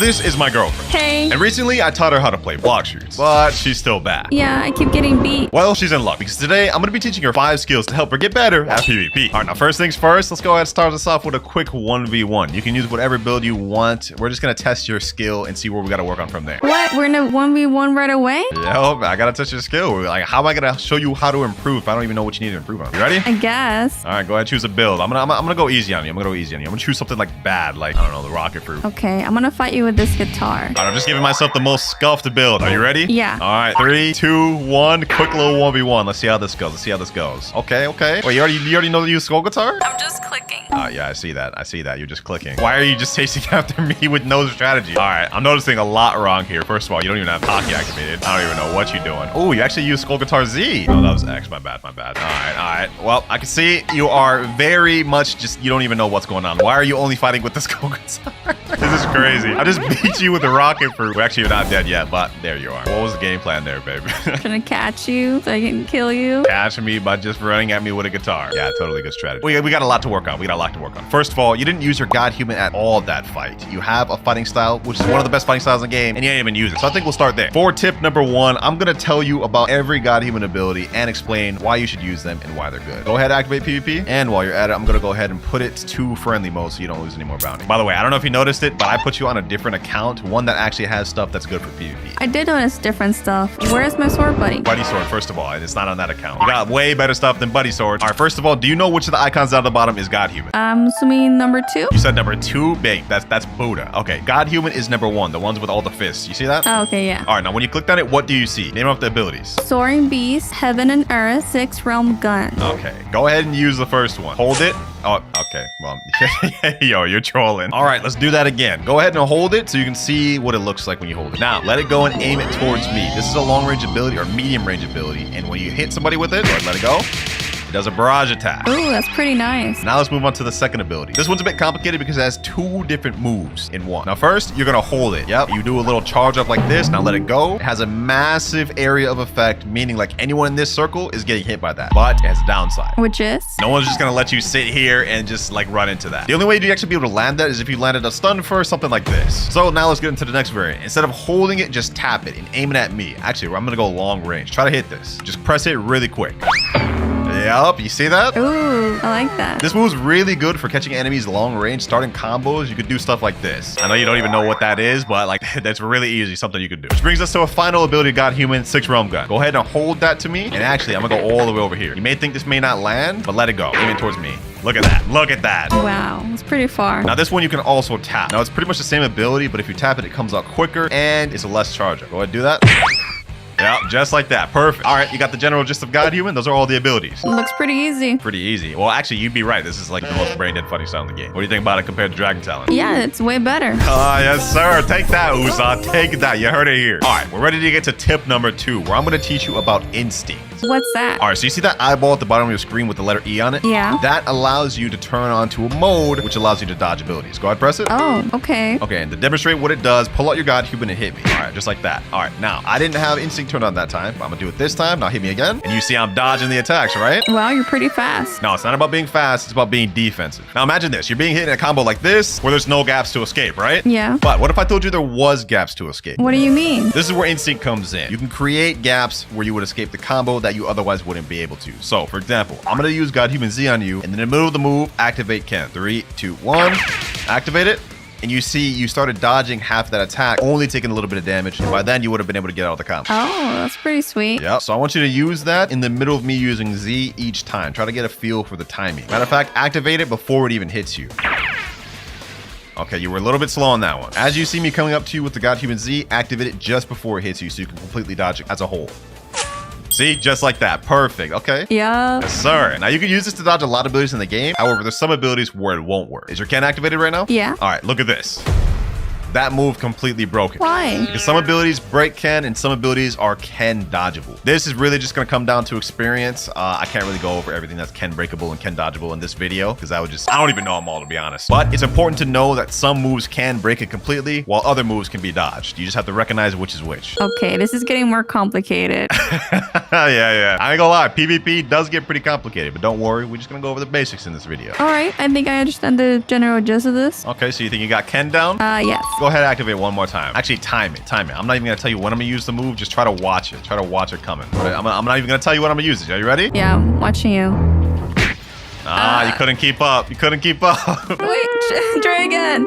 This is my girlfriend. Hey. And recently, I taught her how to play Blox shoots, but she's still bad. Yeah, I keep getting beat. Well, she's in luck because today I'm going to be teaching her 5 skills to help her get better at PvP. All right, now first things first, let's go ahead and start us off with a quick 1v1. You can use whatever build you want. We're just going to test your skill and see where we got to work on from there. What? We're in a 1v1 right away? Yep, I got to test your skill. Like, how am I going to show you how to improve if I don't even know what you need to improve on? You ready? I guess. All right, go ahead, choose a build. I'm gonna go easy on you. I'm gonna choose something like bad, like, I don't know, the rocket fruit. Okay, I'm gonna fight you with this guitar. All right, I'm just giving myself the most scuffed build. Are you ready? Yeah. All right, 3, 2, 1. Quick little 1v1. Let's see how this goes. Okay. Wait, you already know to use skull guitar? I'm just clicking. Yeah, I see that. You're just clicking. Why are you just chasing after me with no strategy? All right, I'm noticing a lot wrong here. First of all, you don't even have hockey activated. I don't even know what you're doing. Oh, you actually use skull guitar Z. Oh, that was X. My bad. All right. Well, I can see you are very much you don't even know what's going on. Why are you only fighting with the skull guitar? This is crazy. I just beat you with the rocket fruit. Well, actually, you're not dead yet, but there you are. What was the game plan there, baby? Trying to catch you so I can kill you. Catch me by just running at me with a guitar. Yeah, totally good strategy. We got a lot to work on. First of all, you didn't use your god human at all that fight. You have a fighting style, which is one of the best fighting styles in the game, and you didn't even use it. So I think we'll start there. For tip number 1, I'm going to tell you about every god human ability and explain why you should use them and why they're good. Go ahead, activate PvP, and while you're at it, I'm going to go ahead and put it to friendly mode so you don't lose any more bounty. By the way, I don't know if you noticed it, but I put you on a different account, one that actually has stuff that's good for PvP. I did notice different stuff. Where's my sword buddy? Buddy sword, first of all, and it's not on that account. You got way better stuff than buddy swords. All right, first of all, do you know which of the icons down at the bottom is god human? I'm assuming number 2. You said number 2? Big. That's Buddha. Okay, god human is number 1, the ones with all the fists. You see that? Oh, okay, yeah. All right, now when you clicked on it, what do you see? Name off the abilities. Soaring Beast, Heaven and Earth, 6 Realm Gun. Okay, go ahead and use the first one. Hold it. Oh, okay. Well, yo, you're trolling. All right, let's do that again. Go ahead and hold it so you can see what it looks like when you hold it. Now, let it go and aim it towards me. This is a long-range ability or medium-range ability, and when you hit somebody with it, go ahead and let it go. It does a barrage attack. Ooh, that's pretty nice. Now let's move on to the second ability. This one's a bit complicated because it has 2 different moves in one. Now first, you're gonna hold it. Yep, you do a little charge up like this. Now let it go. It has a massive area of effect, meaning like anyone in this circle is getting hit by that. But it has a downside. Which is? No one's just gonna let you sit here and just like run into that. The only way to actually be able to land that is if you landed a stun first, something like this. So now let's get into the next variant. Instead of holding it, just tap it and aim it at me. Actually, I'm gonna go long range. Try to hit this. Just press it really quick. Yep, you see that? Ooh, I like that. This move's really good for catching enemies long range, starting combos. You could do stuff like this. I know you don't even know what that is, but like that's really easy, something you could do. Which brings us to a final ability, God Human, 6 Realm Gun. Go ahead and hold that to me. And actually, I'm gonna go all the way over here. You may think this may not land, but let it go. Aim it towards me. Look at that. Look at that. Wow, it's pretty far. Now this one you can also tap. Now it's pretty much the same ability, but if you tap it, it comes out quicker and it's a less charger. Go ahead and do that. Yeah, just like that. Perfect. All right, you got the general gist of God Human. Those are all the abilities. Looks pretty easy. Pretty easy. Well, actually, you'd be right. This is like the most brain-dead funny style in the game. What do you think about it compared to Dragon Talent? Yeah, it's way better. Yes, sir. Take that, uzoth. Take that. You heard it here. All right, we're ready to get to tip number 2, where I'm going to teach you about instinct. What's that? All right, so you see that eyeball at the bottom of your screen with the letter E on it? Yeah. That allows you to turn on to a mode, which allows you to dodge abilities. Go ahead, press it. Oh, okay. Okay, and to demonstrate what it does, pull out your God Human and hit me. All right, just like that. All right, now, I didn't have instinct turned on that time, but I'm gonna do it this time. Now hit me again. And you see I'm dodging the attacks, right? Wow, you're pretty fast. No, it's not about being fast. It's about being defensive. Now imagine this. You're being hit in a combo like this, where there's no gaps to escape, right? Yeah. But what if I told you there was gaps to escape? What do you mean? This is where instinct comes in. You can create gaps where you would escape the combo that you otherwise wouldn't be able to. So, for example, I'm going to use God Human Z on you, and in the middle of the move, activate Ken. 3, 2, 1. Activate it. And you see you started dodging half that attack, only taking a little bit of damage. And by then, you would have been able to get out of the combo. Oh, that's pretty sweet. Yeah, so I want you to use that in the middle of me using Z each time. Try to get a feel for the timing. Matter of fact, activate it before it even hits you. Okay, you were a little bit slow on that one. As you see me coming up to you with the God Human Z, activate it just before it hits you so you can completely dodge it as a whole. See, just like that. Perfect. Okay. Yeah. Yes, sir. Now you can use this to dodge a lot of abilities in the game. However, there's some abilities where it won't work. Is your Ken activated right now? Yeah. All right, look at this. That move completely broke it. Why? Because some abilities break Ken and some abilities are Ken dodgeable. This is really just going to come down to experience. I can't really go over everything that's Ken breakable and Ken dodgeable in this video because I don't even know them all, to be honest. But it's important to know that some moves can break it completely while other moves can be dodged. You just have to recognize which is which. Okay, this is getting more complicated. Yeah. I ain't gonna lie, PvP does get pretty complicated, but don't worry, we're just gonna go over the basics in this video. All right, I think I understand the general gist of this. Okay, so you think you got Ken down? Yes. Go ahead and activate one more time. Actually, time it. I'm not even gonna tell you when I'm gonna use the move. Just try to watch it. Try to watch it coming. I'm not even gonna tell you when I'm gonna use it. Are you ready? Yeah, I'm watching you. You couldn't keep up. You couldn't keep up. Wait, try again.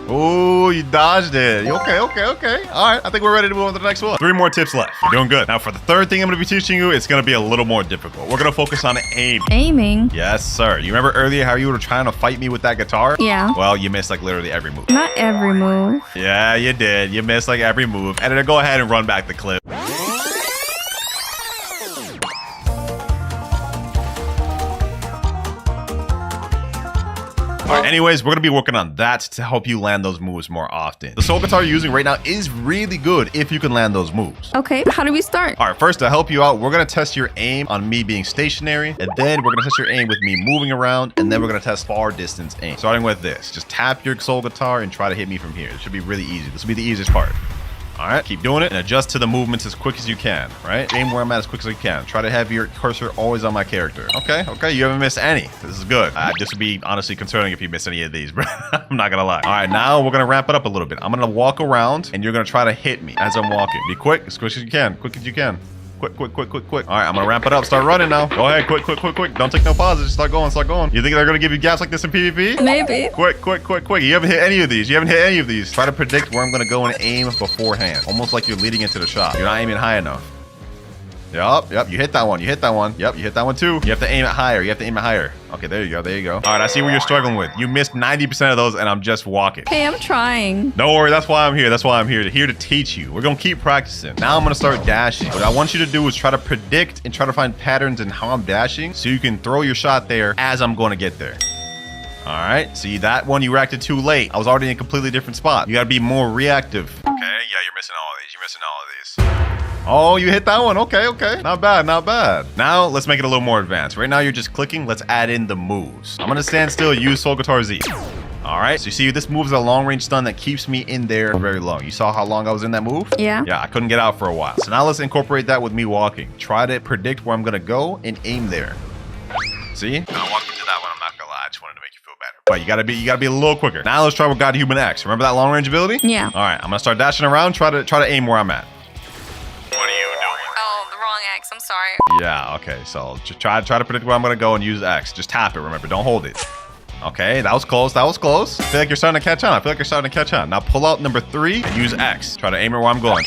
Ooh, you dodged it. Okay. All right, I think we're ready to move on to the next one. 3 more tips left. You're doing good. Now, for the third thing I'm going to be teaching you, it's going to be a little more difficult. We're going to focus on aiming. Aiming? Yes, sir. You remember earlier how you were trying to fight me with that guitar? Yeah. Well, you missed like literally every move. Not every move. Yeah, you did. You missed like every move. Editor, go ahead and run back the clip. All right, anyways, we're going to be working on that to help you land those moves more often. The soul guitar you're using right now is really good if you can land those moves. Okay, how do we start? All right, first, to help you out, we're going to test your aim on me being stationary, and then we're going to test your aim with me moving around, and then we're going to test far distance aim. Starting with this, just tap your soul guitar and try to hit me from here. It should be really easy. This will be the easiest part. All right, keep doing it and adjust to the movements as quick as you can, right? Aim where I'm at as quick as you can. Try to have your cursor always on my character. Okay, you haven't missed any. This is good. This would be honestly concerning if you miss any of these, bro. I'm not gonna lie. All right, now we're gonna wrap it up a little bit. I'm gonna walk around and you're gonna try to hit me as I'm walking. Be quick, as quick as you can. Quick as you can. Quick. All right, I'm gonna ramp it up. Start running now. Go ahead, quick. Don't take no pauses. Just start going. You think they're gonna give you gaps like this in PvP? Maybe. Quick. You haven't hit any of these. Try to predict where I'm gonna go and aim beforehand. Almost like you're leading into the shot. You're not aiming high enough. Yep. You hit that one. Yep, you hit that one too. You have to aim it higher. Okay, there you go. All right, I see where you're struggling with. You missed 90% of those and I'm just walking. Hey, I'm trying. Don't worry, that's why I'm here. Here to teach you. We're gonna keep practicing. Now I'm gonna start dashing. What I want you to do is try to predict and try to find patterns in how I'm dashing so you can throw your shot there as I'm gonna get there. All right, see that one you reacted too late. I was already in a completely different spot. You gotta be more reactive. Okay, yeah, you're missing all of these. Oh, you hit that one. Okay. Not bad. Now, let's make it a little more advanced. Right now, you're just clicking. Let's add in the moves. I'm going to stand still, use Soul Guitar Z. All right, so you see this move is a long-range stun that keeps me in there very long. You saw how long I was in that move? Yeah. Yeah, I couldn't get out for a while. So now let's incorporate that with me walking. Try to predict where I'm going to go and aim there. See? I walked into that one. I'm not going to lie. I just wanted to make you feel better. But you gotta be a little quicker. Now let's try with God Human X. Remember that long-range ability? Yeah. All right, I'm going to start dashing around. Try to aim where I'm at. What are you doing? Oh, the wrong X. I'm sorry. Yeah, okay. So just try to predict where I'm going to go and use X. Just tap it, remember. Don't hold it. Okay, that was close. I feel like you're starting to catch on. Now pull out number 3 and use X. Try to aim at where I'm going.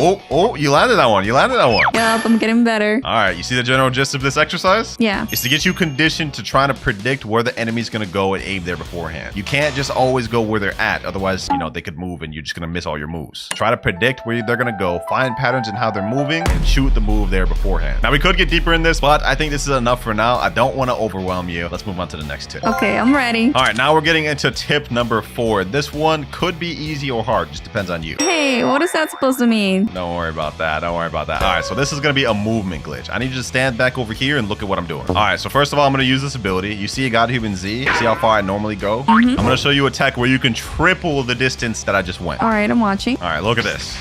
Oh, you landed that one. Yep, I'm getting better. All right, you see the general gist of this exercise? Yeah. It's to get you conditioned to try to predict where the enemy's going to go and aim there beforehand. You can't just always go where they're at. Otherwise, they could move and you're just going to miss all your moves. Try to predict where they're going to go, find patterns in how they're moving, and shoot the move there beforehand. Now, we could get deeper in this, but I think this is enough for now. I don't want to overwhelm you. Let's move on to the next tip. Okay, I'm ready. All right, now we're getting into tip number 4. This one could be easy or hard. Just depends on you. Hey, what is that supposed to mean? Don't worry about that. All right, so this is going to be a movement glitch. I need you to stand back over here and look at what I'm doing. All right, so first of all, I'm going to use this ability. You see a God Human Z? See how far I normally go? I'm going to show you a tech where you can triple the distance that I just went. All right, I'm watching. All right, look at this.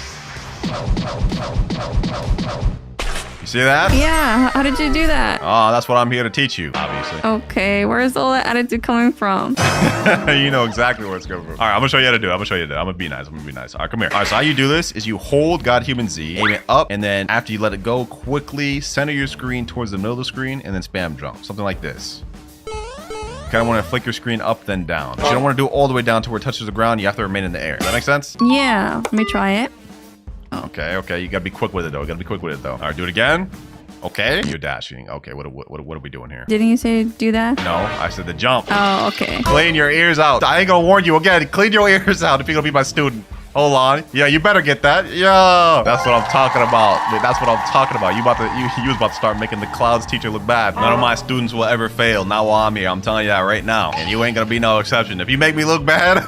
See that? Yeah, how did you do that? Oh, that's what I'm here to teach you, obviously. Okay, where's all that attitude coming from? You know exactly where it's coming from. All right, I'm gonna show you how to do it. I'm gonna be nice. All right, come here. All right, so how you do this is you hold God Human Z, aim it up, and then after you let it go, quickly center your screen towards the middle of the screen, and then spam jump. Something like this. You kind of want to flick your screen up, then down. But you don't want to do it all the way down to where it touches the ground. You have to remain in the air. Does that make sense? Yeah, let me try it. Okay. You gotta be quick with it though. All right, do it again. Okay, you're dashing. Okay, what are we doing here? Didn't you say do that? No, I said the jump. Oh, okay. Clean your ears out. I ain't gonna warn you again. Clean your ears out if you're gonna be my student. Hold on. Yeah, you better get that. Yeah, that's what I'm talking about. You was about to start making the Clouds teacher look bad. None of my students will ever fail. Not while I'm here. I'm telling you that right now. And you ain't gonna be no exception. If you make me look bad.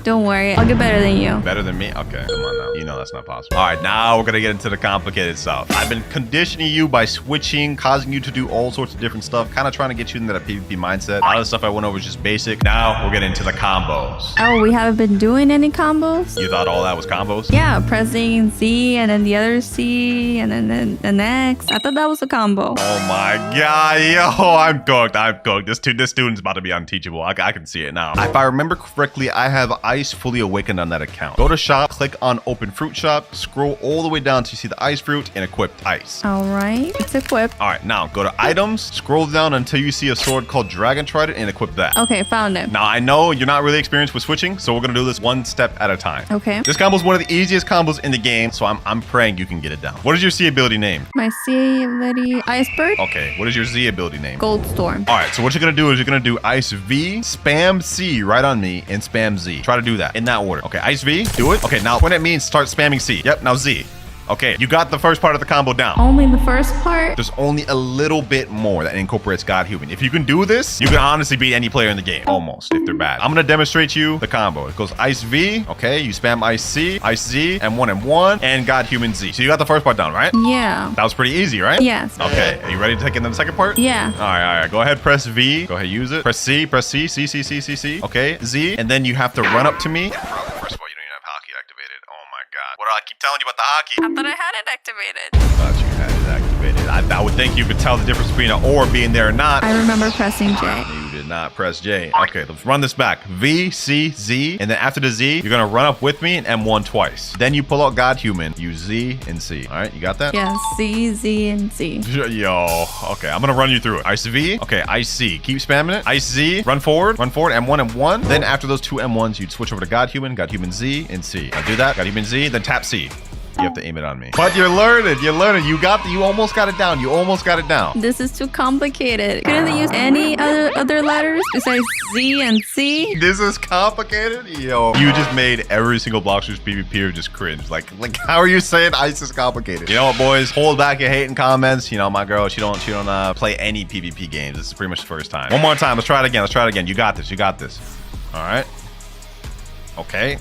Don't worry. I'll get better than you. Better than me? Okay, come on now. You know that's not possible. All right, now we're gonna get into the complicated stuff. I've been conditioning you by switching, causing you to do all sorts of different stuff, kind of trying to get you into that PvP mindset. A lot of the stuff I went over is just basic. Now we're getting into the combos. Oh, we haven't been doing any combos? You thought all that was combos? Yeah, pressing Z and then the other C and then the next. I thought that was a combo. Oh my god, yo, I'm cooked. I'm cooked. This student's about to be unteachable. I can see it now. If I remember correctly, I have Ice fully awakened on that account. Go to shop, click on open fruit shop, scroll all the way down to see the ice fruit and equipped ice. All right, it's equipped. All right, now go to items, scroll down until you see a sword called Dragon Trident and equip that. Okay, found it. Now I know you're not really experienced with switching, so we're gonna do this one step at a time. Okay. This combo is one of the easiest combos in the game, so I'm praying you can get it down. What is your C ability name? My C ability, Iceberg. Okay, what is your Z ability name? Goldstorm. All right, so what you're gonna do is you're gonna do Ice V, spam C right on me, and spam Z. Try to do that in that order. Okay, Ice V, do it. Okay, now when it means start spamming C. Yep, now Z. Okay, you got the first part of the combo down. Only the first part? There's only a little bit more that incorporates God Human. If you can do this, you can honestly beat any player in the game. Almost, if they're bad. I'm gonna demonstrate you the combo. It goes Ice V, okay, you spam Ice C, Ice Z, M1, M1, and God Human Z. So you got the first part down, right? Yeah. That was pretty easy, right? Yes. Okay, are you ready to take it in the second part? Yeah. All right. Go ahead, press V. Go ahead, use it. Press C, C, C, C, C, C. Okay, Z, and then you have to run up to me. First of all, you don't even have hockey activated. Oh my God. What do I keep telling you about the hockey? I thought I had it activated. I thought you had it activated. I would think you could tell the difference between an orb being there or not. I remember pressing J. You did not press J. Okay, let's run this back. V, C, Z, and then after the Z, you're gonna run up with me and M1 twice. Then you pull out God Human, use Z and C. All right, you got that? Yeah, C, Z, and Z. Yo, okay, I'm gonna run you through it. Ice V, okay, Ice C, keep spamming it. Ice Z, run forward, M1, M1. Then after those two M1s, you'd switch over to God Human Z, and C. Now do that, God Human Z, then tap C. You have to aim it on me. But you're learning. You almost got it down. You almost got it down. This is too complicated. Couldn't they use any other letters besides Z and C? This is complicated? Yo, you just made every single Bloxers PvPer just cringe. Like how are you saying ice is complicated? You know what, boys? Hold back your hating comments. You know, my girl, she don't play any PvP games. This is pretty much the first time. One more time. Let's try it again. You got this. All right. Okay.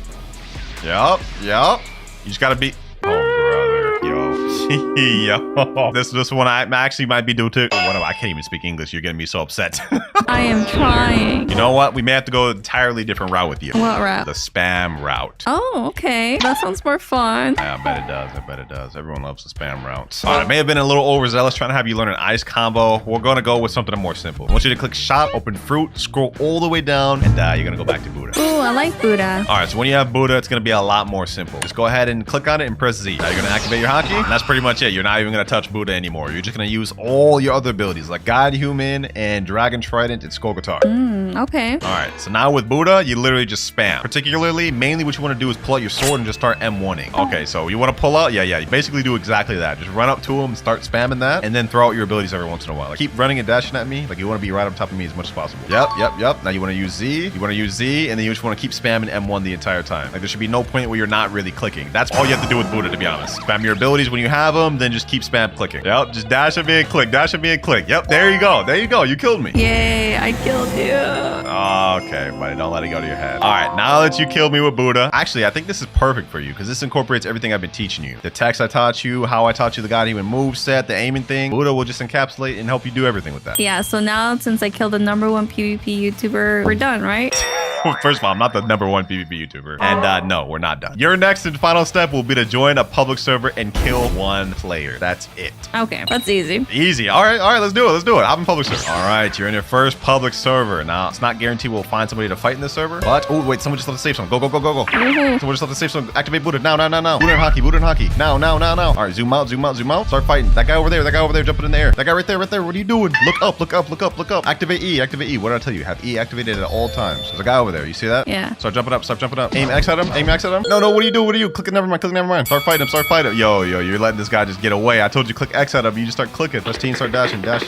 Yup. You just gotta be... Oh, brother. Yo. This one I actually might be due to... I can't even speak English. You're getting me so upset. I am trying. You know what? We may have to go an entirely different route with you. What route? The spam route. Oh, okay. That sounds more fun. I bet it does. Everyone loves the spam route. All right, I may have been a little overzealous trying to have you learn an ice combo. We're going to go with something more simple. I want you to click shop, open fruit, scroll all the way down, and you're going to go back to Buddha. Ooh, I like Buddha. All right, so when you have Buddha, it's going to be a lot more simple. Just go ahead and click on it and press Z. Now you're going to activate your hotkey, and that's pretty much it. You're not even going to touch Buddha anymore. You're just going to use all your other abilities like God Human and Dragon Trident and Skull Guitar. Okay. All right, so now with Buddha, you literally just spam. Mainly what you want to do is pull out your sword and just start M1ing. Okay, so you want to pull out? Yeah, you basically do exactly that. Just run up to him, start spamming that, and then throw out your abilities every once in a while. Like, keep running and dashing at me. Like, you want to be right on top of me as much as possible. Yep. Now you want to use Z. And then you just want to keep spamming M1 the entire time. Like, there should be no point where you're not really clicking. That's all you have to do with Buddha, to be honest. Spam your abilities when you have them, then just keep spam clicking. Yep, just dash at me and click. Yep, there you go. You killed me. Yay, I killed you. Okay, buddy, don't let it go to your head. All right, now that you killed me with Buddha, actually, I think this is perfect for you because this incorporates everything I've been teaching you. The text I taught you, how I taught you the God Human moveset, the aiming thing. Buddha will just encapsulate and help you do everything with that. Yeah, so now since I killed the #1 PvP YouTuber, we're done, right? First of all, I'm not the #1 PvP YouTuber. And no, we're not done. Your next and final step will be to join a public server and kill one player. That's it. Okay, that's easy. Easy. All right, let's do it. I'm in public server. All right, you're in your first public server. Now, it's not guaranteed we'll find somebody to fight in this server, but, oh, wait, someone just left the safe zone. Go. Someone just left the safe zone. Activate Buddha. Now. Buddha and hockey. Now. All right, zoom out. Start fighting. That guy over there, jumping in the air. That guy right there. What are you doing? Look up. Activate E. What did I tell you? Have E activated at all times. There's a guy over there. You see that? Yeah. Start jumping up. Aim X at him. No, what do you do? Click never mind. Start fighting him. Yo, you're letting this guy just get away. I told you click X at him. You just start clicking. Press T and start dashing. Dash.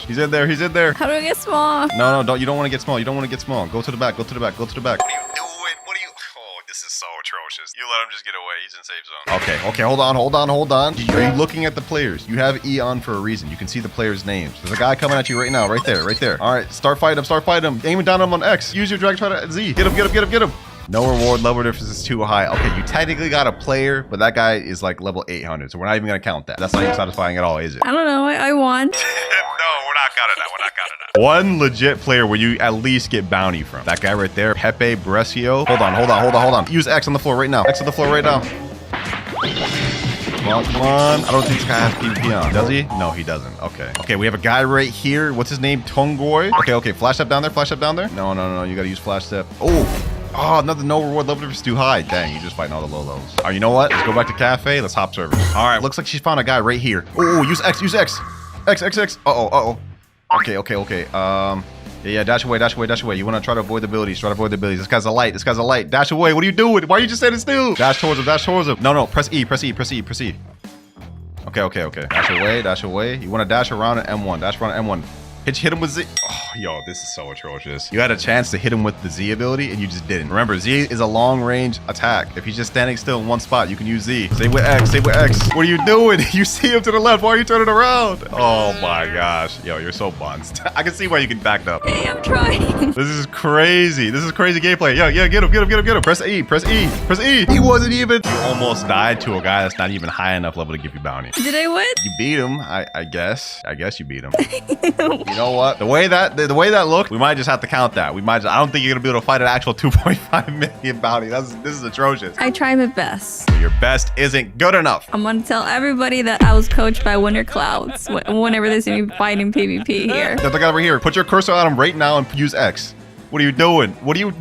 He's in there. How do I get small? No, you don't want to get small. Go to the back. What are you doing? Oh, this is so atrocious. You let him just get away. He's in safe zone. Okay, hold on. Are you looking at the players? You have E on for a reason. You can see the players' names. There's a guy coming at you right now, right there. All right, start fighting him. Aim it down on him on X. Use your drag, try to Z. Get him. No reward, level difference is too high. Okay, you technically got a player, but that guy is like level 800, so we're not even gonna count that. That's not even satisfying at all, is it? I don't know. I won. No, we're not counting that. We're not counting that. One legit player where you at least get bounty from. That guy right there, Pepe Brescio. Hold on. Use X on the floor right now. X on the floor right now. Come on. I don't think this guy has PvP on. Does he? No, he doesn't. Okay, we have a guy right here. What's his name? Tongoy. Okay. Flash step down there. No. You gotta use flash step. Oh, another no reward, level difference too high. Dang, you're just fighting all the low levels. All right, you know what? Let's go back to cafe. Let's hop server. All right, looks like she found a guy right here. Oh, use X. X. Uh-oh. Okay. Yeah, dash away. You want to try to avoid the abilities. This guy's a light. Dash away. What are you doing? Why are you just standing still? Dash towards him. No. Press E. Okay. Dash away. You want to dash around at M1. Hit him with Z. Oh, yo, this is so atrocious. You had a chance to hit him with the Z ability and you just didn't. Remember, Z is a long range attack. If he's just standing still in one spot, you can use Z. Stay with X. What are you doing? You see him to the left. Why are you turning around? Oh my gosh. Yo, you're so bunched. I can see why you can back up. Hey, I'm trying. This is crazy. Gameplay. Yo, get him. Press E. He wasn't even. You almost died to a guy that's not even high enough level to give you bounty. Did I win? You beat him, I guess. I guess you beat him. You know what? The way that looked, we might just have to count that. I don't think you're gonna be able to fight an actual 2.5 million bounty. This is atrocious. I tried my best. Your best isn't good enough. I'm gonna tell everybody that I was coached by WinterKloudz whenever they see me fighting PvP here. Look over here. Put your cursor on him right now and use X. What are you doing? Yo.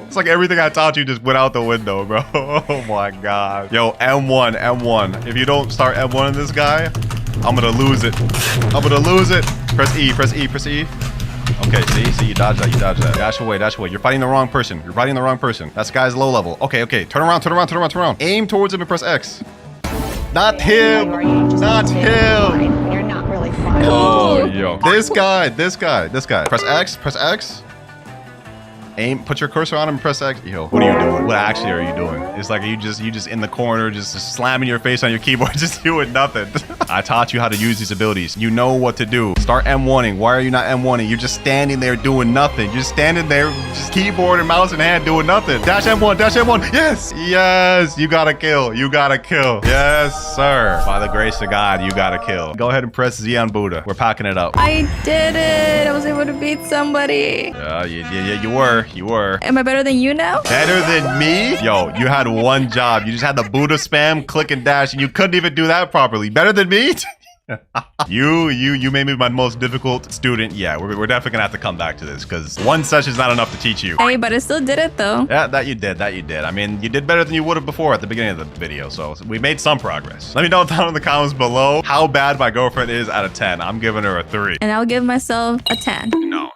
It's like everything I taught you just went out the window, bro. Oh my god. Yo, M1. If you don't start M1 on this guy, I'm gonna lose it. Press E. Okay, see, you dodge that. Dash away. You're fighting the wrong person. That guy's low level. Okay. Turn around. Aim towards him and press X. Not him. You're not really fun. Oh, yo. This guy. Press X. Aim, put your cursor on him and press X. Yo, what are you doing? What actually are you doing? It's like you just in the corner, just slamming your face on your keyboard, just doing nothing. I taught you how to use these abilities. You know what to do. Start M1ing. Why are you not M1ing? You're just standing there doing nothing. You're just standing there, just keyboard and mouse in hand doing nothing. Dash M1. Yes, you got to kill. Yes, sir. By the grace of God, you got to kill. Go ahead and press Z on Buddha. We're packing it up. I did it. I was able to beat somebody. Yeah, you were. Am I better than you now? Better than me? Yo, you had one job. You just had the Buddha spam, click and dash, and you couldn't even do that properly. Better than me? You made me my most difficult student. Yeah, we're definitely gonna have to come back to this because one session's not enough to teach you. Hey, but I still did it though. Yeah, that you did. I mean, you did better than you would have before at the beginning of the video, so we made some progress. Let me know down in the comments below how bad my girlfriend is out of 10. I'm giving her a 3. And I'll give myself a 10. No.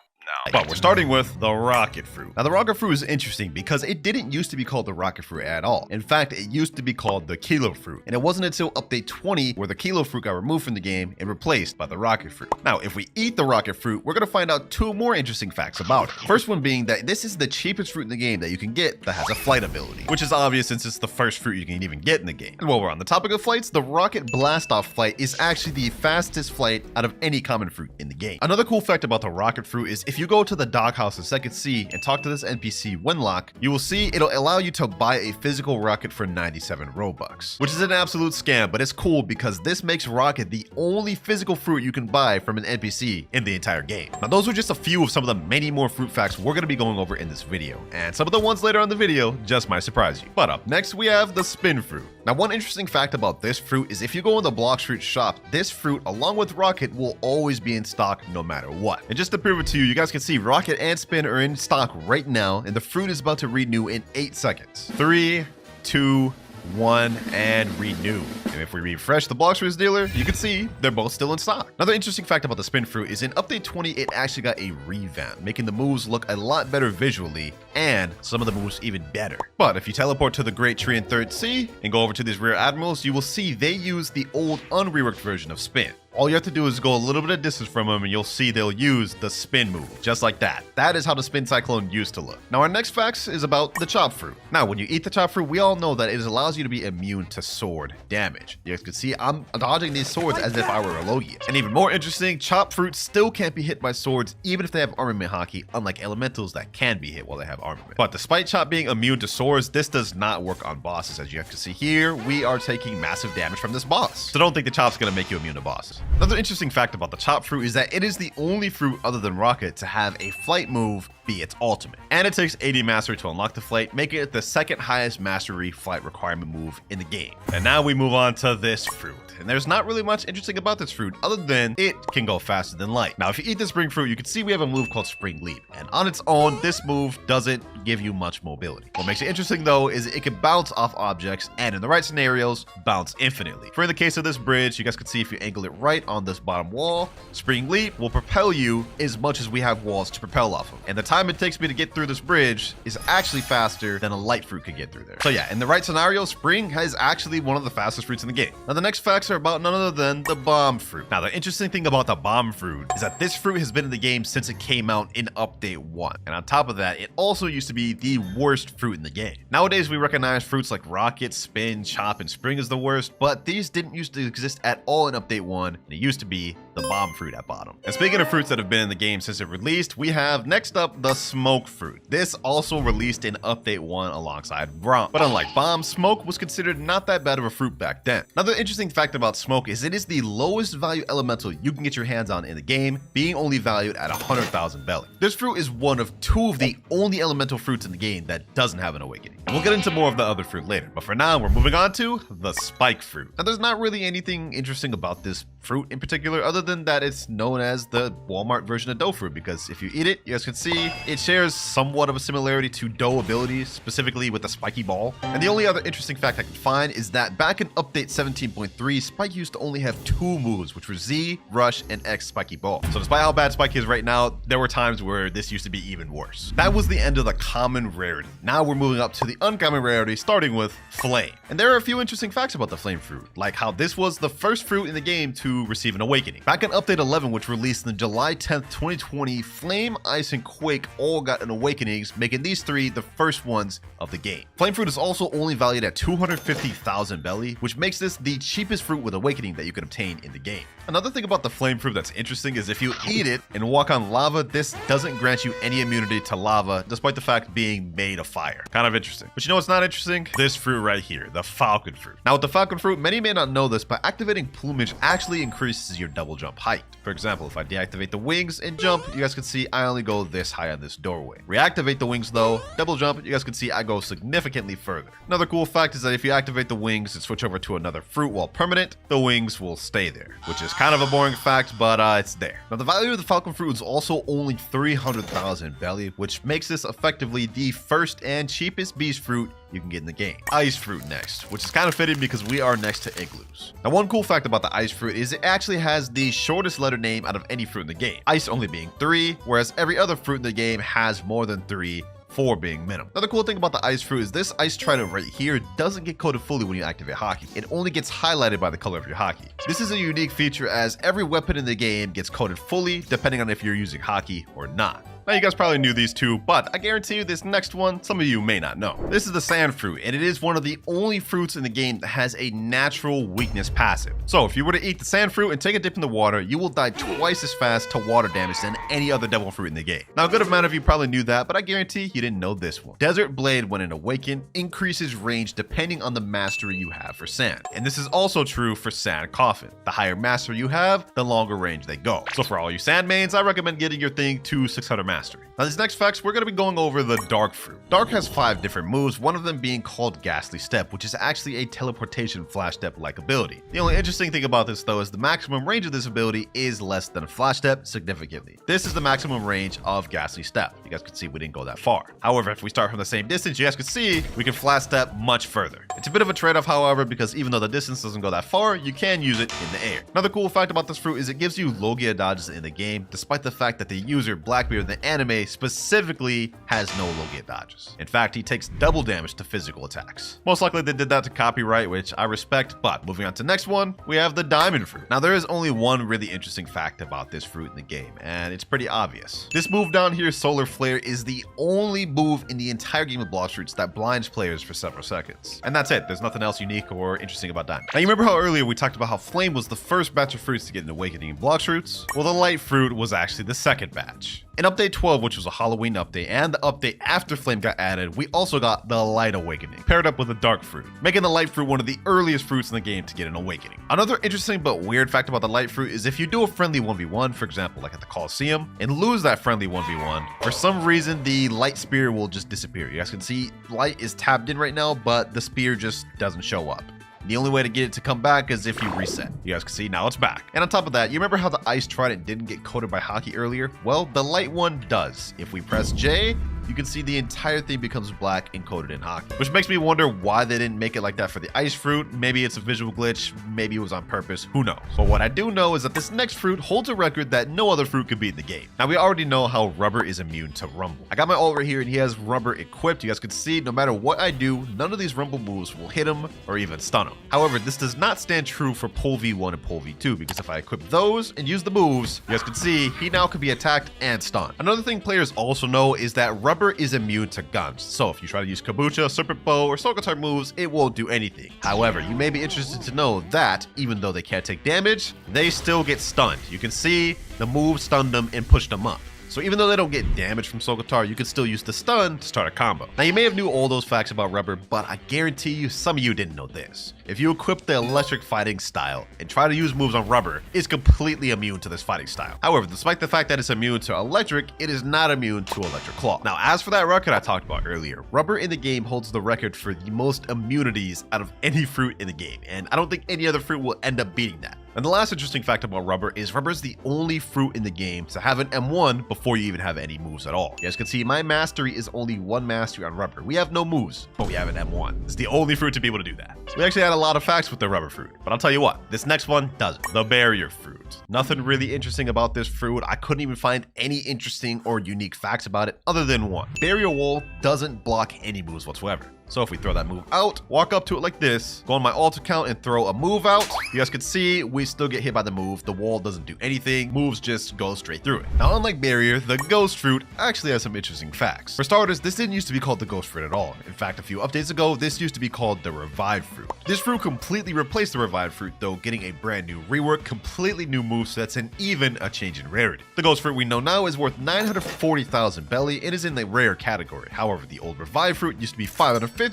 But we're starting with the rocket fruit. Now, the rocket fruit is interesting because it didn't used to be called the rocket fruit at all. In fact, it used to be called the kilo fruit. And it wasn't until update 20 where the kilo fruit got removed from the game and replaced by the rocket fruit. Now, if we eat the rocket fruit, we're going to find out 2 more interesting facts about it. First one being that this is the cheapest fruit in the game that you can get that has a flight ability, which is obvious since it's the first fruit you can even get in the game. And while we're on the topic of flights, the rocket blast off flight is actually the fastest flight out of any common fruit in the game. Another cool fact about the rocket fruit is if you go to the doghouse in Second C and talk to this NPC Wenlock, you will see it'll allow you to buy a physical rocket for 97 Robux, which is an absolute scam, but it's cool because this makes rocket the only physical fruit you can buy from an NPC in the entire game. Now, those were just a few of some of the many more fruit facts we're going to be going over in this video, and some of the ones later on in the video just might surprise you. But up next, we have the spin fruit. Now, one interesting fact about this fruit is if you go in the Blox fruit shop, this fruit, along with rocket, will always be in stock no matter what. And just to prove it to you, you guys can see rocket and spin are in stock right now, and the fruit is about to renew in 8 seconds. 3, 2, 1, and renew. And if we refresh the Blox fruit dealer, you can see they're both still in stock. Another interesting fact about the spin fruit is in update 20, it actually got a revamp, making the moves look a lot better visually, and some of the moves even better. But if you teleport to the Great Tree in 3rd C and go over to these rear admirals, you will see they use the old unreworked version of spin. All you have to do is go a little bit of distance from them and you'll see they'll use the spin move, just like that. That is how the spin cyclone used to look. Now our next fact is about the chop fruit. Now when you eat the chop fruit, we all know that it allows you to be immune to sword damage. You guys can see I'm dodging these swords as if I were a Logia. And even more interesting, chop fruit still can't be hit by swords even if they have armament hockey, unlike elementals that can be hit while they have armament. But despite chop being immune to swords, this does not work on bosses. As you have to see here, we are taking massive damage from this boss. So don't think the chop's gonna make you immune to bosses. Another interesting fact about the chop fruit is that it is the only fruit other than Rocket to have a flight move be its ultimate. And it takes 80 mastery to unlock the flight, making it the second highest mastery flight requirement move in the game. And now we move on to this fruit. And there's not really much interesting about this fruit other than it can go faster than light. Now, if you eat the spring fruit, you can see we have a move called Spring Leap. And on its own, this move doesn't give you much mobility. What makes it interesting though is it can bounce off objects and in the right scenarios, bounce infinitely. For in the case of this bridge, you guys can see if you angle it right on this bottom wall, Spring Leap will propel you as much as we have walls to propel off of. And the time it takes me to get through this bridge is actually faster than a light fruit could get through there. So yeah, in the right scenario, Spring is actually one of the fastest fruits in the game. Now the next facts are about none other than the bomb fruit. Now the interesting thing about the bomb fruit is that this fruit has been in the game since it came out in update 1. And on top of that, it also used to be the worst fruit in the game. Nowadays we recognize fruits like Rocket, Spin, Chop, and Spring as the worst, but these didn't used to exist at all in update 1, and it used to be the bomb fruit at bottom. And speaking of fruits that have been in the game since it released, we have next up the smoke fruit. This also released in update 1 alongside Brom. But unlike bomb, smoke was considered not that bad of a fruit back then. Another interesting fact about smoke is it is the lowest value elemental you can get your hands on in the game, being only valued at 100,000 belly. This fruit is one of 2 of the only elemental fruits in the game that doesn't have an awakening. And we'll get into more of the other fruit later, but for now we're moving on to the spike fruit. Now there's not really anything interesting about this fruit in particular other than that it's known as the Walmart version of dough fruit, because if you eat it, you guys can see it shares somewhat of a similarity to dough abilities, specifically with the spiky ball. And the only other interesting fact I could find is that back in update 17.3, Spike used to only have 2 moves, which were Z, Rush, and X spiky ball. So despite how bad Spike is right now, there were times where this used to be even worse. That was the end of the common rarity. Now we're moving up to the uncommon rarity, starting with Flame. And there are a few interesting facts about the Flame fruit, like how this was the first fruit in the game to receive an awakening. Back in update 11, which released on July 10th, 2020, Flame, Ice, and Quake all got an awakenings, making these 3 the first ones of the game. Flame fruit is also only valued at 250,000 belly, which makes this the cheapest fruit with awakening that you can obtain in the game. Another thing about the flame fruit that's interesting is if you eat it and walk on lava, this doesn't grant you any immunity to lava, despite the fact being made of fire. Kind of interesting. But you know what's not interesting? This fruit right here, the falcon fruit. Now with the falcon fruit, many may not know this, but activating plumage actually increases your double jump height. For example, if I deactivate the wings and jump, you guys can see I only go this high on this doorway. Reactivate the wings though, double jump, you guys can see I go significantly further. Another cool fact is that if you activate the wings and switch over to another fruit while permanent, the wings will stay there, which is kind of a boring fact, but it's there. Now the value of the falcon fruit is also only 300,000 belly, which makes this effectively the first and cheapest beast fruit you can get in the game. Ice fruit next, which is kind of fitting because we are next to igloos. Now one cool fact about the ice fruit is it actually has the shortest letter name out of any fruit in the game, ice only being 3, whereas every other fruit in the game has more than 3, 4 being minimum. Another cool thing about the ice fruit is this ice trident right here doesn't get coated fully when you activate hockey. It only gets highlighted by the color of your hockey. This is a unique feature as every weapon in the game gets coated fully depending on if you're using hockey or not. Now you guys probably knew these 2, but I guarantee you this next one, some of you may not know. This is the sand fruit, and it is one of the only fruits in the game that has a natural weakness passive. So if you were to eat the sand fruit and take a dip in the water, you will die twice as fast to water damage than any other devil fruit in the game. Now a good amount of you probably knew that, but I guarantee you didn't know this one. Desert Blade, when it awakened, increases range depending on the mastery you have for sand. And this is also true for sand coffin. The higher mastery you have, the longer range they go. So for all you sand mains, I recommend getting your thing to 600 mastery. Now these next facts, we're going to be going over the dark fruit. Dark has 5 different moves, one of them being called Ghastly Step, which is actually a teleportation flash step like ability. The only interesting thing about this though is the maximum range of this ability is less than a flash step significantly. This is the maximum range of Ghastly Step. You guys can see we didn't go that far. However, if we start from the same distance, you guys can see we can flash step much further. It's a bit of a trade-off, however, because even though the distance doesn't go that far, you can use it in the air. Another cool fact about this fruit is it gives you Logia dodges in the game, despite the fact that the user Blackbeard and the anime specifically has no low gate dodges. In fact, he takes double damage to physical attacks. Most likely they did that to copyright, which I respect, but moving on to the next one, we have the diamond fruit. Now there is only one really interesting fact about this fruit in the game, and it's pretty obvious. This move down here, Solar Flare, is the only move in the entire game of Blox fruits that blinds players for several seconds. And that's it. There's nothing else unique or interesting about diamond. Now you remember how earlier we talked about how Flame was the first batch of fruits to get an awakening in Blox fruits? Well, the light fruit was actually the second batch. In update 12, which was a Halloween update, and the update after Flame got added, we also got the Light Awakening, paired up with a Dark Fruit, making the Light Fruit one of the earliest fruits in the game to get an awakening. Another interesting but weird fact about the Light Fruit is if you do a friendly 1v1, for example, like at the Coliseum, and lose that friendly 1v1, for some reason, the Light Spear will just disappear. You guys can see Light is tabbed in right now, but the Spear just doesn't show up. The only way to get it to come back is if you reset. You guys can see now it's back. And on top of that, you remember how the Ice Trident didn't get coated by Hockey earlier? Well, the light one does. If we press J, you can see the entire thing becomes black and coated in Hockey. Which makes me wonder why they didn't make it like that for the Ice Fruit. Maybe it's a visual glitch, maybe it was on purpose, who knows? But what I do know is that this next fruit holds a record that no other fruit could beat in the game. Now we already know how Rubber is immune to Rumble. I got my ult right here and he has Rubber equipped. You guys can see no matter what I do, none of these Rumble moves will hit him or even stun him. However, this does not stand true for Pole V1 and Pole V2 because if I equip those and use the moves, you guys can see he now can be attacked and stunned. Another thing players also know is that Rubber is immune to guns. So if you try to use Kabucha, Serpent Bow, or Soul Guitar moves, it won't do anything. However, you may be interested to know that even though they can't take damage, they still get stunned. You can see the move stunned them and pushed them up. So even though they don't get damage from Soul Guitar, you can still use the stun to start a combo. Now you may have knew all those facts about Rubber, but I guarantee you some of you didn't know this. If you equip the electric fighting style and try to use moves on Rubber, it's completely immune to this fighting style. However, despite the fact that it's immune to electric, it is not immune to electric claw. Now as for that record I talked about earlier, Rubber in the game holds the record for the most immunities out of any fruit in the game, and I don't think any other fruit will end up beating that. And the last interesting fact about Rubber is Rubber is the only fruit in the game to have an M1 before you even have any moves at all. You guys can see my mastery is only one mastery on Rubber. We have no moves, but we have an M1. It's the only fruit to be able to do that. So we actually had a lot of facts with the Rubber fruit, but I'll tell you what, this next one doesn't. The Barrier fruit. Nothing really interesting about this fruit. I couldn't even find any interesting or unique facts about it other than one. Barrier Wall doesn't block any moves whatsoever. So if we throw that move out, walk up to it like this, go on my alt account and throw a move out, you guys can see we still get hit by the move. The wall doesn't do anything. Moves just go straight through it. Now, unlike Barrier, the Ghost Fruit actually has some interesting facts. For starters, this didn't used to be called the Ghost Fruit at all. In fact, a few updates ago, this used to be called the Revived Fruit. This fruit completely replaced the Revived Fruit, though, getting a brand new rework, completely new movesets, and even a change in rarity. The Ghost Fruit we know now is worth 940,000 belly and is in the rare category. However, the old Revived Fruit used to be 550,000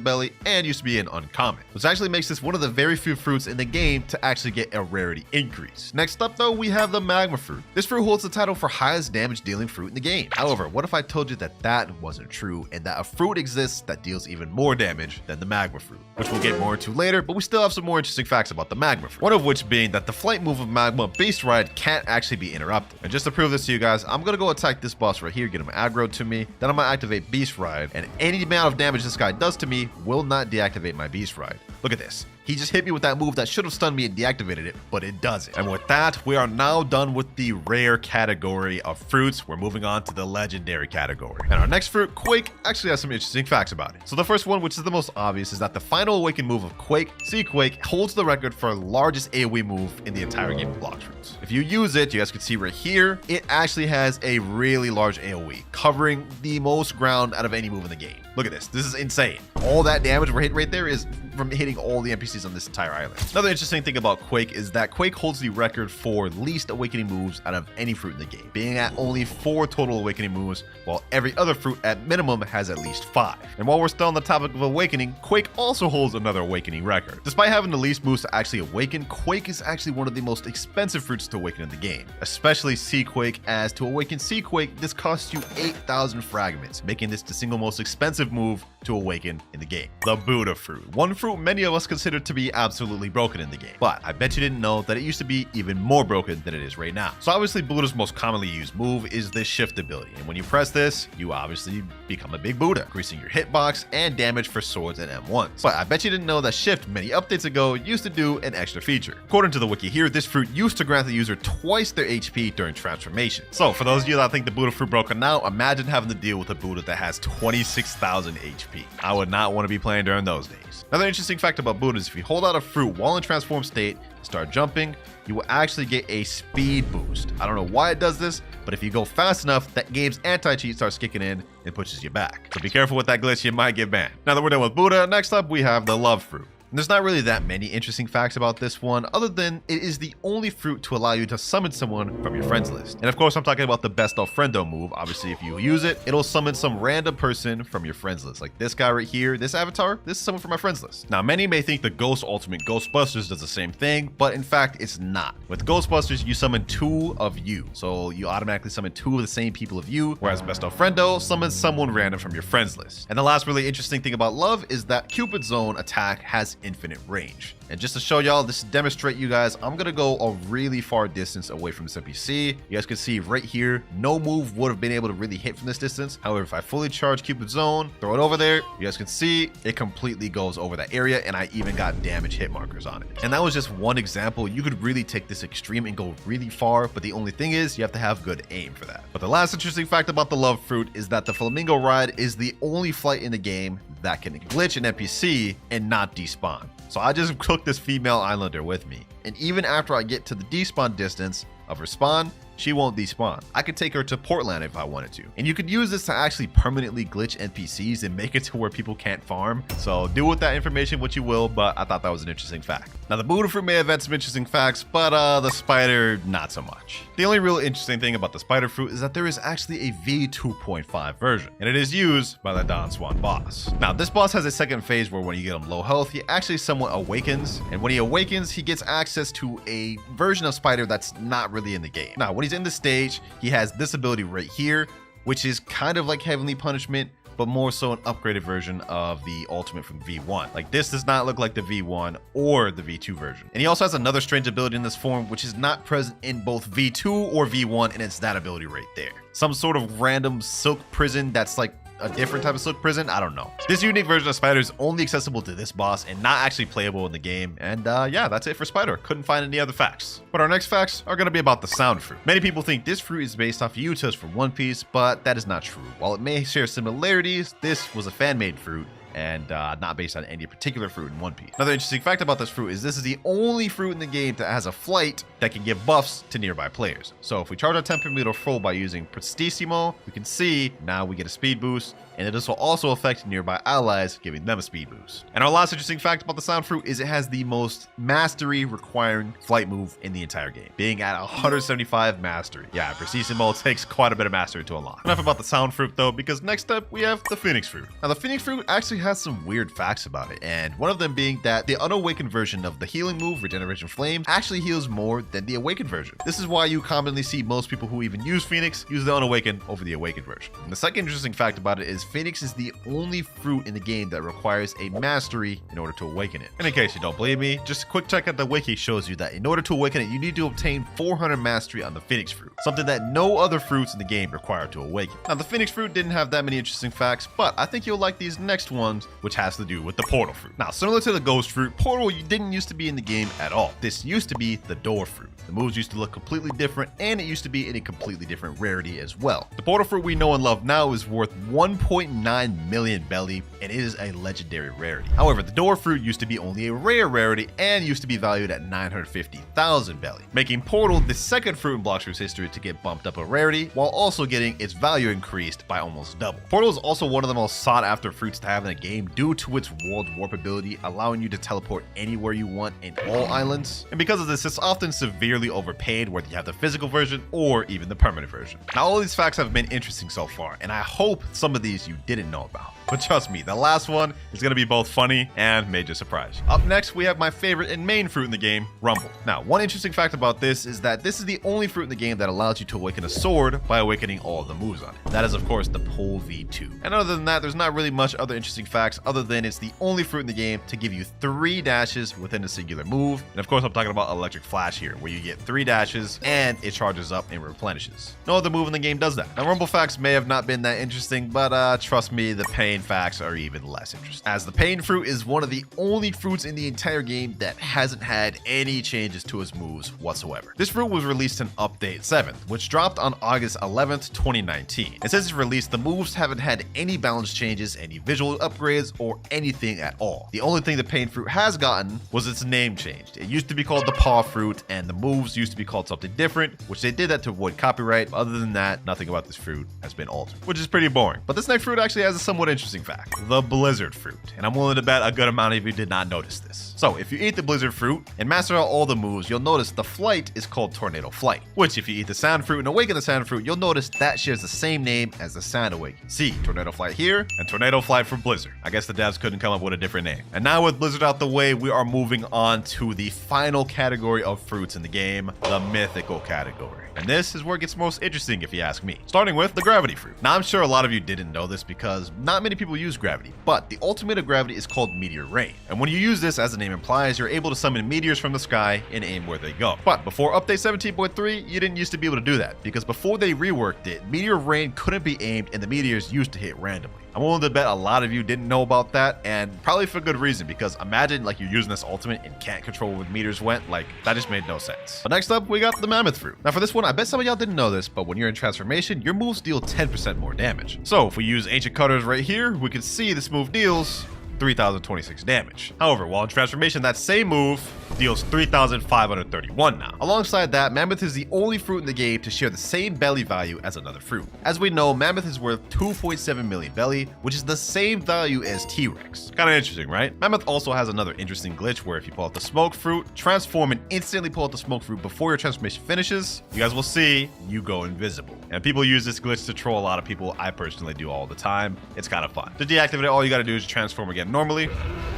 belly and used to be an uncommon, which actually makes this one of the very few fruits in the game to actually get a rarity increase. Next up though, we have the Magma Fruit. This fruit holds the title for highest damage dealing fruit in the game. However, what if I told you that that wasn't true and that a fruit exists that deals even more damage than the Magma Fruit, which we'll get more into later, but we still have some more interesting facts about the Magma Fruit. One of which being that the flight move of Magma, Beast Ride, can't actually be interrupted. And just to prove this to you guys, I'm gonna go attack this boss right here, get him aggro to me, then I'm gonna activate Beast Ride, and any amount of damage this guy does to me will not deactivate my Beast Ride. Look at this. He just hit me with that move that should have stunned me and deactivated it, but it doesn't. And with that, we are now done with the rare category of fruits. We're moving on to the legendary category. And our next fruit, Quake, actually has some interesting facts about it. So the first one, which is the most obvious, is that the final awakened move of Quake, Quake, holds the record for largest AoE move in the entire game of Blox fruits. If you use it, you guys can see right here, it actually has a really large AoE, covering the most ground out of any move in the game. Look at this. This is insane. All that damage we're hitting right there is from hitting all the NPCs on this entire island. Another interesting thing about Quake is that Quake holds the record for least awakening moves out of any fruit in the game, being at only 4 total awakening moves, while every other fruit at minimum has at least 5. And while we're still on the topic of awakening, Quake also holds another awakening record. Despite having the least moves to actually awaken, Quake is actually one of the most expensive fruits to awaken in the game, especially Quake, as to awaken Quake, this costs you 8,000 fragments, making this the single most expensive move to awaken in the game. The Buddha Fruit. One fruit many many of us consider to be absolutely broken in the game. But I bet you didn't know that it used to be even more broken than it is right now. So obviously Buddha's most commonly used move is the shift ability, and when you press this, you obviously become a big Buddha, increasing your hitbox and damage for swords and M1s. But I bet you didn't know that shift many updates ago used to do an extra feature. According to the wiki here, this fruit used to grant the user twice their HP during transformation. So for those of you that think the Buddha fruit broken now, imagine having to deal with a Buddha that has 26,000 HP. I would not want to be playing during those days. Another interesting fact about Buddha is if you hold out a fruit while in transform state and start jumping, you will actually get a speed boost. I don't know why it does this, but if you go fast enough, that game's anti-cheat starts kicking in and pushes you back. So be careful with that glitch, you might get banned. Now that we're done with Buddha, next up we have the love fruit. And there's not really that many interesting facts about this one, other than it is the only fruit to allow you to summon someone from your friends list. And of course, I'm talking about the best of friendo move. Obviously, if you use it, it'll summon some random person from your friends list. Like this guy right here, this avatar, this is someone from my friends list. Now, many may think the Ghost Ultimate Ghostbusters does the same thing, but in fact, it's not. With Ghostbusters, you summon 2 of you. So you automatically summon 2 of the same people of you, whereas Best of Friendo summons someone random from your friends list. And the last really interesting thing about love is that Cupid Zone attack has infinite range. And just to show y'all, this to demonstrate you guys, I'm gonna go a really far distance away from this NPC. You guys can see right here, no move would have been able to really hit from this distance. However, if I fully charge Cupid Zone, throw it over there, you guys can see it completely goes over that area, and I even got damage hit markers on it. And that was just one example. You could really take this extreme and go really far, but the only thing is you have to have good aim for that. But the last interesting fact about the love fruit is that the flamingo ride is the only flight in the game that can glitch an NPC and not despawn. So I just took this female islander with me, and even after I get to the despawn distance of her spawn, she won't despawn. I could take her to Portland if I wanted to. And you could use this to actually permanently glitch NPCs and make it to where people can't farm. So do with that information what you will, but I thought that was an interesting fact. Now the Buddha fruit may have had some interesting facts, but the spider, not so much. The only real interesting thing about the spider fruit is that there is actually a V2.5 version, and it is used by the Don Swan boss. Now this boss has a second phase where when you get him low health, he actually somewhat awakens, and when he awakens, he gets access to a version of spider that's not really in the game. Now when he's in the stage, he has this ability right here, which is kind of like Heavenly Punishment, but more so an upgraded version of the ultimate from V1. Like this does not look like the V1 or the V2 version. And he also has another strange ability in this form, which is not present in both V2 or V1, and it's that ability right there. Some sort of random silk prison that's like a different type of silk prison. I don't know. This unique version of Spider is only accessible to this boss and not actually playable in the game. And yeah, that's it for Spider. Couldn't find any other facts. But our next facts are going to be about the sound fruit. Many people think this fruit is based off of Uzoth from One Piece, but that is not true. While it may share similarities, this was a fan-made fruit and not based on any particular fruit in One Piece. Another interesting fact about this fruit is this is the only fruit in the game that has a flight that can give buffs to nearby players. So if we charge our Tempermeter full by using Prestissimo, we can see now we get a speed boost, and this will also affect nearby allies, giving them a speed boost. And our last interesting fact about the sound fruit is it has the most mastery requiring flight move in the entire game, being at 175 mastery. Yeah, Prestissimo takes quite a bit of mastery to unlock. Enough about the sound fruit though, because next up we have the Phoenix fruit. Now the Phoenix fruit actually has some weird facts about it, and one of them being that the unawakened version of the healing move, Regeneration Flame, actually heals more than the awakened version. This is why you commonly see most people who even use Phoenix use the unawakened over the awakened version. And the second interesting fact about it is Phoenix is the only fruit in the game that requires a mastery in order to awaken it. And in case you don't believe me, just a quick check at the wiki shows you that in order to awaken it, you need to obtain 400 mastery on the Phoenix fruit, something that no other fruits in the game require to awaken. Now the Phoenix fruit didn't have that many interesting facts, but I think you'll like these next ones, which has to do with the portal fruit. Now similar to the ghost fruit, portal didn't used to be in the game at all. This used to be the door fruit. The moves used to look completely different, and it used to be in a completely different rarity as well. The portal fruit we know and love now is worth 1.9 million belly, and it is a legendary rarity. However, the door fruit used to be only a rare rarity and used to be valued at 950,000 belly, making portal the second fruit in Blox history to get bumped up a rarity, while also getting its value increased by almost double. Portal is also one of the most sought after fruits to have in the game due to its world warp ability, allowing you to teleport anywhere you want in all islands. And because of this, it's often severely overpaid, whether you have the physical version or even the permanent version. Now all these facts have been interesting so far, and I hope some of these you didn't know about. But trust me, the last one is going to be both funny and major surprise. Up next, we have my favorite and main fruit in the game, Rumble. Now, one interesting fact about this is that this is the only fruit in the game that allows you to awaken a sword by awakening all of the moves on it. That is, of course, the Pole V2. And other than that, there's not really much other interesting facts other than it's the only fruit in the game to give you 3 dashes within a singular move. And of course, I'm talking about Electric Flash here, where you get 3 dashes and it charges up and replenishes. No other move in the game does that. Now, Rumble facts may have not been that interesting, but trust me, the pain facts are even less interesting, as the pain fruit is one of the only fruits in the entire game that hasn't had any changes to its moves whatsoever. This fruit was released in Update 7, which dropped on August 11th, 2019. And since its release, the moves haven't had any balance changes, any visual upgrades, or anything at all. The only thing the pain fruit has gotten was its name changed. It used to be called the paw fruit, and the moves used to be called something different, which they did that to avoid copyright. Other than that, nothing about this fruit has been altered, which is pretty boring. But this next fruit actually has a somewhat interesting fact: the blizzard fruit. And I'm willing to bet a good amount of you did not notice this. So if you eat the blizzard fruit and master out all the moves, you'll notice the flight is called tornado flight, which if you eat the sand fruit and awaken the sand fruit, you'll notice that shares the same name as the sand awaken. See, tornado flight here and tornado flight for blizzard. I guess the devs couldn't come up with a different name. And now with blizzard out the way, we are moving on to the final category of fruits in the game, the mythical category. And this is where it gets most interesting if you ask me. Starting with the gravity fruit. Now I'm sure a lot of you didn't know this because not many people use gravity, but the ultimate of gravity is called meteor rain. And when you use this, as the name implies, you're able to summon meteors from the sky and aim where they go. But before update 17.3, you didn't used to be able to do that, because before they reworked it, meteor rain couldn't be aimed and the meteors used to hit randomly. I'm willing to bet a lot of you didn't know about that, and probably for good reason, because imagine like you're using this ultimate and can't control where meteors went. Like, that just made no sense. But next up, we got the mammoth fruit. Now for this one, I bet some of y'all didn't know this, but when you're in transformation, your moves deal 10% more damage. So if we use ancient cutters right here, we can see this move deals 3,026 damage. However, while in transformation, that same move deals 3,531 now. Alongside that, Mammoth is the only fruit in the game to share the same belly value as another fruit. As we know, Mammoth is worth 2.7 million belly, which is the same value as T-Rex. Kind of interesting, right? Mammoth also has another interesting glitch where if you pull out the smoke fruit, transform and instantly pull out the smoke fruit before your transformation finishes, you guys will see you go invisible. And people use this glitch to troll a lot of people. I personally do all the time. It's kind of fun. To deactivate it, all you gotta do is transform again normally,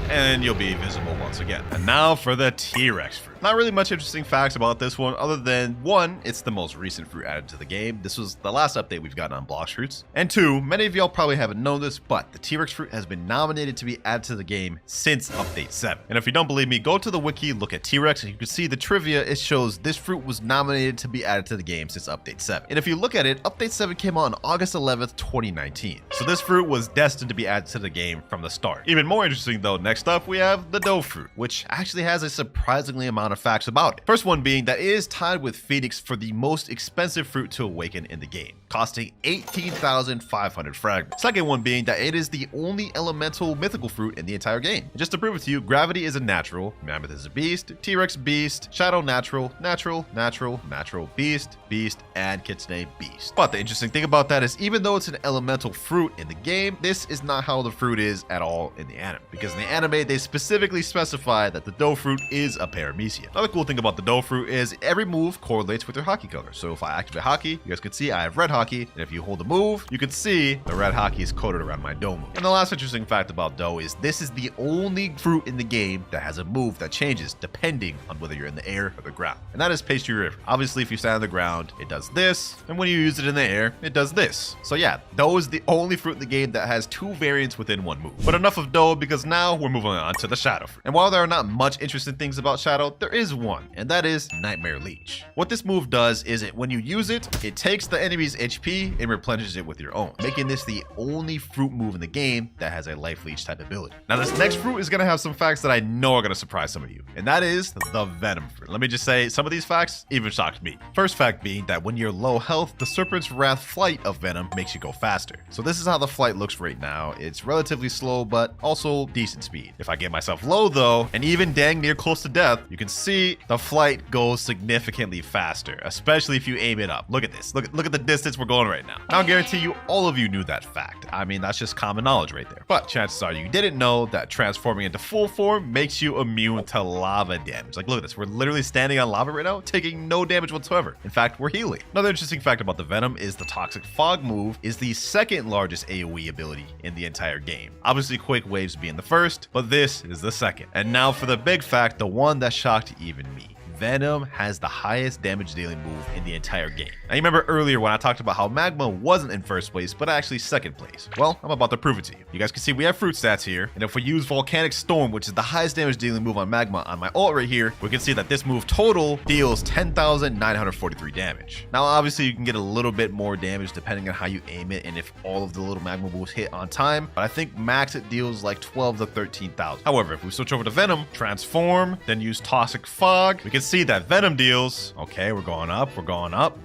and you'll be visible once again. And now for the T-Rex fruit. Not really much interesting facts about this one, other than one, it's the most recent fruit added to the game. This was the last update we've gotten on Blox fruits. And two, many of y'all probably haven't known this, but the T-Rex fruit has been nominated to be added to the game since update 7. And if you don't believe me, go to the wiki, look at T-Rex, and you can see the trivia. It shows this fruit was nominated to be added to the game since update 7. And if you look at it, update 7 came out on August 11th, 2019. So this fruit was destined to be added to the game from the start. Even more interesting though, next up we have the dough fruit, which actually has a surprisingly amount of facts about it. First one being that it is tied with Phoenix for the most expensive fruit to awaken in the game, costing 18,500 fragments. Second one being that it is the only elemental mythical fruit in the entire game. And just to prove it to you, Gravity is a natural, Mammoth is a beast, T-Rex beast, Shadow natural, natural, natural, natural, beast, beast, and Kitsune beast. But the interesting thing about that is even though it's an elemental fruit in the game, this is not how the fruit is at all in the anime. Because in the anime, they specifically specify that the dough fruit is a paramecia. Another cool thing about the dough fruit is every move correlates with your hockey color. So if I activate hockey, you guys can see I have red hockey, and if you hold the move, you can see the red hockey is coated around my dough move. And the last interesting fact about dough is this is the only fruit in the game that has a move that changes depending on whether you're in the air or the ground. And that is Pastry River. Obviously, if you stand on the ground, it does this, and when you use it in the air, it does this. So yeah, dough is the only fruit in the game that has two variants within one move. But enough of dough, because now we're moving on to the Shadow fruit. And while there are not much interesting things about Shadow, there is one, and that is Nightmare Leech. What this move does is when you use it, it takes the enemy's HP and replenishes it with your own, making this the only fruit move in the game that has a life leech type ability. Now this next fruit is gonna have some facts that I know are gonna surprise some of you, and that is the Venom fruit. Let me just say, some of these facts even shocked me. First fact being that when you're low health, the Serpent's Wrath flight of Venom makes you go faster. So this is how the flight looks right now. It's relatively slow, but also decent speed. If I get myself low though, and even dang near close to death, you can see the flight goes significantly faster, especially if you aim it up. Look at this. Look at the distance we're going right now. Now, I guarantee you, all of you knew that fact. I mean, that's just common knowledge right there. But chances are you didn't know that transforming into full form makes you immune to lava damage. Like, look at this. We're literally standing on lava right now, taking no damage whatsoever. In fact, we're healing. Another interesting fact about the Venom is the Toxic Fog move is the second largest AoE ability in the entire game. Obviously, Quick Waves being the first, but this is the second. And now for the big fact, the one that shocked even me. Venom has the highest damage dealing move in the entire game. Now, you remember earlier when I talked about how Magma wasn't in first place, but actually second place. Well, I'm about to prove it to you. You guys can see we have fruit stats here, and if we use Volcanic Storm, which is the highest damage dealing move on Magma on my ult right here, we can see that this move total deals 10,943 damage. Now, obviously, you can get a little bit more damage depending on how you aim it and if all of the little Magma moves hit on time, but I think max it deals like 12 to 13,000. However, if we switch over to Venom, transform, then use Toxic Fog, we can see that Venom deals, okay, we're going up,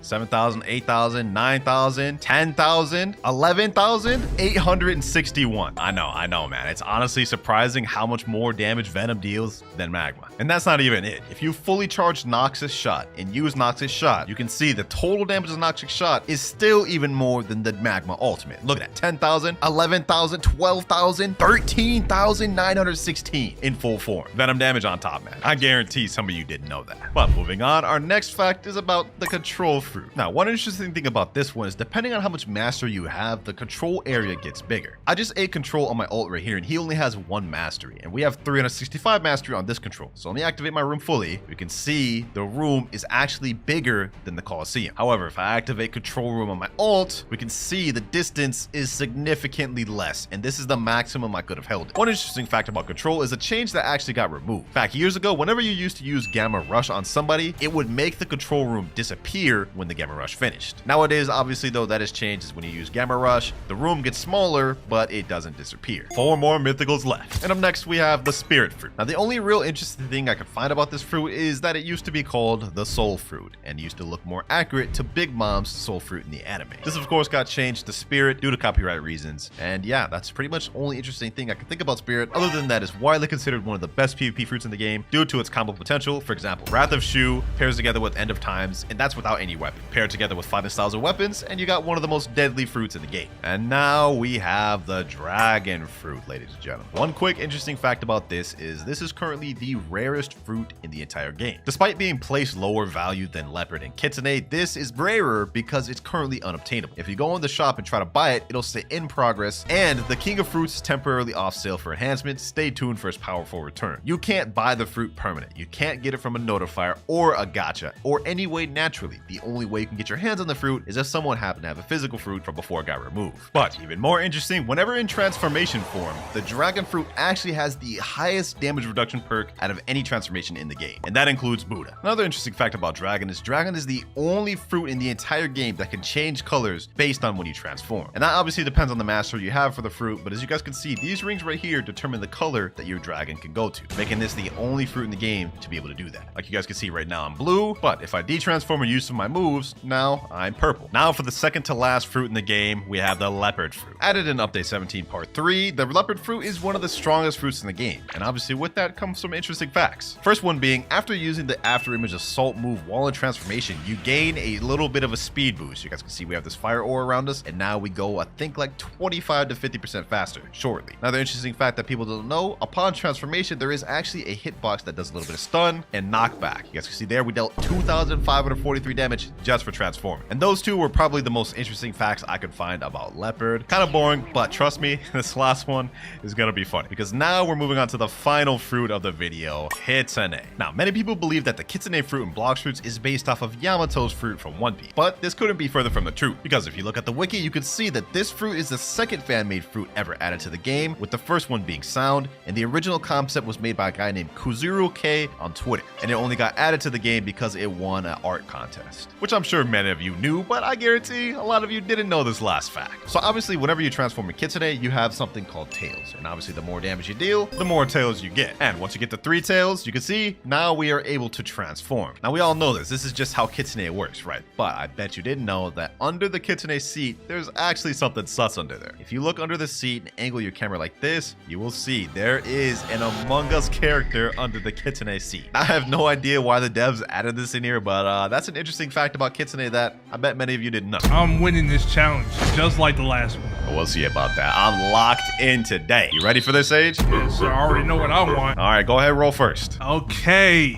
7,000, 8,000, 9,000, 10,000, 11,861. I know, man. It's honestly surprising how much more damage Venom deals than Magma. And that's not even it. If you fully charge Noxus Shot and use Noxus Shot, you can see the total damage of Noxus Shot is still even more than the Magma Ultimate. Look at that, 10,000, 11,000, 12,000, 13,916 in full form. Venom damage on top, man. I guarantee some of you didn't know that. But moving on, our next fact is about the control fruit. Now, one interesting thing about this one is depending on how much mastery you have, the control area gets bigger. I just ate control on my ult right here, and he only has 1 mastery, and we have 365 mastery on this control. So let me activate my room fully. We can see the room is actually bigger than the Coliseum. However, if I activate control room on my ult, we can see the distance is significantly less, and this is the maximum I could have held it. One interesting fact about control is a change that actually got removed. In fact, years ago, whenever you used to use Gamma Rush on somebody, it would make the control room disappear when the Gamma Rush finished. Nowadays, obviously, though, that has changed. Is when you use Gamma Rush, the room gets smaller, but it doesn't disappear. 4 more mythicals left. And up next, we have the Spirit Fruit. Now, the only real interesting thing I could find about this fruit is that it used to be called the Soul Fruit and used to look more accurate to Big Mom's Soul Fruit in the anime. This, of course, got changed to Spirit due to copyright reasons. And yeah, that's pretty much the only interesting thing I can think about Spirit. Other than that, it's widely considered one of the best PvP fruits in the game due to its combo potential. For example, Wrath of Shu pairs together with End of Times, and that's without any weapon. Paired together with fighting styles of weapons, and you got one of the most deadly fruits in the game. And now we have the Dragon Fruit, ladies and gentlemen. One quick interesting fact about this is currently the rarest fruit in the entire game. Despite being placed lower value than Leopard and Kitsune, this is rarer because it's currently unobtainable. If you go in the shop and try to buy it, it'll say in progress, and the King of Fruits is temporarily off sale for enhancement. Stay tuned for its powerful return. You can't buy the fruit permanent. You can't get it from a notifier or a gacha or any way naturally. The only way you can get your hands on the fruit is if someone happened to have a physical fruit from before it got removed. But even more interesting, whenever in transformation form, the Dragon Fruit actually has the highest damage reduction perk out of any transformation in the game, and that includes Buddha. Another interesting fact about Dragon is the only fruit in the entire game that can change colors based on when you transform. And that obviously depends on the mastery you have for the fruit, but as you guys can see, these rings right here determine the color that your dragon can go to, making this the only fruit in the game to be able to do that. Like you guys can see right now, I'm blue, but if I de-transform and use some of my moves, now I'm purple. Now for the second to last fruit in the game, we have the Leopard Fruit. Added in Update 17 Part 3, the Leopard Fruit is one of the strongest fruits in the game, and obviously with that comes some interesting facts. First one being, after using the After Image Assault move while in transformation, you gain a little bit of a speed boost. You guys can see we have this fire ore around us, and now we go, I think, like 25 to 50% faster shortly. Another interesting fact that people don't know, upon transformation, there is actually a hitbox that does a little bit of stun and knockback. You guys can see there, we dealt 2,543 damage just for transforming. And those two were probably the most interesting facts I could find about Leopard. Kind of boring, but trust me, this last one is gonna be funny, because now we're moving on to the final fruit of the video, Kitsune. Now, many people believe that the Kitsune fruit in Blox fruits is based off of Yamato's fruit from One Piece, but this couldn't be further from the truth, because if you look at the wiki, you can see that this fruit is the second fan-made fruit ever added to the game, with the first one being Sound, and the original concept was made by a guy named Kuzuru K on Twitter, and it only got added to the game because it won an art contest, which I'm sure many of you knew, but I guarantee a lot of you didn't know this last fact. So obviously, whenever you transform a Kitsune, you have something called tails, and obviously the more damage you deal, the more tails you get. And once you get to 3 tails, you can see now we are able to transform. Now we all know this is just how Kitsune works, right? But I bet you didn't know that under the Kitsune seat, there's actually something sus under there. If you look under the seat and angle your camera like this, you will see there is an Among Us character under the Kitsune seat. I have no idea why the devs added this in here, but that's an interesting fact about Kitsune that I bet many of you didn't know. I'm winning this challenge, just like the last one. We'll see about that. I'm locked in today. You ready for this, Sage? Yes, sir. I already know what I want. All right, go ahead, roll first. Okay.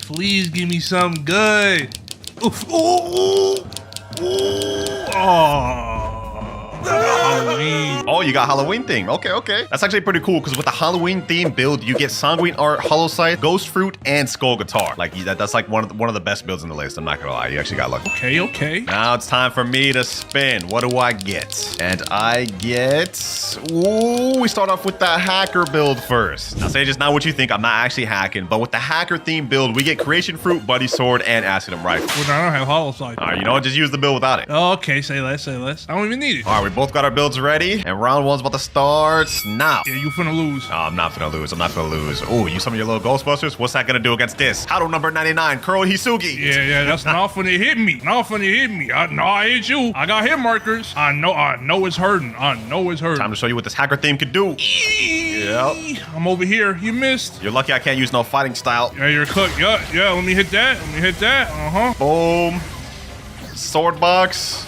Please give me something good. Oof. Ooh. Oh. Halloween. Oh, you got Halloween theme. Okay. That's actually pretty cool because with the Halloween theme build, you get Sanguine Art, Hollow Sight, Ghost Fruit, and Skull Guitar. Like that's like one of the best builds in the list. I'm not gonna lie, you actually got lucky. Okay. Now it's time for me to spin. What do I get? And I get. Ooh, we start off with the hacker build first. Now, Sage, it's not what you think. I'm not actually hacking, but with the hacker theme build, we get Creation Fruit, Buddy Sword, and Acidum Rifle. Well, I don't have hollow sight. All right, you know what? Just use the build without it. Okay, say less. I don't even need it. All right, we both got our builds ready, and round one's about to start now. Yeah, you finna lose. Oh, I'm not finna lose. Oh, you some of your little Ghostbusters? What's that gonna do against this? Huddle number 99, Kuro Hisugi. Yeah, that's not finna hit me. I hit you. I got hit markers. I know it's hurting. Time to show you what this hacker theme could do. Yep. I'm over here. You missed. You're lucky I can't use no fighting style. Yeah, you're cooked. Yeah, let me hit that. Boom. Sword box.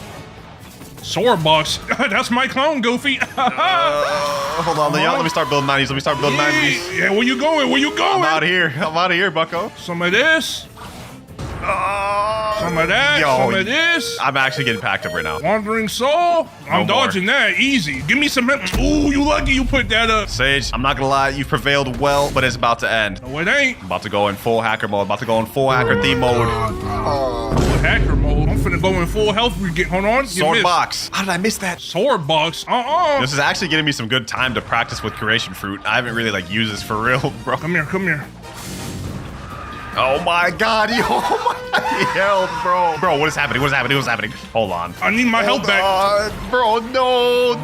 Sword box. That's my clone, Goofy. Hold on, let me start building 90s. Yeah, where you going? I'm out of here, bucko. Some of this. Some of that. Some of this. I'm actually getting packed up right now. Wandering Soul. I'm dodging that. Easy. Give me some. Ooh, you lucky you put that up. Sage, I'm not gonna lie, you prevailed well, but it's about to end. No, it ain't. I'm about to go in full hacker mode. Hacker theme mode. Hacker mode. I'm finna go in full health. Hold on. Sword box. How did I miss that? Sword box. This is actually getting me some good time to practice with Creation Fruit. I haven't really used this for real, bro. Come here. Oh my god, health, bro. Bro, what is happening? Hold on. I need my health back. Bro, no.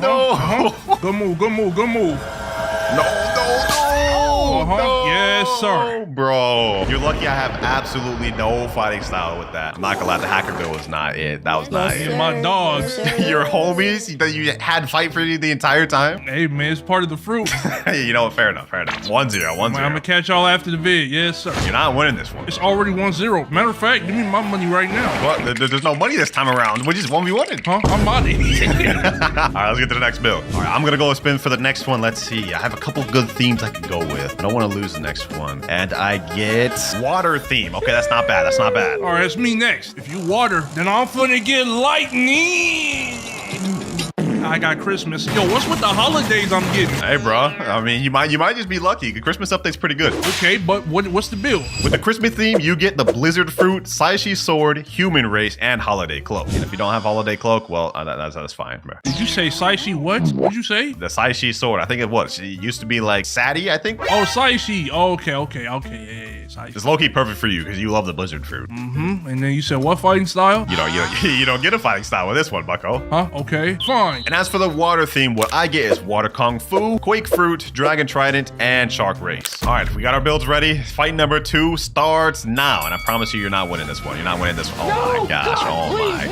Good move. No. Yes, sir. Bro, you're lucky I have absolutely no fighting style with that. I'm not gonna lie, the hacker build was not it. That was not it. My dogs. Your homies that you had fight for you the entire time? Hey, man, it's part of the fruit. You know what? Fair enough. 1-0. I'm gonna catch y'all after the vid. Yes, sir. You're not winning this one. It's already 1-0. Matter of fact, give me my money right now. What? There's no money this time around. We just 1v1. Huh? I'm out of here. All right, let's get to the next build. All right, I'm gonna go spin for the next one. Let's see. I have a couple good themes I can go with. I don't want to lose the next one. And I get water theme. Okay, that's not bad. All right, it's me next. If you water, then I'm finna get lightning. I got Christmas. Yo, what's with the holidays I'm getting? Hey, bro. I mean, you might just be lucky. The Christmas update's pretty good. Okay, but what's the build? With the Christmas theme, you get the Blizzard Fruit, Saishi Sword, Human Race, and Holiday Cloak. And if you don't have Holiday Cloak, well, that's fine, bro. Did you say Saishi what? What did you say? The Saishi Sword. I think it was. It used to be like Sadie, I think. Oh, Saishi. Oh, okay. Yeah. Saishi. It's low-key perfect for you because you love the Blizzard Fruit. Mm-hmm. And then you said what fighting style? You don't get a fighting style with this one, bucko. Huh? Okay. Fine. And as for the water theme, what I get is Water Kung Fu, Quake Fruit, Dragon Trident, and Shark Race. All right, we got our builds ready. Fight number 2 starts now. And I promise you're not winning this one. Oh my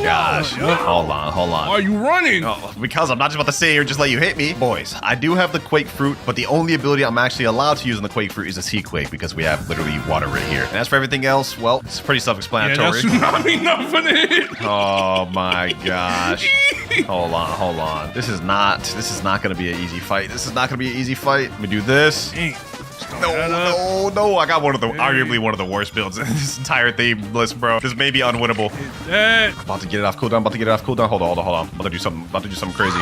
gosh. Hold on. Why are you running? Oh, because I'm not just about to sit here and just let you hit me. Boys, I do have the Quake Fruit, but the only ability I'm actually allowed to use in the Quake Fruit is the Sea Quake because we have literally water right here. And as for everything else, well, it's pretty self-explanatory. Yeah, that's not enough for it. Oh my gosh. Hold on. This is not gonna be an easy fight. Let me do this. No. I got arguably one of the worst builds in this entire theme list, bro. This may be unwinnable. I'm about to get it off cooldown. Hold on. I'm about to do something crazy.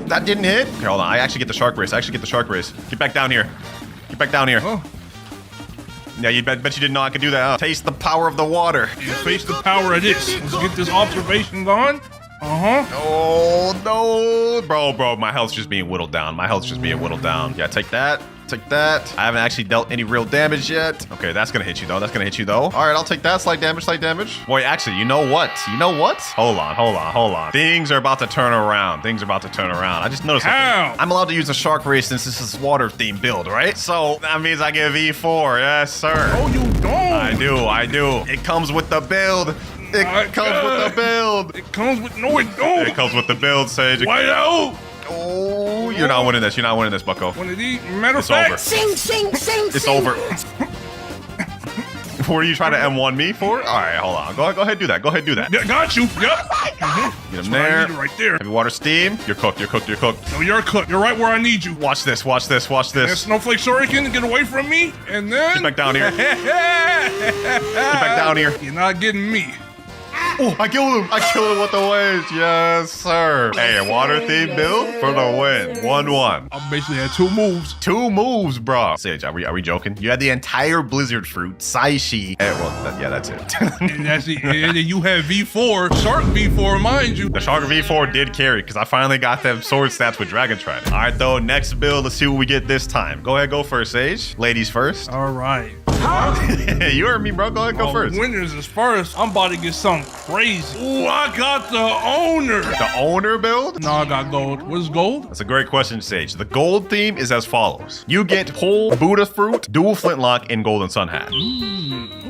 That didn't hit. Okay, hold on. I actually get the Shark Race. Get back down here. Oh. Yeah, you bet you didn't know I could do that, huh? Taste the power of the water. You face the power of this. Let's get this observation going. Oh, no. Bro, my health's just being whittled down. Yeah, take that. I haven't actually dealt any real damage yet. Okay, that's gonna hit you though. All right, I'll take that. Slight damage. Boy, actually, you know what? Hold on. Things are about to turn around. I just noticed something. I'm allowed to use a Shark Race since this is water themed build, right? So that means I get V4. Yes, sir. Oh, you don't. I do. It comes with the build. It comes with No, it don't. It comes with the build, Sage. White out. Oh, You're not winning this. You're not winning this, bucko. One of these. Matter of It's fact. over. Sing, sing, sing, It's sing. over. What are you trying to M1 me for? All right, hold on. Go ahead, do that. Go ahead, do that. Yeah, got you. Yep. Get him That's what I there. needed right there. Heavy water steam. You're cooked. You're cooked. You're cooked. No, you're cooked. You're right where I need you. Watch this. Watch this. Watch And this. Snowflake Shuriken, get away from me. And then. Get back down here. Get back down here. You're not getting me. Oh, I killed him. I killed him with the wedge. Yes, sir. Hey, a water theme build for the win. 1-1. I basically had 2 moves. 2 moves, bro. Sage, are we joking? You had the entire Blizzard fruit, Saishi. Yeah, that's it. And that's it. And then you have V4, Shark V4, mind you. The Shark V4 did carry because I finally got them sword stats with Dragon Trident. All right, though, next build. Let's see what we get this time. Go ahead, go first, Sage. Ladies first. All right. You heard me, bro. Go ahead, go first. Winners is first. I'm about to get something crazy. Ooh, I got the owner. The owner build? No, I got gold. What is gold? That's a great question, Sage. The gold theme is as follows. You get whole Buddha fruit, dual flintlock, and golden sun hat.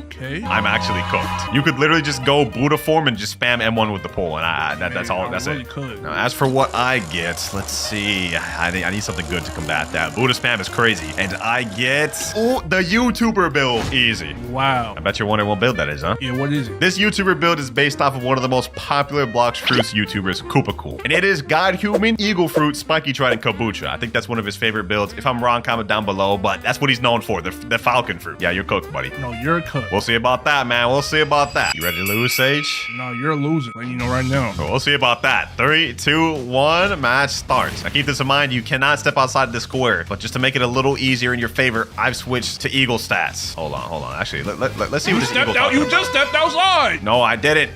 Okay. I'm actually cooked. You could literally just go Buddha form and just spam M1 with the pole, and that's all. That's really it. could. Now, as for what I get, let's see. I need something good to combat that. Buddha spam is crazy, and I get the YouTuber build. Easy. Wow. I bet you're wondering what build that is, huh? Yeah, what is it? This YouTuber build is based off of one of the most popular Blox Fruits YouTubers, Koopa Cool. And it is God Human, Eagle Fruit, Spiky Trident, Kabucha. I think that's one of his favorite builds. If I'm wrong, comment down below, but that's what he's known for, the Falcon Fruit. Yeah, you're cooked, buddy. No, you're cooked. We'll see about that, man. We'll see about that. You ready to lose, Sage? No, you're a loser. Letting you know right now. We'll see about that. 3, 2, 1, match starts. Now keep this in mind, you cannot step outside the square, but just to make it a little easier in your favor, I've switched to Eagle stats. Hold on. Actually, let's see what this Eagle Stepped out. You just stepped outside. No, I didn't.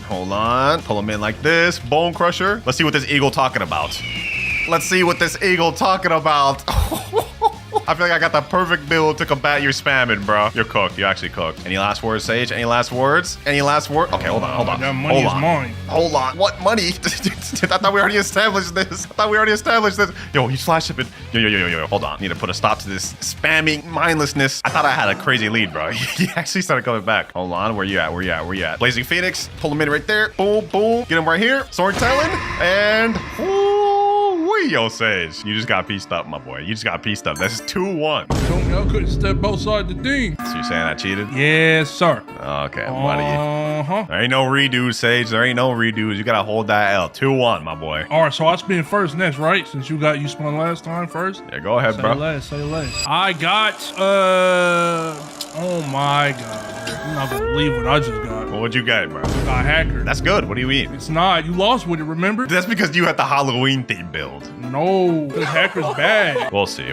Hold on. Pull him in like this. Bone Crusher. Let's see what this Eagle talking about. I feel like I got the perfect build to combat your spamming, bro. You're cooked. You're actually cooked. Any last words, Sage? Any last words? Okay, hold on. That money is mine. Hold on. What money? I thought we already established this. Yo, he's flash shipping. Yo. Hold on. Need to put a stop to this spamming mindlessness. I thought I had a crazy lead, bro. He actually started coming back. Hold on. Where you at? Blazing Phoenix. Pull him in right there. Boom. Get him right here. Sword Talon. And... Yo, Sage. You just got pieced up, my boy. That's 2-1. Told me I couldn't step outside the thing. So you're saying I cheated? Yes, sir. Okay, buddy. Uh-huh. There ain't no redos, Sage. There ain't no redos. You gotta hold that L. 2-1, my boy. All right, so I spin first next, right? Since you spun last time first. Yeah, go ahead, bro. Say less. I got, oh my God. You're not gonna believe what I just got. Well, what'd you get, bro? I got hacker. That's good. What do you mean? It's not. You lost with it, remember? That's because you had the Halloween theme build. No, this hacker's bad. We'll see.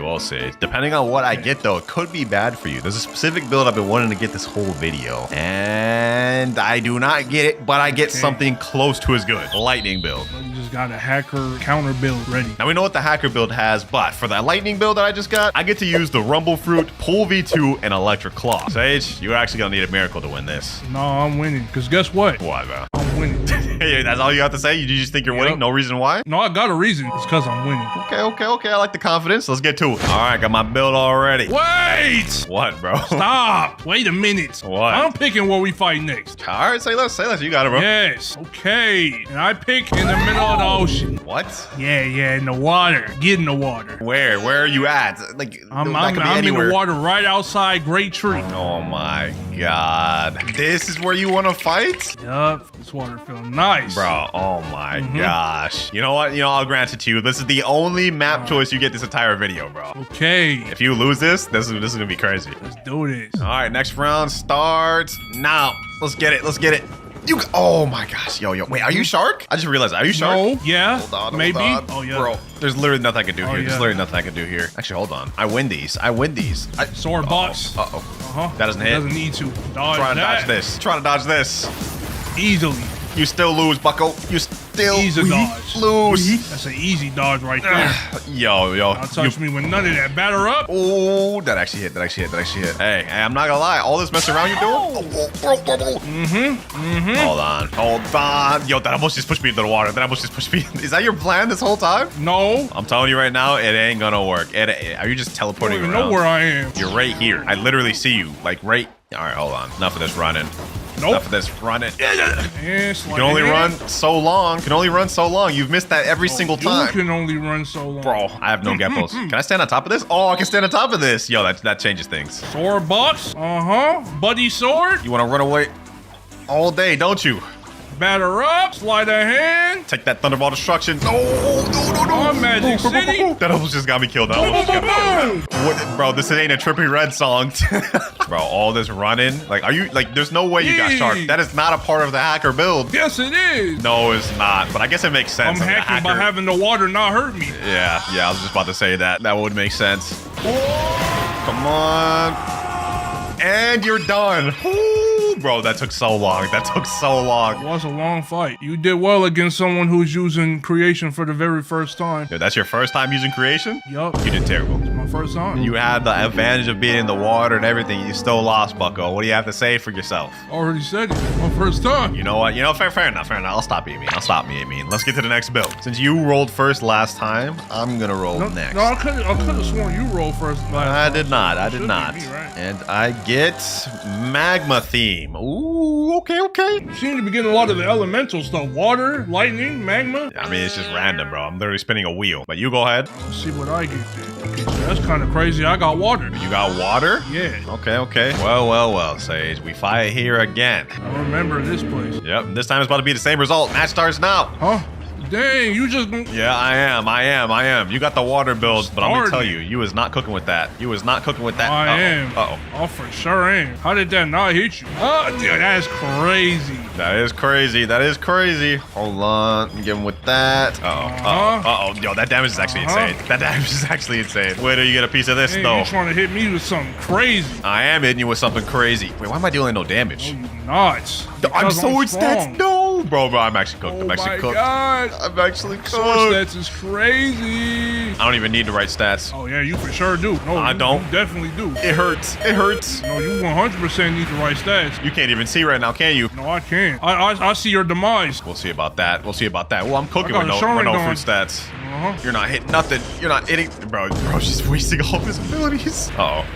Depending on what I get, though, it could be bad for you. There's a specific build I've been wanting to get this whole video. And I do not get it, but I get something close to as good. Lightning build. You just got a hacker counter build ready. Now we know what the hacker build has, but for that lightning build that I just got, I get to use the Rumble Fruit, Pull V2, and Electric Claw. Sage, you're actually gonna need a miracle to win this. No, I'm winning. Because guess what? What, bro? I'm winning. Hey, that's all you have to say? You just think you're winning? No reason why? No, I got a reason. It's because I'm winning. Okay. I like the confidence. Let's get to it. All right, got my build already. Wait! What, bro? Stop! Wait a minute. What? I'm picking where we fight next. All right, say less. You got it, bro. Yes. Okay. And I pick in the middle of the ocean. What? Yeah, in the water. Get in the water. Where are you at? Like, I'm that could be in anywhere. the water right outside Great Tree. Oh my God. This is where you want to fight? Yup. This water feels nice. Bro, oh my gosh. You know what? I'll grant it to you. This is the only map choice you get this entire video, bro. Okay. If you lose this is gonna be crazy. Let's do this. All right, next round starts now. Let's get it. Oh my gosh, yo. Wait, are you Shark? I just realized, are you Shark? No. Yeah. Hold on. Maybe. Oh yeah. Bro, there's literally nothing I can do here. Yeah. There's literally nothing I can do here. Actually, hold on. I win these. Sword box. That doesn't hit. Doesn't need to. Dodge Trying to that. dodge this. Easily. You still lose, bucko. You still Easy dodge. lose. That's an easy dodge right there. Yo. Don't touch me with none of that. Batter up. Oh, that actually hit. Hey, I'm not gonna lie. All this mess around you're doing. Hold on. Yo, that almost just pushed me into the water. Is that your plan this whole time? No. I'm telling you right now, it ain't gonna work. Are you just I don't teleporting even around? know where I am. You're right here. I literally see you. Like right. All right, hold on. Enough of this running. Nope. for this. Run it. And You can only run so long. You've missed that every single time. You can only run so long. Bro, I have no geppos. Can I stand on top of this? Oh, I can stand on top of this. Yo, that changes things. Sword box. Buddy sword. You want to run away all day, don't you? Batter up. Sleight of hand. Take that Thunderball destruction. No. On Magic City. That almost just got me killed. What, bro, this ain't a Trippy Red song. Bro, all this running. Like, are you, like, there's no way you got sharp. That is not a part of the hacker build. Yes, it is. No, it's not. But I guess it makes sense. I'm hacking by having the water not hurt me. Yeah, I was just about to say that. That would make sense. Come on. And you're done. Bro, that took so long. It was a long fight. You did well against someone who's using creation for the very first time. Dude, that's your first time using creation? Yup. You did terrible. It's my first time. You had the advantage of being in the water and everything. You still lost, bucko. What do you have to say for yourself? Already said it. It's my first time. You know what? Fair enough. I'll stop being mean. Let's get to the next build. Since you rolled first last time, I'm gonna roll next. No, I could have sworn you rolled first last time. I did not. Me, right? And I get magma theme. Ooh, okay. You seem to be getting a lot of the elemental stuff. Water, lightning, magma. I mean, it's just random, bro. I'm literally spinning a wheel. But you go ahead. Let's see what I get then. Okay, so that's kind of crazy. I got water. You got water? Yeah. Okay. Well, Sage. We fight here again. I remember this place. Yep, this time it's about to be the same result. Match starts now. Huh? Dang, you just... Yeah, I am. You got the water build, but I'm gonna tell you, you was not cooking with that. I am. Oh, for sure am. How did that not hit you? Oh, dude, that's crazy. That is crazy. Hold on. Get him with that. Yo, that damage is actually insane. Wait till you get a piece of this, Dang, though. you trying to hit me with something crazy. I am hitting you with something crazy. Wait, why am I dealing no damage? No, you not. I'm sword strong. stats. No, bro, I'm actually cooked. Oh my God. I'm actually cooked. Sword stats is crazy. I don't even need to write stats. Oh, yeah, you for sure do. No, I don't. You definitely do. It hurts. No, you 100% need to write stats. You can't even see right now, can you? No, I can't. I see your demise. We'll see about that. Well, I'm cooking with no fruit stats. You're not hitting nothing. You're not hitting, bro. She's wasting all of his abilities. Yup.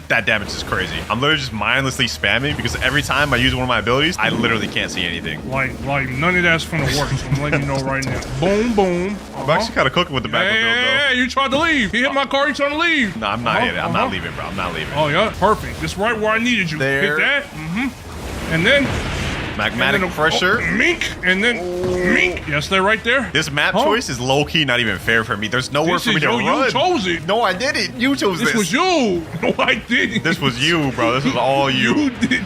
That damage is crazy. I'm literally just mindlessly spamming because every time I use one of my abilities, I literally can't see anything. Like none of that's gonna work. So I'm letting you know right now. Boom. I'm actually kind of cooking with the back build though. Yeah, you tried to leave. He hit my car. He's trying to leave. No, I'm not hitting. I'm not leaving, bro. I'm not leaving. Oh yeah, perfect. Just right where I needed you. There. Hit that. And then. Magmatic pressure. Mink. And then mink. Yes, they're right there. This map choice is low-key not even fair for me. There's nowhere for me to run. You chose it. No, I didn't. You chose this. This was you. No, I didn't. This was you, bro. This was all you. You did.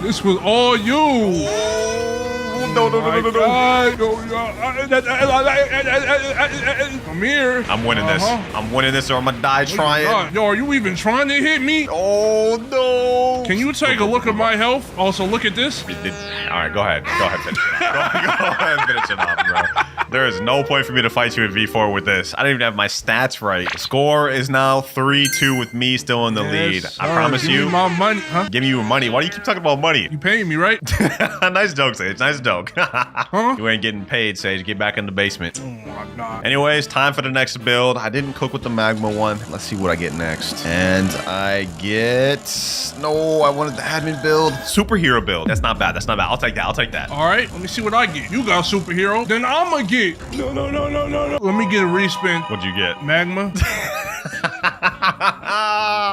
This was all you. No. Come here. I'm winning this. I'm winning this or I'm gonna die trying. Yo, are you even trying to hit me? Oh, no. Can you take a look at my health? Also, look at this. All right, go ahead. Finish it off. Go ahead and finish it off, bro. There is no point for me to fight you in V4 with this. I don't even have my stats right. The score is now 3-2 with me still in the lead. I promise you. Give me my money, huh? Give me your money. Why do you keep talking about money? You paying me, right? Nice joke, Sage. Nice joke. Huh? You ain't getting paid, Sage. Get back in the basement. Oh my God. Anyways, time for the next build. I didn't cook with the magma one. Let's see what I get next. And I get... No, I wanted the admin build. Superhero build. That's not bad. I'll take that. All right, let me see what I get. You got superhero. Then I'ma get... No. Let me get a respin. What'd you get? Magma.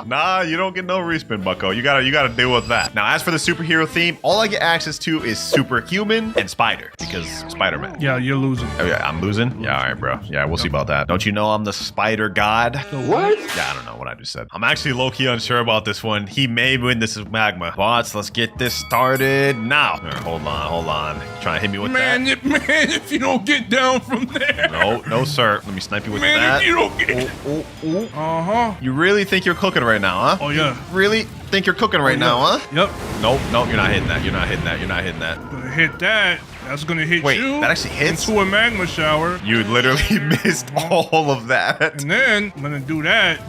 Nah, you don't get no respin, bucko. You gotta deal with that. Now, as for the superhero theme, all I get access to is Superhuman and Spider, because Spider-Man. Yeah, you're losing. Oh yeah, I'm losing? Yeah, all right, bro. Yeah, we'll see about that. Don't you know I'm the Spider God? The what? Yeah, I don't know what I just said. I'm actually low-key unsure about this one. He may win this as Magma. Bots, let's get this started now. Right, hold on. You trying to hit me with that? Man, if you don't get down from there. No, sir. Let me snipe you with man, that. If you don't get... You really think you're cooking right now, huh? Oh, yeah. You really think you're cooking right now, huh? Yep. Nope, you're not hitting that. Gonna hit that. That's gonna hit Wait, you. that actually hits? Into a magma shower. You literally missed all of that. And then I'm gonna do that.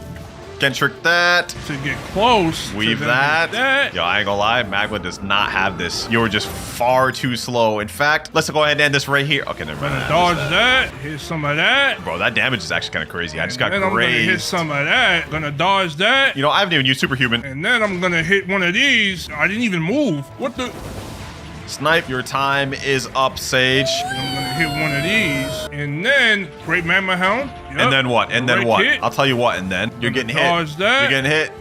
Can't trick that. To get close. Weave to that. Yo, I ain't gonna lie. Magma does not have this. You were just far too slow. In fact, let's go ahead and end this right here. Okay, never mind. Gonna dodge that. Hit some of that. Bro, that damage is actually kind of crazy. I just got then I'm gonna hit grazed. some of that. Gonna dodge that. You know, I haven't even used Superhuman. And then I'm gonna hit one of these. I didn't even move. What the? Snipe, your time is up, Sage. And I'm gonna hit one of these. And then, Great Mammoth Hound. Yep. And then what? And then Right what? hit. I'll tell you what, and then. You're getting hit. Dodge that. You're getting hit.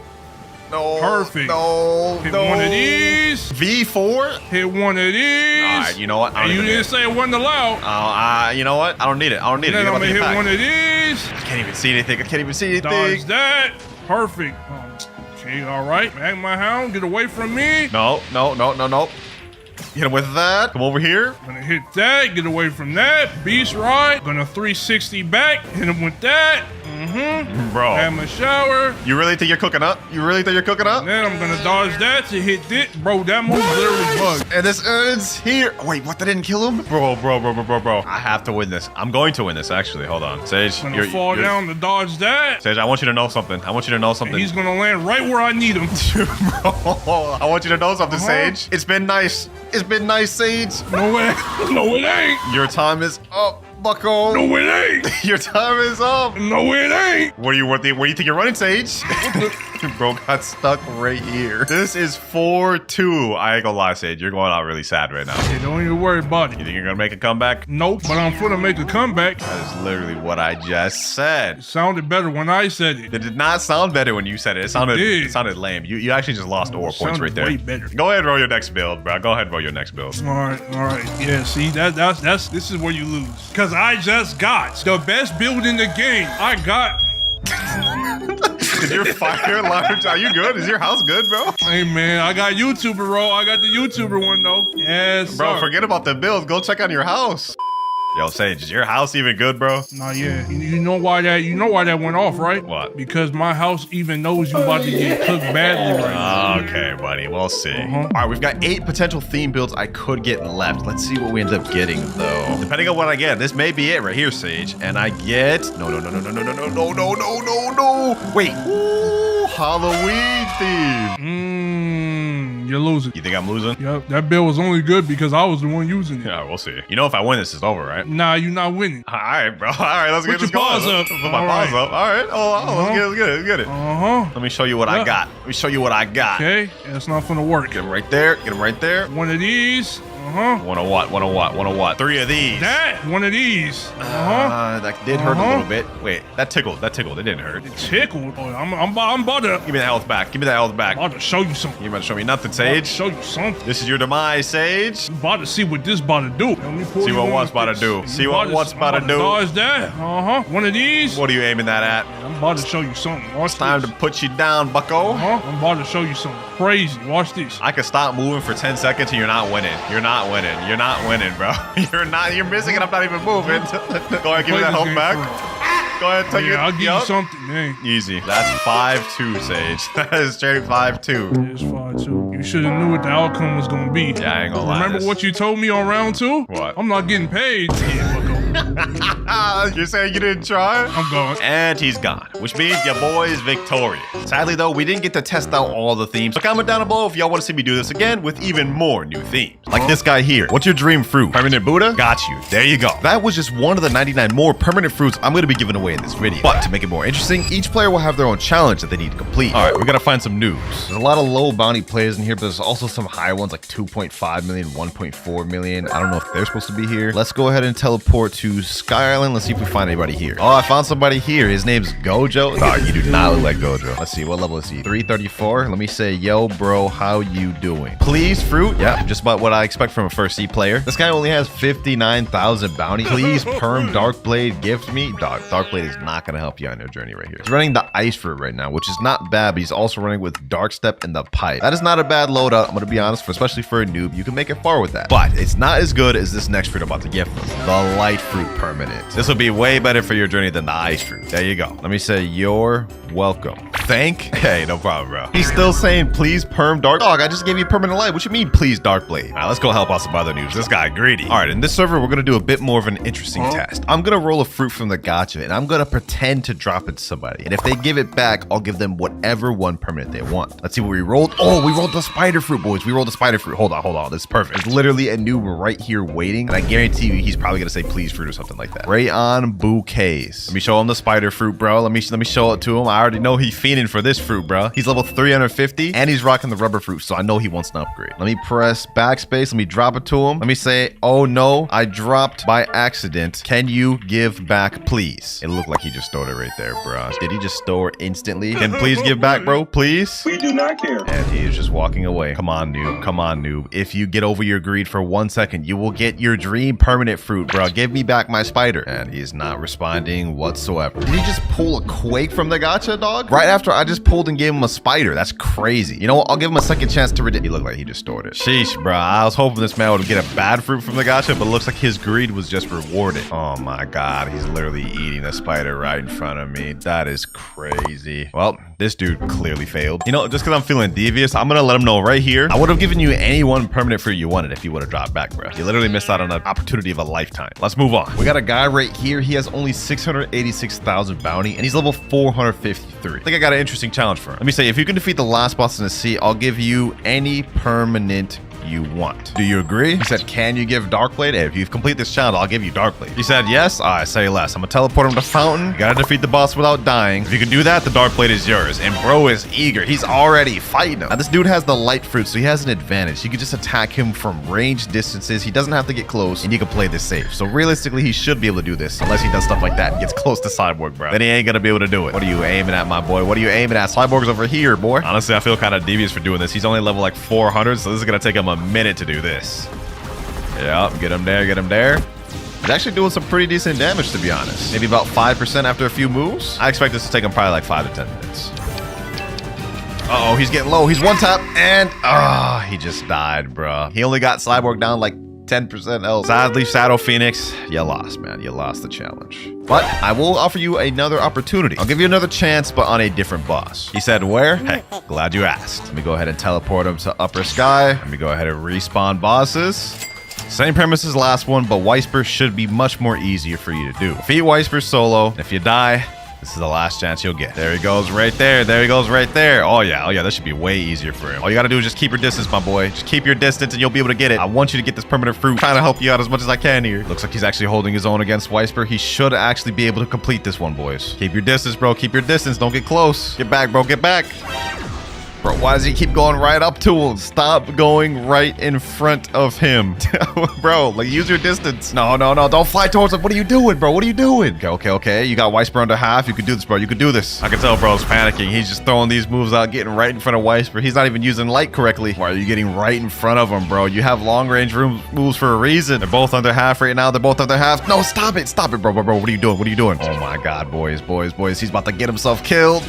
No. Perfect. No. Hit no. one of these. V4? Hit one of these. All right, you know what? I don't And you even didn't need say it wasn't allowed. it. You know what? I don't need it. I don't need And it. then You're I'm gonna about hit to one get of these. back. I can't even see anything. I can't even see anything. Dodge that. Perfect. Okay, all right. Magma Hound, get away from me. No. Hit him with that. Come over here. Gonna hit that. Get away from that. Beast Ride. Gonna 360 back. Hit him with that. Bro. Magma Shower. You really think you're cooking up? You really think you're cooking up? And then I'm gonna dodge that to hit this. Bro, that move literally bugged. And this ends here. Wait, what? That didn't kill him? Bro. I have to win this. I'm going to win this, actually. Hold on. Sage, Gonna fall down to dodge that. Sage, I want you to know something. And he's gonna land right where I need him. Bro, I want you to know something, Sage. It's been nice. It's been nice, Sage. No, it ain't. Your time is up, bucko. No, it ain't. Your time is up. No, it ain't. Where do you think you're running, Sage? Bro got stuck right here. This is 4-2. I ain't gonna lie, Sage. You're going out really sad right now. Hey, don't even worry about You it. think you're gonna make a comeback? Nope, but I'm gonna make a comeback. That is literally what I just said. It sounded better when I said it. It did not sound better when you said it. It sounded lame. You actually just lost ore points Sounded right there. way better. Go ahead and roll your next build, bro. Go ahead and roll your next build. All right. Yeah, see, this is where you lose. Cause I just got the best build in the game. I got. Is your fire alarm? Are you good? Is your house good, bro? Hey man, I got YouTuber roll. I got the YouTuber one though. Yes, Bro, sir. forget about the build. Go check on your house. Yo, Sage, is your house even good, bro? Nah, yeah. You know why that went off, right? What? Because my house even knows you about to get cooked badly right now. Okay, buddy. We'll see. All right, we've got 8 potential theme builds I could get left. Let's see what we end up getting, though. Depending on what I get, this may be it right here, Sage. And I get... No. Wait. Ooh, Halloween theme. You're losing. You think I'm losing? Yep, that bill was only good because I was the one using it. Yeah, we'll see. You know, if I win, this is over, right? Nah, you're not winning. All right, bro. All right, let's get Put this your going. paws up. Put my All paws right. up. All right. Let's get it. Uh-huh. Let me show you what I Yeah. got. Let me show you what I got. Okay, that's not gonna work. Get him right there. Get him right there. One of these. Uh-huh. One of what? 3 of these. That. One of these. Uh-huh. That did hurt a little bit. Wait, that tickled. It didn't hurt. It tickled. Oh, I'm about to Give me that health back. about to show you something. You're about to show me nothing, About to Sage. show you something. This is your demise, Sage. I'm about to see what this about to do. Let me pull See you what on what's with about to this. do. I'm See what what's about to do. Dodge that. Uh-huh. One of these. What are you aiming that at? I'm about to show you something. Watch Time this. to put you down, bucko. Uh-huh. I'm about to show you something crazy. Watch this. I could stop moving for 10 seconds and you're not winning. You're not winning, bro. You're missing it. I'm not even moving. Go ahead, give me Play that this health game back. for real. Go ahead, take it. Yeah, I'll give Yup. you something, man. Easy. That's 5-2, Sage. That is straight 5-2. It's 5-2. You should have knew what the outcome was gonna be. Yeah, I ain't gonna lie. Remember what you told me on round 2? What? I'm not getting paid. Yeah, bucko. You're saying you didn't try? I'm going. And he's gone, which means your boy is victorious. Sadly, though, we didn't get to test out all the themes. So comment down below if y'all want to see me do this again with even more new themes. Like this guy here. What's your dream fruit? Permanent Buddha? Got you. There you go. That was just one of the 99 more permanent fruits I'm going to be giving away in this video. But to make it more interesting, each player will have their own challenge that they need to complete. All right, we got to find some noobs. There's a lot of low bounty players in here, but there's also some high ones like 2.5 million, 1.4 million. I don't know if they're supposed to be here. Let's go ahead and teleport to Sky Island. Let's see if we find anybody here. Oh, I found somebody here. His name's Gojo. Oh, you do not look like Gojo. Let's see. What level is he? 334. Let me say, yo, bro, how you doing? Please, fruit. Yeah, just about what I expect from a first C player. This guy only has 59,000 bounty. Please, perm Darkblade, gift me. Darkblade is not going to help you on your journey right here. He's running the ice fruit right now, which is not bad, but he's also running with Dark Step and the pipe. That is not a bad loadout. I'm going to be honest, especially for a noob. You can make it far with that. But it's not as good as this next fruit I'm about to gift them. The light fruit permanent. This will be way better for your journey than the ice fruit. There you go. Let me say, you're welcome. thank? Hey, no problem, bro. He's still saying, please perm dark. Dog, I just gave you permanent light. What you mean, please dark blade? All right, let's go help out some other noobs. This guy greedy. All right, in this server, we're going to do a bit more of an interesting test. I'm going to roll a fruit from the gacha, and I'm going to pretend to drop it to somebody. And if they give it back, I'll give them whatever one permanent they want. Let's see what we rolled. Oh, we rolled the spider fruit, boys. We rolled the spider fruit. Hold on. This is perfect. There's literally a noob right here waiting, and I guarantee you he's probably going to say please fruit or something like that. Rayon bouquets. Let me show him the spider fruit, bro. Let me show it to him. I already know he's fiending for this fruit, bro. He's level 350, and he's rocking the rubber fruit, so I know he wants an upgrade. Let me press backspace. Let me drop it to him. Let me say, oh no, I dropped by accident. Can you give back, please? It looked like he just stole it right there, bro. Did he just store instantly? Can please give back, bro? Please? We do not care. And he is just walking away. Come on, noob. Come on, noob. If you get over your greed for 1 second, you will get your dream permanent fruit, bro. Give me back my spider. And he's not responding whatsoever. Did he just pull a quake from the gacha, dog? Right after I just pulled and gave him a spider. That's crazy. You know what? I'll give him a second chance to redeem. He looked like he just stored it. Sheesh, bro. I was hoping this man would get a bad fruit from the gacha, but it looks like his greed was just rewarded. Oh my god. He's literally eating a spider right in front of me. That is crazy. Well, this dude clearly failed. You know, just because I'm feeling devious, I'm gonna let him know right here. I would have given you any one permanent fruit you wanted if you would have dropped back, bro. You literally missed out on an opportunity of a lifetime. Let's move on. We got a guy right here. He has only 686,000 bounty, and he's level 453. I think I got an interesting challenge for him. Let me say, if you can defeat the last boss in the sea, I'll give you any permanent you want. Do you agree? He said, can you give Darkblade? Hey, if you complete this challenge, I'll give you Darkblade. He said, yes. I say less. I'm gonna teleport him to Fountain. You gotta defeat the boss without dying. If you can do that, the Darkblade is yours. And bro is eager. He's already fighting him. Now, this dude has the light fruit, so he has an advantage. You can just attack him from range distances. He doesn't have to get close, and you can play this safe. So realistically, he should be able to do this, unless he does stuff like that and gets close to Cyborg, bro. Then he ain't gonna be able to do it. What are you aiming at, my boy? What are you aiming at? Cyborg's over here, boy. Honestly, I feel kind of devious for doing this. He's only level like 400, so this is gonna take him a minute to do this. Yep, get him there, get him there. He's actually doing some pretty decent damage, to be honest. Maybe about 5% after a few moves. I expect this to take him probably like 5 to 10 minutes. Uh-oh, he's getting low. He's one tap, and he just died, bro. He only got Cyborg down like 10% health. Sadly, Shadow Phoenix, you lost, man. You lost the challenge. But I will offer you another opportunity. I'll give you another chance, but on a different boss. He said, where? Hey, glad you asked. Let me go ahead and teleport him to Upper Sky. Let me go ahead and respawn bosses. Same premise as last one, but Weisper should be much more easier for you to do. Defeat Weisper solo. If you die, this is the last chance you'll get. There he goes right there. There he goes right there. Oh yeah, this should be way easier for him. All you gotta do is just keep your distance, my boy. Just keep your distance and you'll be able to get it. I want you to get this permanent fruit. Trying to help you out as much as I can here. Looks like he's actually holding his own against Weisper. He should actually be able to complete this one, boys. Keep your distance, bro. Keep your distance. Don't get close. Get back, bro. Get back. Bro, why does he keep going right up to him? Stop going right in front of him. Bro, like, use your distance. No. Don't fly towards him. What are you doing, bro? What are you doing? Okay. You got Weisper under half. You can do this, bro. You can do this. I can tell bro's panicking. He's just throwing these moves out, getting right in front of Weisper. He's not even using light correctly. Why are you getting right in front of him, bro? You have long range moves for a reason. They're both under half right now. They're both under half. No, stop it, bro. What are you doing? Oh my God, boys. He's about to get himself killed.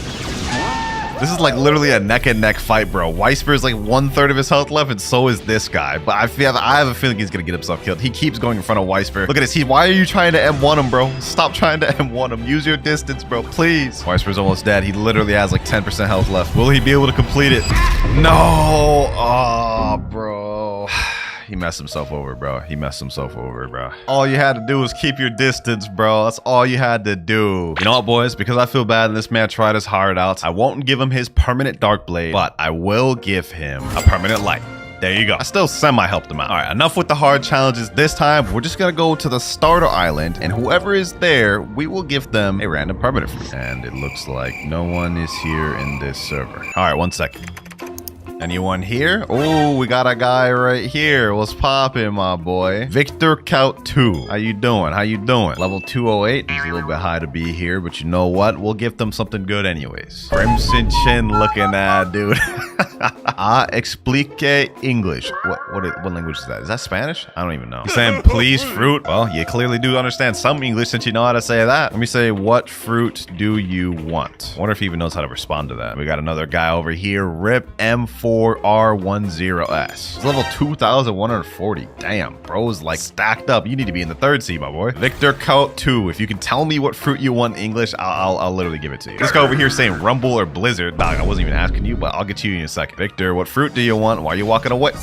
This is like literally a neck and neck fight, bro. Weisper is like 1/3 of his health left, and so is this guy. But I have a feeling he's gonna get himself killed. He keeps going in front of Weisper. Look at this. Why are you trying to M1 him, bro? Stop trying to M1 him. Use your distance, bro, please. Weisper's almost dead. He literally has like 10% health left. Will he be able to complete it? No. Oh, bro. He messed himself over, bro. All you had to do was keep your distance, bro. That's all you had to do. You know what, boys? Because I feel bad and this man tried his heart out, I won't give him his permanent Dark Blade, but I will give him a permanent light. There you go. I still semi-helped him out. All right, enough with the hard challenges this time. We're just gonna go to the starter island, and whoever is there, we will give them a random permanent fruit. And it looks like no one is here in this server. All right, 1 second. Anyone here? Oh, we got a guy right here. What's poppin', my boy? WinterKloudz 2. How you doing? Level 208. He's a little bit high to be here, but you know what? We'll give them something good anyways. Crimson Chin looking at, dude. Explique English. What language is that? Is that Spanish? I don't even know. He's saying please fruit. Well, you clearly do understand some English since you know how to say that. Let me say, what fruit do you want? I wonder if he even knows how to respond to that. We got another guy over here. Rip M4 4R10S. It's level 2,140. Damn, bro's like stacked up. You need to be in the 3rd seed, my boy. WinterKloudz 2. If you can tell me what fruit you want in English, I'll literally give it to you. This guy over here saying Rumble or Blizzard. Dog, I wasn't even asking you, but I'll get to you in a second. Victor, what fruit do you want? Why are you walking away?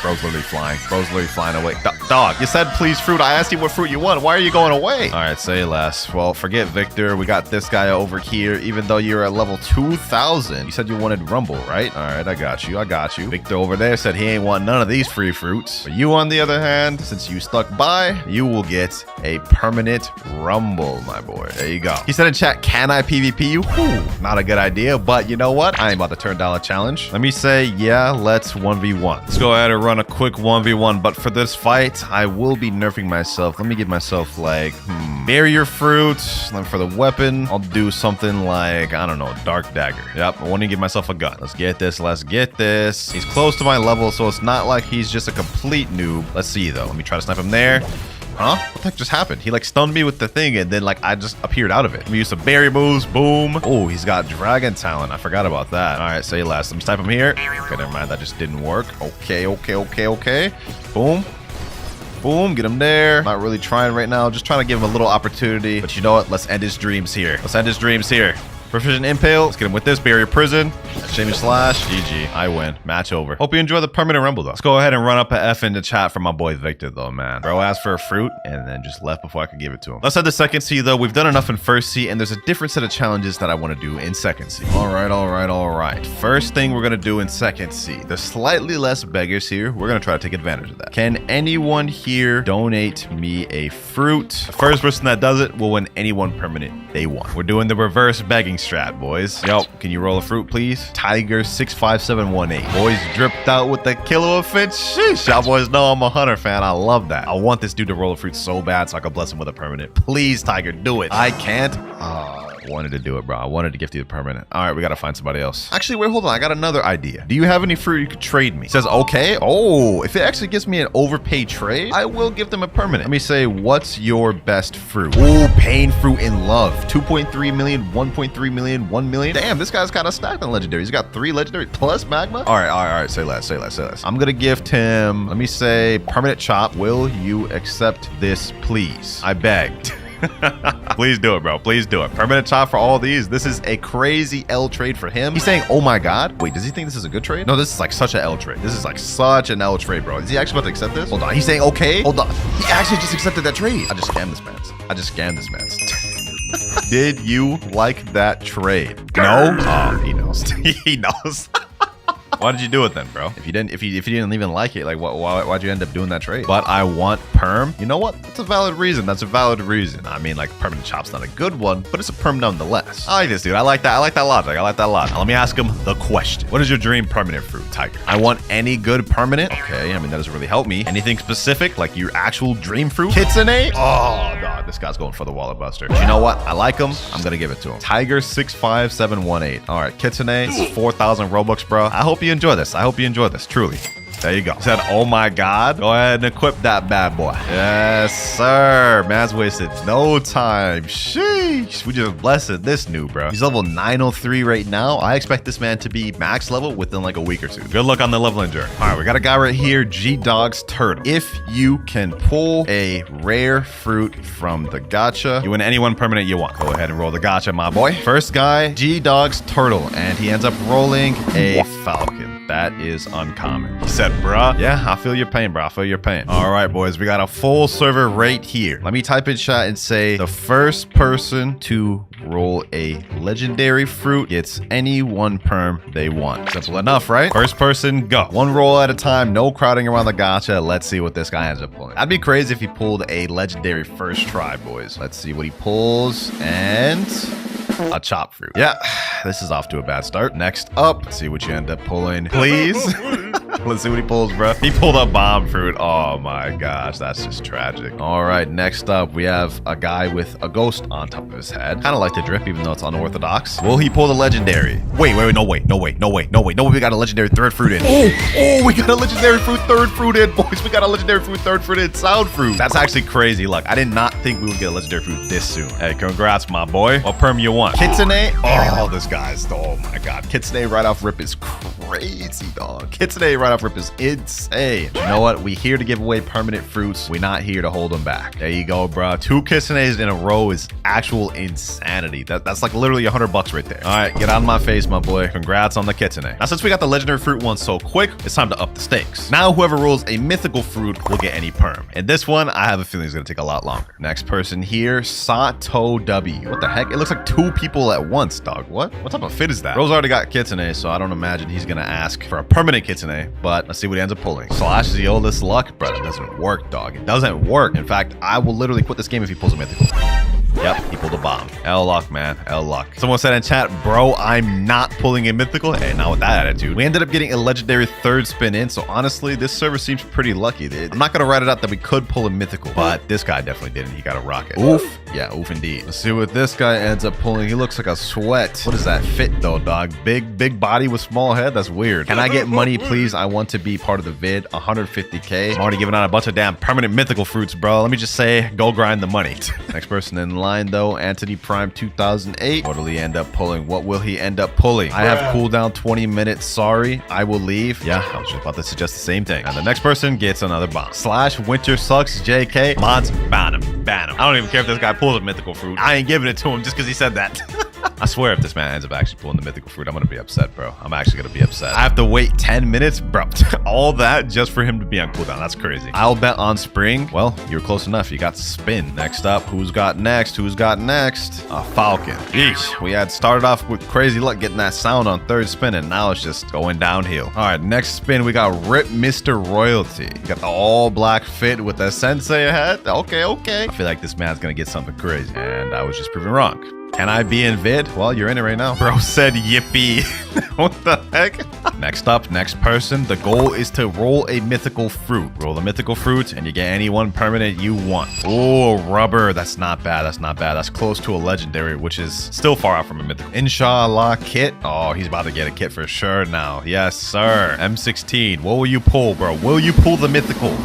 Bro's literally flying. Bro's literally flying away. Dog, you said please fruit. I asked you what fruit you want. Why are you going away? All right, say less. Well, forget Victor. We got this guy over here. Even though you're at level 2,000, you said you wanted Rumble, right? All right, I got you. Victor over there said he ain't want none of these free fruits. But you, on the other hand, since you stuck by, you will get a permanent Rumble, my boy. There you go. He said in chat, can I PvP you? Whew, not a good idea, but you know what? I ain't about to turn down a challenge. Let me say, yeah, let's 1v1. Let's go ahead and run a quick 1v1, but for this fight, I will be nerfing myself. Let me give myself like, barrier fruit. Then for the weapon, I'll do something like, I don't know, dark dagger. Yep, I want to give myself a gun. Let's get this. He's close to my level, so it's not like he's just a complete noob. Let's see though. Let me try to snipe him there. Huh? What the heck just happened? He like stunned me with the thing and then like I just appeared out of it. Let me use some barrier moves. Boom. Oh, he's got dragon talent. I forgot about that. All right, say less. Let me snipe him here. Okay, never mind. That just didn't work. Okay. Boom. Boom, get him there. Not really trying right now. Just trying to give him a little opportunity. But you know what? Let's end his dreams here. Precision impale. Let's get him with this. Barrier prison. Shaming slash. GG. I win. Match over. Hope you enjoy the permanent rumble though. Let's go ahead and run up a F in the chat for my boy Victor though, man. Bro asked for a fruit and then just left before I could give it to him. Let's head to 2nd seed though. We've done enough in 1st seed and there's a different set of challenges that I want to do in 2nd seed. All right. First thing we're going to do in 2nd seed. There's slightly less beggars here. We're going to try to take advantage of that. Can anyone here donate me a fruit? The first person that does it will win any one permanent they want. We're doing the reverse begging strat, boys. Yo, can you roll a fruit, please? Tiger 65718. Boys dripped out with the kilo of finch. Sheesh, y'all boys know I'm a hunter fan. I love that. I want this dude to roll a fruit so bad so I can bless him with a permanent. Please, Tiger, do it. I can't. I wanted to do it, bro. I wanted to gift you the permanent. All right, we got to find somebody else. Actually, wait, hold on. I got another idea. Do you have any fruit you could trade me? It says, okay. Oh, if it actually gives me an overpay trade, I will give them a permanent. Let me say, what's your best fruit? Oh, pain fruit in love. 2.3 million, 1.3 million, 1 million. Damn, this guy's kind of stacked on legendary. He's got 3 legendary plus magma. All right. Say less. I'm going to gift him, let me say, permanent chop. Will you accept this, please? I begged. Please do it, bro. Please do it. Permanent chop for all these. This is a crazy L trade for him. He's saying, oh my God. Wait, does he think this is a good trade? No, this is like such an L trade. This is like such an L trade, bro. Is he actually about to accept this? Hold on. He's saying, okay. Hold on. He actually just accepted that trade. I just scammed this man. Did you like that trade? No? Oh, he knows. He knows. Why did you do it then, bro? If you didn't even like it, like why'd you end up doing that trade? But I want perm. You know what? That's a valid reason. I mean, like permanent chop's not a good one, but it's a perm nonetheless. I like this, dude. I like that logic. Now, let me ask him the question. What is your dream permanent fruit, Tiger? I want any good permanent. Okay, I mean, that doesn't really help me. Anything specific, like your actual dream fruit? Kitsune? Oh, dog, this guy's going for the wallet buster. But you know what? I like him. I'm gonna give it to him. Tiger 65718. All right, Kitsune. This is 4,000 Robux, bro. I hope you enjoy this. Truly. There you go. He said, oh my God. Go ahead and equip that bad boy. Yes, sir. Man's wasted no time. Sheesh. We just blessed this new, bro. He's level 903 right now. I expect this man to be max level within like a week or two. Good luck on the leveling journey. All right, we got a guy right here, G-Dog's Turtle. If you can pull a rare fruit from the gacha, you win any one permanent you want. Go ahead and roll the gacha, my boy. First guy, G-Dog's Turtle, and he ends up rolling a falcon. That is uncommon. He said, bruh, yeah, I feel your pain, bro. All right, boys, we got a full server right here. Let me type in chat and say the first person to roll a legendary fruit gets any one perm they want. Simple enough, right? First person, go. One roll at a time, no crowding around the gacha. Let's see what this guy ends up pulling. That'd be crazy if he pulled a legendary first try, boys. Let's see what he pulls, and a chop fruit. Yeah, this is off to a bad start. Next up, let's see what you end up pulling, please. Let's see what he pulls, bro. He pulled up bomb fruit. Oh my gosh, that's just tragic. All right, next up, we have a guy with a ghost on top of his head. Kind of like the drip, even though it's unorthodox. Will he pull the legendary? Wait, no, we got a legendary third fruit in. Oh, we got a legendary fruit third fruit in, boys. We got a legendary fruit third fruit in. Sound fruit. That's actually crazy luck. I did not think we would get a legendary fruit this soon. Hey, congrats, my boy. What perm you want? Kitsune? Oh, this guy's, oh my god. Kitsune right off rip is crazy, dog. Kitsune right off rip is insane. You know what? We here to give away permanent fruits. We're not here to hold them back. There you go, bro. 2 Kitsunes in a row is actual insanity. That's like literally $100 right there. All right, get out of my face, my boy. Congrats on the Kitsune. Now, since we got the legendary fruit one so quick, it's time to up the stakes. Now, whoever rolls a mythical fruit will get any perm. And this one, I have a feeling is gonna take a lot longer. Next person here, Sato W. What the heck? It looks like 2 people at once, dog. What type of fit is that? Rose already got Kitsune, so I don't imagine he's gonna ask for a permanent Kitsune, but let's see what he ends up pulling. Slash is the oldest luck, bro. It doesn't work, dog. It doesn't work. In fact, I will literally quit this game if he pulls a mythical. Yep, he pulled a bomb. L luck, man. L luck. Someone said in chat, bro, I'm not pulling a mythical. Hey, not with that attitude. We ended up getting a legendary third spin in, so honestly, this server seems pretty lucky. I'm not gonna write it out that we could pull a mythical, but this guy definitely didn't. He got a rocket. Oof. Yeah, oof indeed. Let's see what this guy ends up pulling. He looks like a sweat. What is that fit though, dog? Big body with small head? That's weird. Can I get money, please? I want to be part of the vid. 150K. I'm already giving out a bunch of damn permanent mythical fruits, bro. Let me just say, go grind the money. Next person in line though, Anthony Prime 2008. What will he end up pulling? What will he end up pulling? I have cooldown 20 minutes. Sorry, I will leave. Yeah, I was just about to suggest the same thing. And the next person gets another bomb. Slash Winter Sucks JK. Mods, ban him. Ban him. I don't even care if this guy pulls a mythical fruit. I ain't giving it to him just because he said that. I swear if this man ends up actually pulling the mythical fruit, I'm gonna be upset, bro. I'm actually gonna be upset. I have to wait 10 minutes, bro. All that just for him to be on cooldown. That's crazy. I'll bet on spring. Well, you were close enough. You got spin. Next up, who's got next? Who's got next? A Falcon. Yeesh. We had started off with crazy luck getting that sound on third spin, and now it's just going downhill. All right, next spin, we got Rip Mr. Royalty. You got the all black fit with the sensei head. Okay. I feel like this man's gonna get something crazy, and I was just proven wrong. Can I be in vid? Well, you're in it right now. Bro said yippee. What the heck? Next up, next person. The goal is to roll a mythical fruit. Roll a mythical fruit and you get any one permanent you want. Oh, rubber. That's not bad. That's not bad. That's close to a legendary, which is still far out from a mythical. Inshallah, kit. Oh, he's about to get a kit for sure now. Yes, sir. M16. What will you pull, bro? Will you pull the mythical?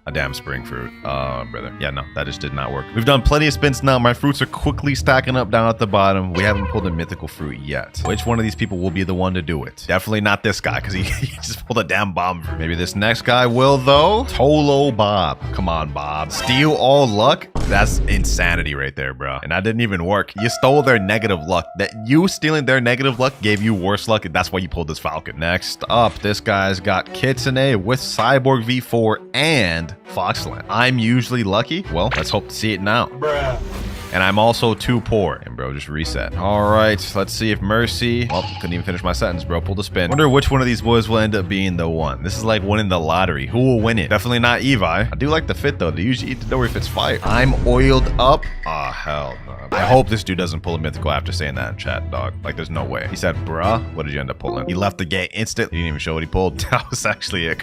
A damn spring fruit. Oh, brother. Yeah, no, that just did not work. We've done plenty of spins now. My fruits are quickly stacking up down at the bottom. We haven't pulled a mythical fruit yet. Which one of these people will be the one to do it? Definitely not this guy, because he just pulled a damn bomb. Maybe this next guy will, though. Tolo Bob. Come on, Bob. Steal all luck? That's insanity right there, bro. And that didn't even work. You stole their negative luck. That you stealing their negative luck gave you worse luck. That's why you pulled this Falcon. Next up, this guy's got Kitsune with Cyborg V4 and Foxland. I'm usually lucky. Well, let's hope to see it now. Bruh. And I'm also too poor. And bro, just reset. All right, let's see if Mercy. Well, couldn't even finish my sentence, bro. Pulled a spin. Wonder which one of these boys will end up being the one. This is like winning the lottery. Who will win it? Definitely not Evi. I do like the fit though. They usually eat the door if it's fire. I'm oiled up. Ah, hell no. I hope this dude doesn't pull a mythical after saying that in chat, dog. Like, there's no way. He said, bruh, what did you end up pulling? He left the gate instant. He didn't even show what he pulled. That was actually a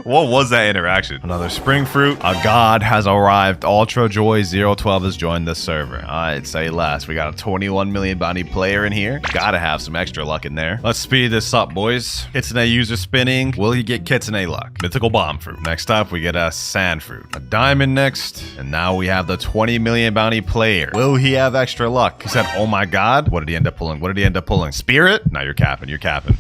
what was that interaction? Another spring fruit. A god has arrived. Ultra Joy 012 has joined the server. All right, say less. We got a 21 million bounty player in here. Gotta have some extra luck in there. Let's speed this up, boys. Kitsune user spinning. Will he get Kitsune luck? Mythical bomb fruit. Next up, we get a sand fruit. A diamond next. And now we have the 20 million bounty player. Will he have extra luck? He said, oh my god. What did he end up pulling? What did he end up pulling? Spirit? No, you're capping. You're capping.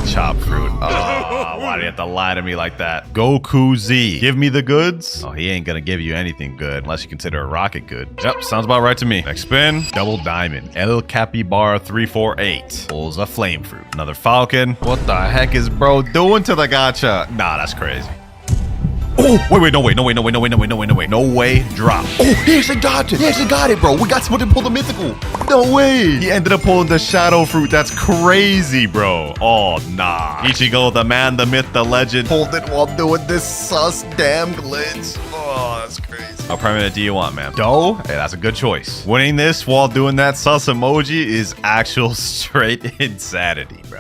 Chop fruit. Oh, why do you have to lie to me like that? Goku Z. Give me the goods. Oh, he ain't gonna give you anything good unless you consider a rocket good. Yep, sounds about right to me. Next spin. Double diamond. El Capybara 348. Pulls a flame fruit. Another falcon. What the heck is bro doing to the gacha? Nah, that's crazy. Oh, wait, no way, drop. Oh, he actually dodged it. He actually got it, bro. We got someone to pull the mythical. No way. He ended up pulling the shadow fruit. That's crazy, bro. Oh, nah. Ichigo, the man, the myth, the legend, pulled it while doing this sus damn glitch. Oh, that's crazy. How permanent do you want, man? Doe? Hey, that's a good choice. Winning this while doing that sus emoji is actual straight insanity, bro.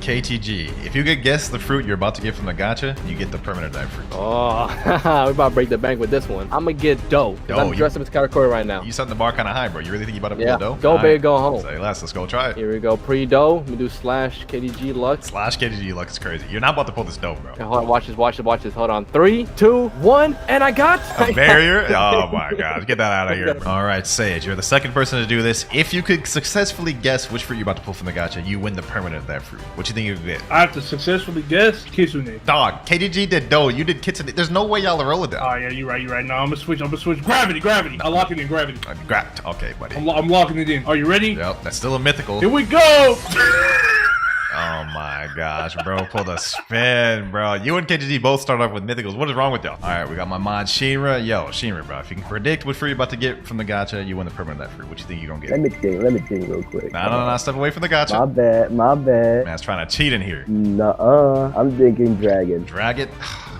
KTG. If you could guess the fruit you're about to get from the gacha, you get the permanent dive fruit. Oh, we about to break the bank with this one. I'm gonna get dough. Dough, I'm dressed up as Karakuri right now. You setting the bar kind of high, bro. You really think you about to Yeah, pull dough? go big, go home. Say less. Let's go try it. Here we go, pre-dough. We do slash KDG Lux. Slash KTG Lux is crazy. You're not about to pull this dough, bro. Okay, hold on, watch this, watch this, watch this. Hold on, 3, 2, 1, and I got A barrier? Oh my gosh, get that out of here. All right, Sage, you're the second person to do this. If you could successfully guess which fruit you're about to pull from the gacha, you win the permanent of that fruit. What you think you could get? I have to successfully guess Kitsune. Dog, KTG did dough. You did kitsune. There's no way y'all are rolling that. Oh yeah, you're right. No, I'm gonna switch. Gravity. I lock it in gravity. Okay, buddy. I'm locking it in. Are you ready? Yep, that's still a mythical. Here we go. Oh my gosh, bro. Pulled a spin, bro. You and KGG both start off with mythicals. What is wrong with y'all? All right, we got my mod Shinra. Yo, Shinra, bro. If you can predict what fruit you're about to get from the gacha, you win the permanent of that fruit. What you think you're gonna get? Let me think real quick. No. Step away from the gacha. My bad. Man's trying to cheat in here. Nuh-uh. I'm thinking dragon. Dragon?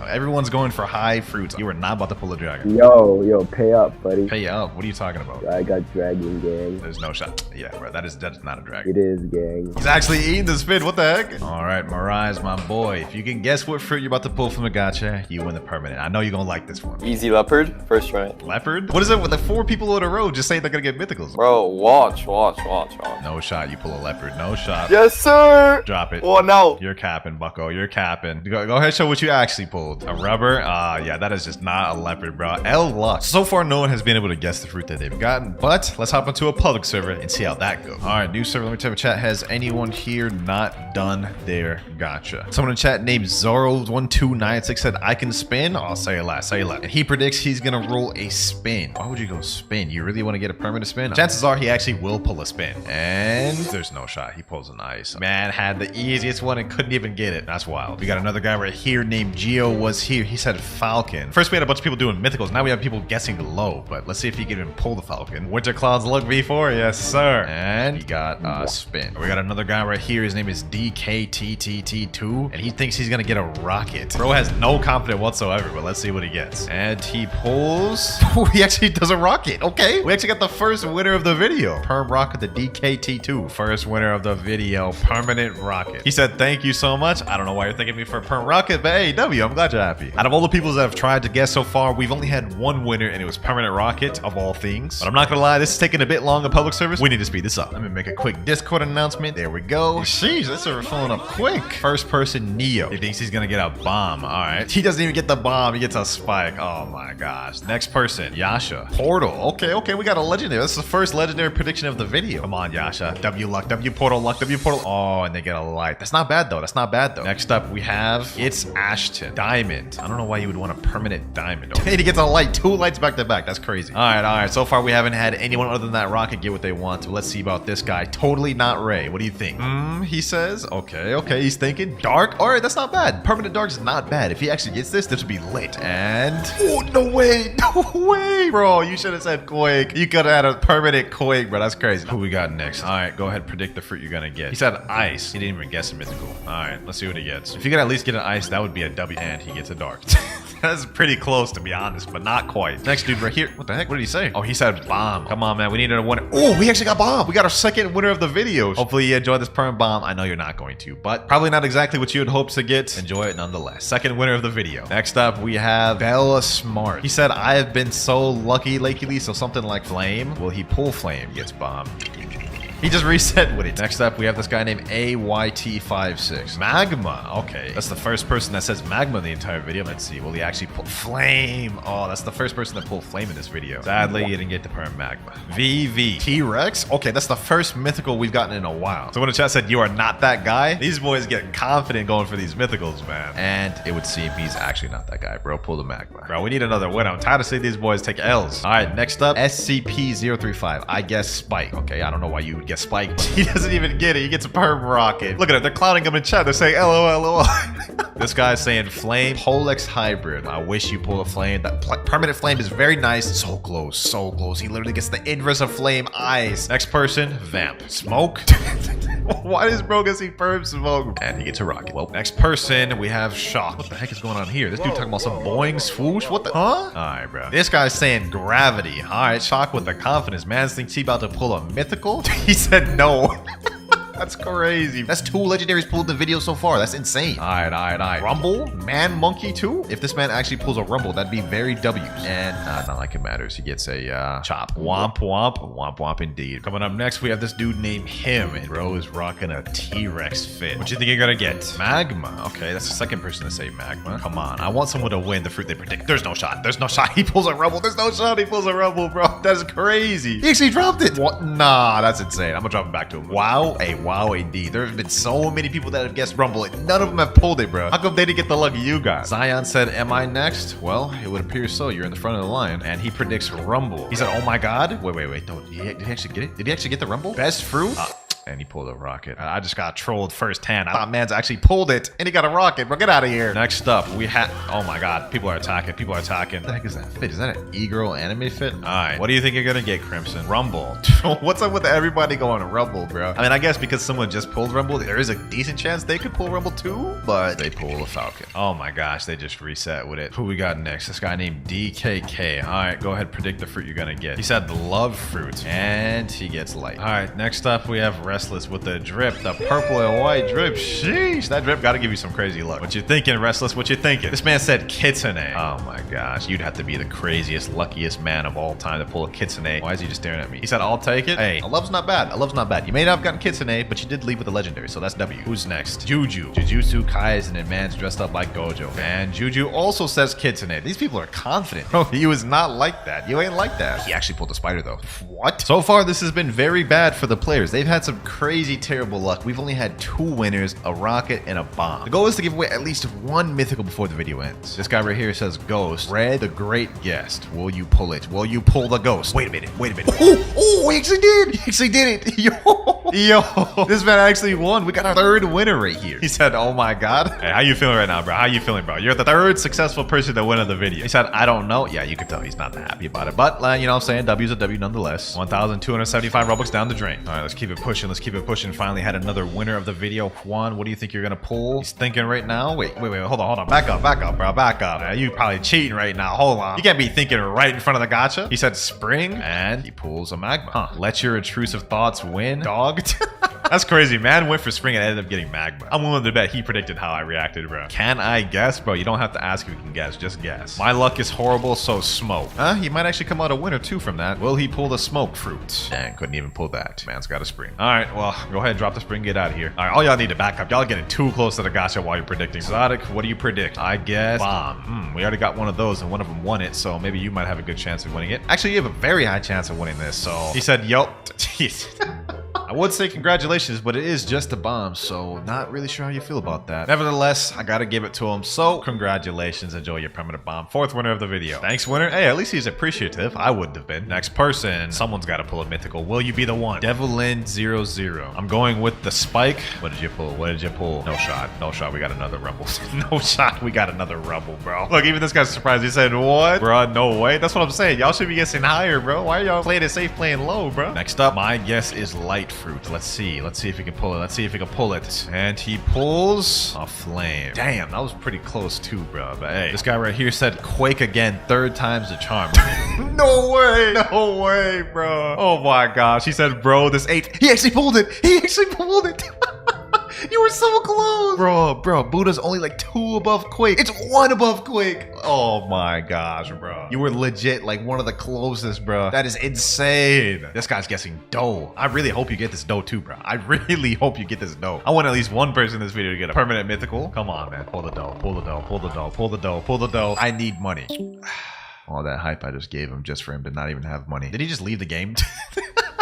Everyone's going for high fruits. You are not about to pull a dragon. Yo, pay up, buddy. Pay up. What are you talking about? I got dragon, gang. There's no shot. Yeah, bro. That's not a dragon. It is, gang. He's actually eating the spin. What the heck? All right, Mirage, my boy. If you can guess what fruit you're about to pull from the gacha, you win the permanent. I know you're gonna like this one. Easy leopard, first try. Leopard? What is it with the 4 people in a row just saying they're gonna get mythicals? Bro, watch. No shot. You pull a leopard. No shot. Yes, sir. Drop it. Oh, no. You're capping, bucko. You're capping. Go ahead, show what you actually pulled. A rubber? Yeah, that is just not a leopard, bro. L Lux. So far, no one has been able to guess the fruit that they've gotten, but let's hop into a public server and see how that goes. All right, new server. Let me type in chat. Has anyone here not done their gacha? Someone in chat named Zoro1296 said, I can spin. Oh, say it last. And he predicts he's gonna roll a spin. Why would you go spin? You really want to get a permanent spin? Chances are he actually will pull a spin. And there's no shot. He pulls an ice. Man had the easiest one and couldn't even get it. That's wild. We got another guy right here named Geo was here. He said Falcon. First we had a bunch of people doing mythicals. Now we have people guessing low, but let's see if he can even pull the Falcon. WinterKloudz luck V4. Yes, sir. And he got a spin. We got another guy right here. His name is DKTTT2, and he thinks he's gonna get a rocket. Bro has no confidence whatsoever, but let's see what he gets. And he pulls. He actually does a rocket. Okay. We actually got the first winner of the video. Perm rocket, the DKT2. First winner of the video. Permanent rocket. He said, thank you so much. I don't know why you're thanking me for a perm rocket, but hey, W, I'm glad you're happy. Out of all the people that have tried to guess so far, we've only had one winner, and it was permanent rocket of all things. But I'm not gonna lie, this is taking a bit long in public service. We need to speed this up. Let me make a quick Discord announcement. There we go. Sheesh, this server filling up quick. First person, Neo. He thinks he's gonna get a bomb. All right. He doesn't even get the bomb. He gets a spike. Oh my gosh. Next person, Yasha. Portal. Okay. We got a legendary. That's the first legendary prediction of the video. Come on, Yasha. W luck. W portal luck. W portal. Oh, and they get a light. That's not bad though. Next up, we have it's Ashton. Diamond. I don't know why you would want a permanent diamond. Okay, he gets a light. 2 lights back to back. That's crazy. All right. So far, we haven't had anyone other than that rocket get what they want. So let's see about this guy. Totally not Ray. What do you think? He says. Okay. He's thinking dark. All right, that's not bad. Permanent dark is not bad. If he actually gets this would be lit. And oh, no way, bro. You should have said Quake. You could have had a permanent Quake, bro. That's crazy. Who we got next? All right, go ahead. Predict the fruit you're gonna get. He said ice. He didn't even guess a mythical. All right, let's see what he gets. If you could at least get an ice, that would be a W. And he gets a dark. That's pretty close, to be honest, but not quite. Next dude right here. What the heck? What did he say? Oh, he said bomb. Come on, man. We needed a winner. Oh, we actually got bomb. We got our second winner of the video. Hopefully you enjoyed this perm bomb. I know you're not going to, but probably not exactly what you had hoped to get. Enjoy it nonetheless. Second winner of the video. Next up, we have Bella Smart. He said, I have been so lucky lately, so something like flame. Will he pull flame? Gets bomb. He just reset with it. Next up, we have this guy named AYT56. Magma. Okay. That's the first person that says magma in the entire video. Let's see. Will he actually pull flame? Oh, that's the first person that pulled flame in this video. Sadly, you didn't get the perm magma. VV. T-Rex. Okay, that's the first mythical we've gotten in a while. So when the chat said, you are not that guy, these boys get confident going for these mythicals, man. And it would seem he's actually not that guy, bro. Pull the magma. Bro, we need another win. I'm tired of seeing these boys take L's. All right, next up, SCP-035. I guess Spike. Okay, I don't know why you would get Spike. He doesn't even get it. He gets a perm rocket. Look at it. They're clowning him in chat. They're saying LOL. This guy's saying flame. Polex hybrid. I wish you pull a flame. That permanent flame is very nice. So close. He literally gets the inverse of flame ice. Next person, Vamp. Smoke. Why does bro get perm smoke? And he gets a rocket. Well, next person, we have Shock. What the heck is going on here? This dude talking about some boing swoosh. What the? Huh? All right, bro. This guy's saying gravity. All right, Shock with the confidence. Man thinks he about to pull a mythical. He said no. That's crazy. That's 2 legendaries pulled in the video so far. That's insane. All right. Rumble, man, monkey too. If this man actually pulls a rumble, that'd be very W's. And not like it matters. He gets a chop. Womp womp. Womp womp indeed. Coming up next, we have this dude named Him. And bro is rocking a T-Rex fit. What you think you're gonna get? Magma. Okay, that's the second person to say magma. Come on. I want someone to win the fruit they predict. There's no shot. There's no shot. He pulls a rumble. There's no shot. He pulls a rumble, bro. That's crazy. He actually dropped it. What? Nah, that's insane. I'm gonna drop it back to him. Wow. Hey, wow indeed. There have been so many people that have guessed rumble and none of them have pulled it, bro. How come they didn't get the luck of you guys? Zion said, am I next? Well, it would appear so. You're in the front of the line. And he predicts rumble. He said, oh my god. Wait. No, did he actually get it? Did he actually get the rumble? Best fruit? And he pulled a rocket. I just got trolled firsthand. I thought man's actually pulled it and he got a rocket, bro. Get out of here. Next up, we have, oh my god, people are attacking. What the heck is that fit? Is that an e-girl anime fit? All right, what do you think you're gonna get, Crimson? Rumble. What's up with everybody going rumble, bro? I mean, I guess because someone just pulled rumble, there is a decent chance they could pull rumble too, but they pull a falcon. Oh my gosh, they just reset with it. Who we got next? This guy named DKK. All right, go ahead, predict the fruit you're gonna get. He said the love fruit, and he gets light. All right, next up, we have Restless with the drip, the purple and white drip. Sheesh, that drip gotta give you some crazy luck. What you thinking, Restless? What you thinking? This man said kitsune. Oh my gosh, you'd have to be the craziest, luckiest man of all time to pull a kitsune. Why is he just staring at me? He said, I'll take it. Hey, a love's not bad. A love's not bad. You may not have gotten kitsune, but you did leave with a legendary, so that's W. Who's next? Juju. Jujutsu Kaisen and man's dressed up like Gojo. And Juju also says kitsune. These people are confident. Bro, he was not like that. You ain't like that. He actually pulled a spider though. What? So far, this has been very bad for the players. They've had some crazy, terrible luck. We've only had 2 winners, a rocket and a bomb. The goal is to give away at least 1 mythical before the video ends. This guy right here says ghost. Red, the great guest. Will you pull it? Will you pull the ghost? Wait a minute. Oh, he actually did. He actually did it. Yo, this man actually won. We got our 3rd winner right here. He said, oh my god. Hey, how you feeling right now, bro? How you feeling, bro? You're the 3rd successful person to win of the video. He said, I don't know. Yeah, you can tell he's not that happy about it, but you know what I'm saying? W's a W nonetheless. 1,275 Robux down the drain. All right, let's keep it pushing. Finally had another winner of the video. Juan, what do you think you're gonna pull? He's thinking right now. Wait, hold on. Back up, bro. Back up. You probably cheating right now. Hold on. You can't be thinking right in front of the gacha. He said spring, and he pulls a magma. Huh. Let your intrusive thoughts win, dog. That's crazy. Man went for spring and ended up getting magma. I'm willing to bet he predicted how I reacted, bro. Can I guess? Bro, you don't have to ask if you can guess. Just guess. My luck is horrible, so smoke. He might actually come out a winner too from that. Will he pull the smoke fruit? Dang, couldn't even pull that. Man's got a spring. All right, well, go ahead, drop the spring, get out of here. All right, all y'all need to back up. Y'all getting too close to the gacha while you're predicting. Exotic, what do you predict? I guess bomb. We already got one of those and one of them won it, so maybe you might have a good chance of winning it. Actually, you have a very high chance of winning this, so he said, yo. I would say congratulations, but it is just a bomb, so not really sure how you feel about that. Nevertheless, I gotta give it to him, so congratulations. Enjoy your permanent bomb. 4th winner of the video. Thanks, winner. Hey, at least he's appreciative. I wouldn't have been. Next person. Someone's gotta pull a mythical. Will you be the one? Devilin00. I'm going with the spike. What did you pull? No shot. We got another rumble. No shot. We got another rumble, bro. Look, even this guy's surprised. He said, what? Bro, no way. That's what I'm saying. Y'all should be guessing higher, bro. Why are y'all playing it safe, playing low, bro? Next up, my guess is light fruit. Let's see if he can pull it. And he pulls a flame. Damn, that was pretty close too, bro. But hey, this guy right here said quake again, 3rd time's the charm. No way, bro. Oh my gosh. He said, bro, this 8. He actually pulled it. You were so close. Bro, Buddha's only like 2 above Quake. It's 1 above Quake. Oh my gosh, bro. You were legit like one of the closest, bro. That is insane. This guy's guessing dough. I really hope you get this dough too, bro. I really hope you get this dough. I want at least 1 person in this video to get a permanent mythical. Come on, man. Pull the dough. I need money. All that hype I just gave him just for him to not even have money. Did he just leave the game?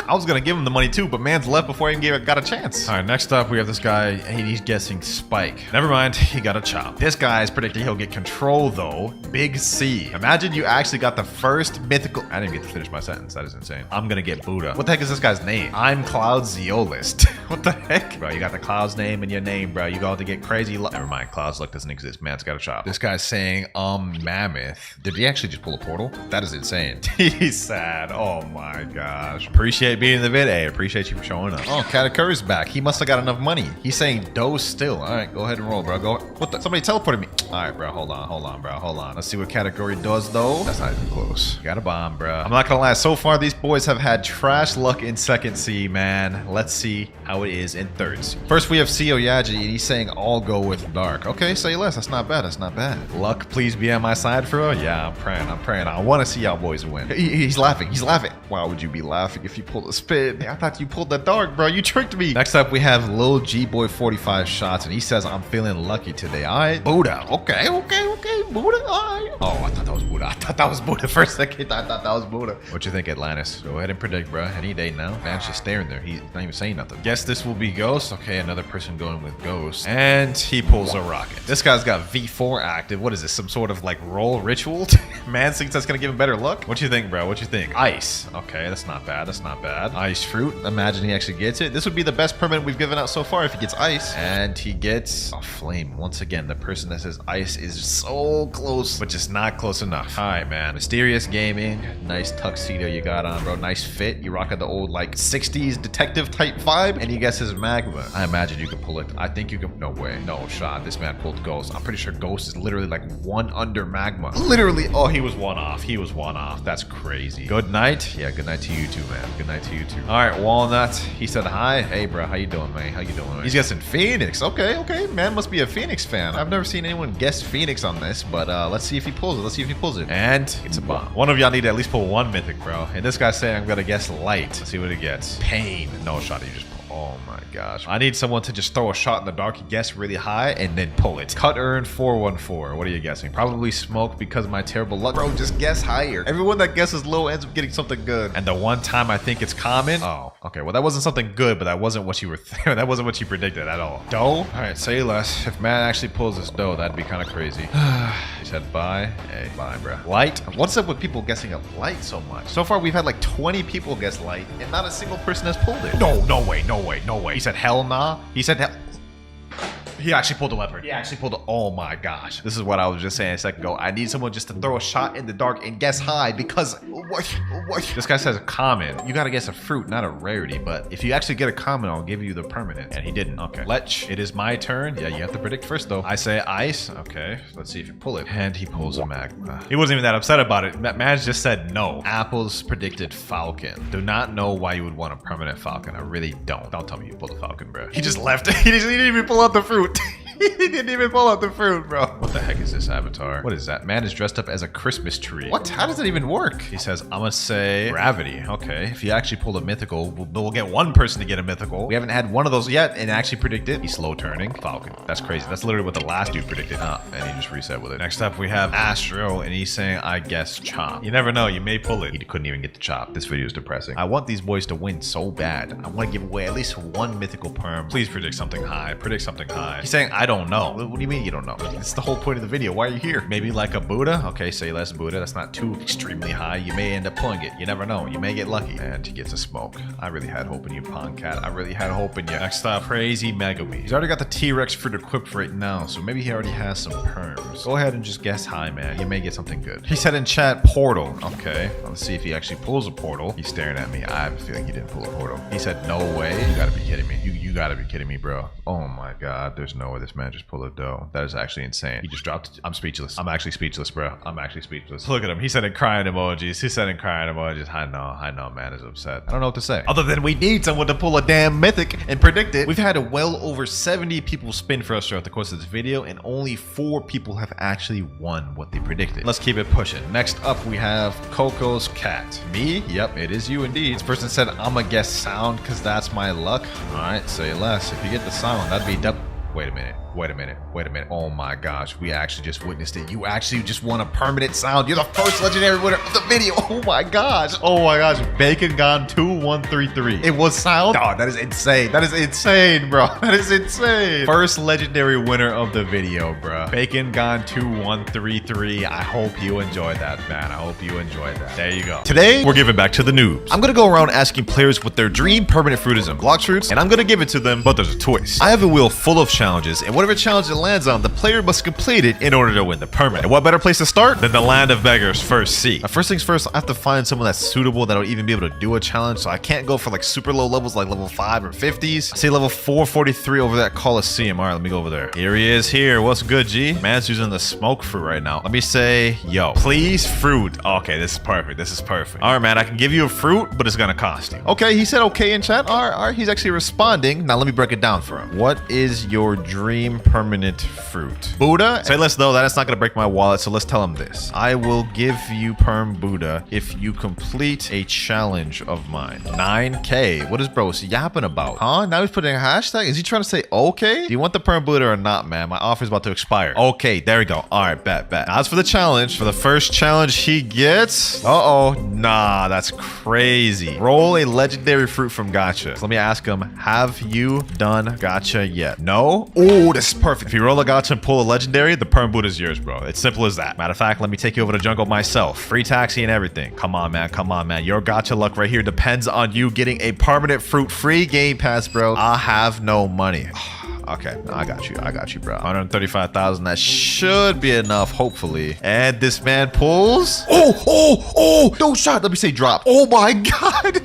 I was gonna give him the money too, but man's left before he even got a chance. All right, next up we have this guy. Hey, he's guessing spike. Never mind, he got a chop. This guy is predicting he'll get control though. Big C. Imagine you actually got the first mythical. I didn't get to finish my sentence. That is insane. I'm gonna get Buddha. What the heck is this guy's name? I'm Cloud's Zeolist. What the heck? Bro, you got the Cloud's name in your name, bro. You got to get crazy luck. Never mind, Cloud's luck doesn't exist. Man's got a chop. This guy's saying, mammoth. Did he actually just pull a portal? That is insane. He's sad. Oh my gosh. Appreciate appreciate being in the vid. Hey, appreciate you for showing up. Oh, Katakuri's back. He must have got enough money. He's saying dough still. All right, go ahead and roll, bro. Go. What the? Somebody teleported me. All right, bro. Hold on, bro. Hold on. Let's see what Katakuri does, though. That's not even close. Got a bomb, bro. I'm not gonna lie. So far, these boys have had trash luck in second C, man. Let's see how it is in third C. First, we have Seo Yaji, and he's saying all go with dark. Okay, say less. That's not bad. That's not bad. Luck, please be on my side, bro. Yeah, I'm praying. I'm praying. I want to see y'all boys win. He's laughing. He's laughing. Why would you be laughing if you pulled a spin? Hey, I thought you pulled the dark, bro. You tricked me. Next up, we have Lil G Boy 45 shots, and he says, I'm feeling lucky today. All right, Buddha. Okay, Buddha. All right. Oh, I thought that was Buddha. I thought that was Buddha for a second. I thought that was Buddha. What you think, Atlantis? Go ahead and predict, bro. Any day now. Man's just staring there. He's not even saying nothing. Guess this will be Ghost. Okay, another person going with Ghost. And he pulls a rocket. This guy's got V4 active. What is this? Some sort of like roll ritual? Man thinks that's gonna give him better luck. What you think, bro? What you think? Ice. Okay, that's not bad. That's not bad. Ice fruit. Imagine he actually gets it. This would be the best permanent we've given out so far if he gets ice. And he gets a flame. Once again, the person that says ice is so close, but just not close enough. All right, man. Mysterious Gaming. Nice tuxedo you got on, bro. Nice fit. You rocking the old like 60s detective type vibe. And he guesses magma. I imagine you can pull it. I think you can. No way. No shot. This man pulled Ghost. I'm pretty sure Ghost is literally like one under magma. Literally. Oh, he was one off. He was one off. That's crazy. Good night. Yeah, good night to you too, man. Good night to you too. All right, Walnut. He said hi. Hey, bro. How you doing, man? How you doing, man? He's guessing Phoenix. Okay. Man must be a Phoenix fan. I've never seen anyone guess Phoenix on this, but let's see if he pulls it. And it's a bomb. One of y'all need to at least pull one mythic, bro. And this guy's saying I'm gonna guess light. Let's see what it gets. Pain. No shot. You just pull. Oh my gosh. I need someone to just throw a shot in the dark, guess really high, and then pull it. Cut earn 414. What are you guessing? Probably smoke because of my terrible luck. Bro, just guess higher. Everyone that guesses low ends up getting something good. And the one time I think it's common. Oh, okay. Well, that wasn't something good, but that wasn't what you were that wasn't what you predicted at all. Dough? All right, say less. If man actually pulls this dough, that'd be kind of crazy. He said bye. Hey, bye, bro. Light? What's up with people guessing up light so much? So far, we've had like 20 people guess light, and not a single person has pulled it. No way. He said hell nah. He said hell. He actually pulled a leopard. He actually pulled a... Oh my gosh. This is what I was just saying a second ago. I need someone just to throw a shot in the dark and guess high because... What? This guy says common. You gotta guess a fruit, not a rarity. But if you actually get a common, I'll give you the permanent. And he didn't. Okay. Lech. It is my turn. Yeah, you have to predict first though. I say ice. Okay. Let's see if you pull it. And he pulls a magma. He wasn't even that upset about it. Madge just said no. Apples predicted falcon. Do not know why you would want a permanent falcon. I really don't. Don't tell me you pulled a falcon, bro. He just left. He didn't even pull out the fruit. He didn't even pull out the fruit, bro. What the heck is this avatar? What is that? Man is dressed up as a Christmas tree. What? How does it even work? He says, I'm gonna say gravity. Okay. If you actually pull a mythical, we'll get one person to get a mythical. We haven't had one of those yet and actually predicted. He's slow turning. Falcon. That's crazy. That's literally what the last dude predicted. And he just reset with it. Next up, we have Astro, and he's saying, I guess chop. You never know. You may pull it. He couldn't even get the chop. This video is depressing. I want these boys to win so bad. I want to give away at least one mythical perm. Please predict something high. Predict something high. He's saying, I don't know. What do you mean you don't know? It's the whole point of the video. Why are you here? Maybe like a Buddha? Okay, say less Buddha. That's not too extremely high. You may end up pulling it. You never know. You may get lucky. And he gets a smoke. I really had hope in you, Pond Cat. I really had hope in you. Next up, Crazy Megami. He's already got the T-Rex fruit equipped right now, so maybe he already has some perms. Go ahead and just guess high, man. You may get something good. He said in chat, portal. Okay, let's see if he actually pulls a portal. He's staring at me. I have a feeling he didn't pull a portal. He said, no way. You gotta be kidding me. You gotta be kidding me, bro. Oh my god. There's no way this man just pulled a dough. That is actually insane. He just dropped it. I'm speechless. I'm actually speechless, bro. I'm actually speechless. Look at him. He's sending crying emojis. He's sending crying emojis. I know, man is upset. I don't know what to say. Other than we need someone to pull a damn mythic and predict it. We've had well over 70 people spin for us throughout the course of this video, and only 4 people have actually won what they predicted. Let's keep it pushing. Next up, we have Coco's cat. Me? Yep, it is you indeed. This person said, I'ma guess sound because that's my luck. All right, say less. If you get the sound, that'd be double. Wait a minute. Oh my gosh, we actually just witnessed it. You actually just won a permanent sound. You're the first legendary winner of the video. Oh my gosh. Bacon Gone 2133. It was sound? Oh, that is insane. That is insane, bro. That is insane. First legendary winner of the video, bro. Bacon Gone 2133. I hope you enjoyed that, man. I hope you enjoyed that. There you go. Today, we're giving back to the noobs. I'm gonna go around asking players what their dream permanent fruit is in Blox fruits, and I'm gonna give it to them, but there's a twist. I have a wheel full of challenges, and whatever challenge it lands on, the player must complete it in order to win the permanent. And what better place to start than the land of beggars, first C. First things first, I have to find someone that's suitable that'll even be able to do a challenge, so I can't go for like super low levels like level 5 or 50s. I see level 443 over that Coliseum. All right, let me go over there. Here he is here. What's good, G? Man's using the smoke fruit right now. Let me say, yo, please fruit. Okay, this is perfect. This is perfect. All right, man, I can give you a fruit, but it's gonna cost you. Okay, he said okay in chat. All right, he's actually responding. Now let me break it down for him. What is your dream permanent fruit? Buddha? Say less though, that is not gonna break my wallet, so let's tell him this. I will give you perm Buddha if you complete a challenge of mine. 9K. What is bro yapping about? Huh? Now he's putting a hashtag? Is he trying to say okay? Do you want the perm Buddha or not, man? My offer is about to expire. Okay, there we go. All right, bet. Now, as for the challenge, for the first challenge he gets... Uh-oh. Nah, that's crazy. Roll a legendary fruit from gacha. So let me ask him, have you done gacha yet? No? Oh, this is perfect. If you roll a gacha and pull a legendary, the perm Buddha is yours, bro. It's simple as that. Matter of fact, let me take you over to jungle myself. Free taxi and everything. Come on, man. Come on, man. Your gacha luck right here depends on you getting a permanent fruit free game pass, bro. I have no money. Okay, I got you, bro. 135,000. That should be enough, hopefully. And this man pulls. Oh, no shot. Let me say drop. Oh my god.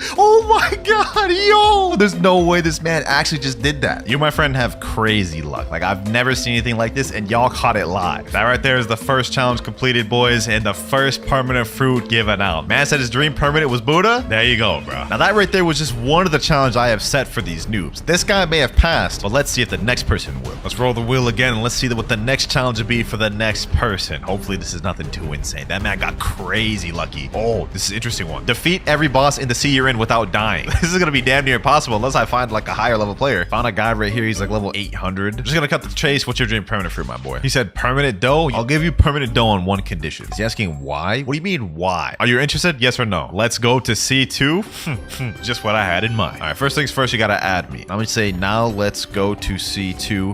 Yo, there's no way this man actually just did that. You, my friend, have crazy luck. Like, I've never seen anything like this, and y'all caught it live. That right there is the first challenge completed, boys, and the first permanent fruit given out. Man said his dream permanent was Buddha. There you go, bro. Now, that right there was just one of the challenges I have set for these noobs. This guy may have passed, but let's see if the next person will. Let's roll the wheel again and let's see what the next challenge will be for the next person. Hopefully this is nothing too insane. That man got crazy lucky. Oh, this is an interesting one. Defeat every boss in the sea you're in without dying. This is gonna be damn near impossible unless I find like a higher level player. Found a guy right here. He's like level 800. I'm just gonna cut the chase. What's your dream permanent fruit, my boy? He said permanent dough. I'll give you permanent dough on one condition. Is he asking why? What do you mean why? Are you interested? Yes or no? Let's go to C2. Just what I had in mind. All right, first things first, you gotta add me. I'm gonna say now let's go to C2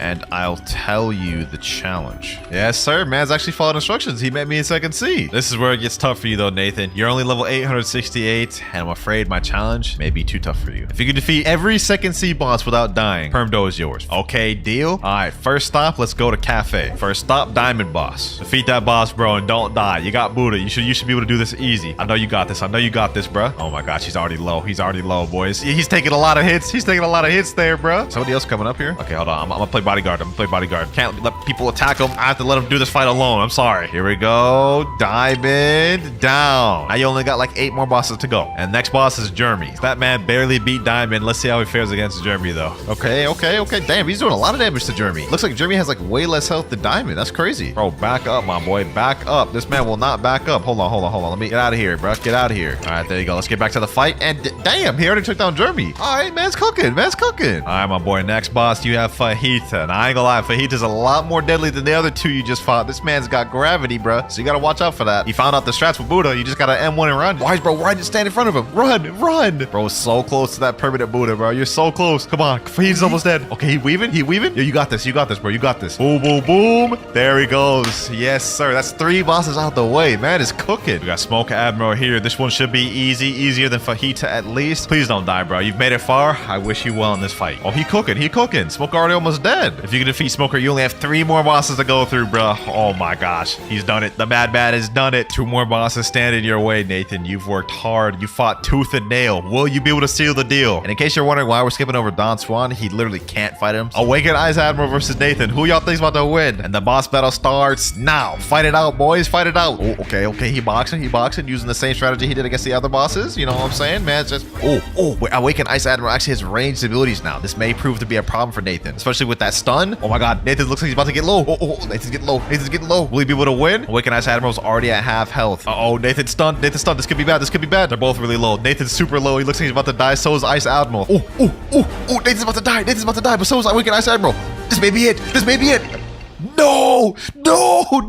and I'll tell you the challenge. Yes, sir. Man's actually followed instructions. He met me in second C. This is where it gets tough for you though, Nathan. You're only level 868 and I'm afraid my challenge may be too tough for you. If you can defeat every second C boss without dying, perm dough is yours. Okay, deal? All right, first stop, let's go to Cafe. First stop, Diamond Boss. Defeat that boss, bro, and don't die. You got Buddha. You should be able to do this easy. I know you got this, bro. Oh my gosh, he's already low. He's already low, boys. He's taking a lot of hits. He's taking a lot of hits there, bro. Somebody else coming up here? Okay, hold on. I'm gonna play bodyguard. Can't let people attack him. I have to let him do this fight alone. I'm sorry. Here we go. Diamond down. Now you only got like 8 more bosses to go. And next boss is Jeremy. That man barely beat Diamond. Let's see how he fares against Jeremy though. Okay. Damn, he's doing a lot of damage to Jeremy. Looks like Jeremy has like way less health than Diamond. That's crazy. Bro, back up, my boy. Back up. This man will not back up. Hold on. Let me get out of here, bro. Get out of here. All right, there you go. Let's get back to the fight. And damn, he already took down Jeremy. All right, man's cooking. All right, my boy. Next boss, you have Fajita. Now, I ain't gonna lie. Fajita's a lot more deadly than the other 2 you just fought. This man's got gravity, bro. So you gotta watch out for that. He found out the strats with Buddha. You just gotta M1 and run. Why, bro? Why just stand in front of him? Run. Bro, so close to that permanent Buddha, bro. You're so close. Come on. Fajita's almost dead. Okay, he weaving. Yo, you got this, bro. You got this. Boom. There he goes. Yes, sir. That's 3 bosses out the way. Man is cooking. We got Smoke Admiral here. This one should be easy. Easier than Fajita at least. Please don't die, bro. You've made it far. I wish you well in this fight. Oh, he cooking. Smoke already almost dead. If you can defeat Smoker, you only have 3 more bosses to go through, bro. Oh my gosh. He's done it. The Madman has done it. 2 more bosses stand in your way, Nathan. You've worked hard. You fought tooth and nail. Will you be able to seal the deal? And in case you're wondering why we're skipping over Don Swan, he literally can't fight him. Awaken Ice Admiral versus Nathan. Who y'all think's about to win? And the boss battle starts now. Fight it out, boys. Fight it out. Oh, okay. He boxing using the same strategy he did against the other bosses. You know what I'm saying? Man, it's just... Wait, Awaken Ice Admiral actually has ranged abilities now. This may prove to be a problem for Nathan, especially with that stun. Oh my god, Nathan looks like he's about to get low. Nathan's getting low. Will he be able to win? Awaken Ice Admiral's already at half health. Nathan's stunned. This could be bad. They're both really low. Nathan's super low. He looks like he's about to die. So is Ice Admiral. Nathan's about to die. But so is Awaken Ice Admiral. This may be it. No,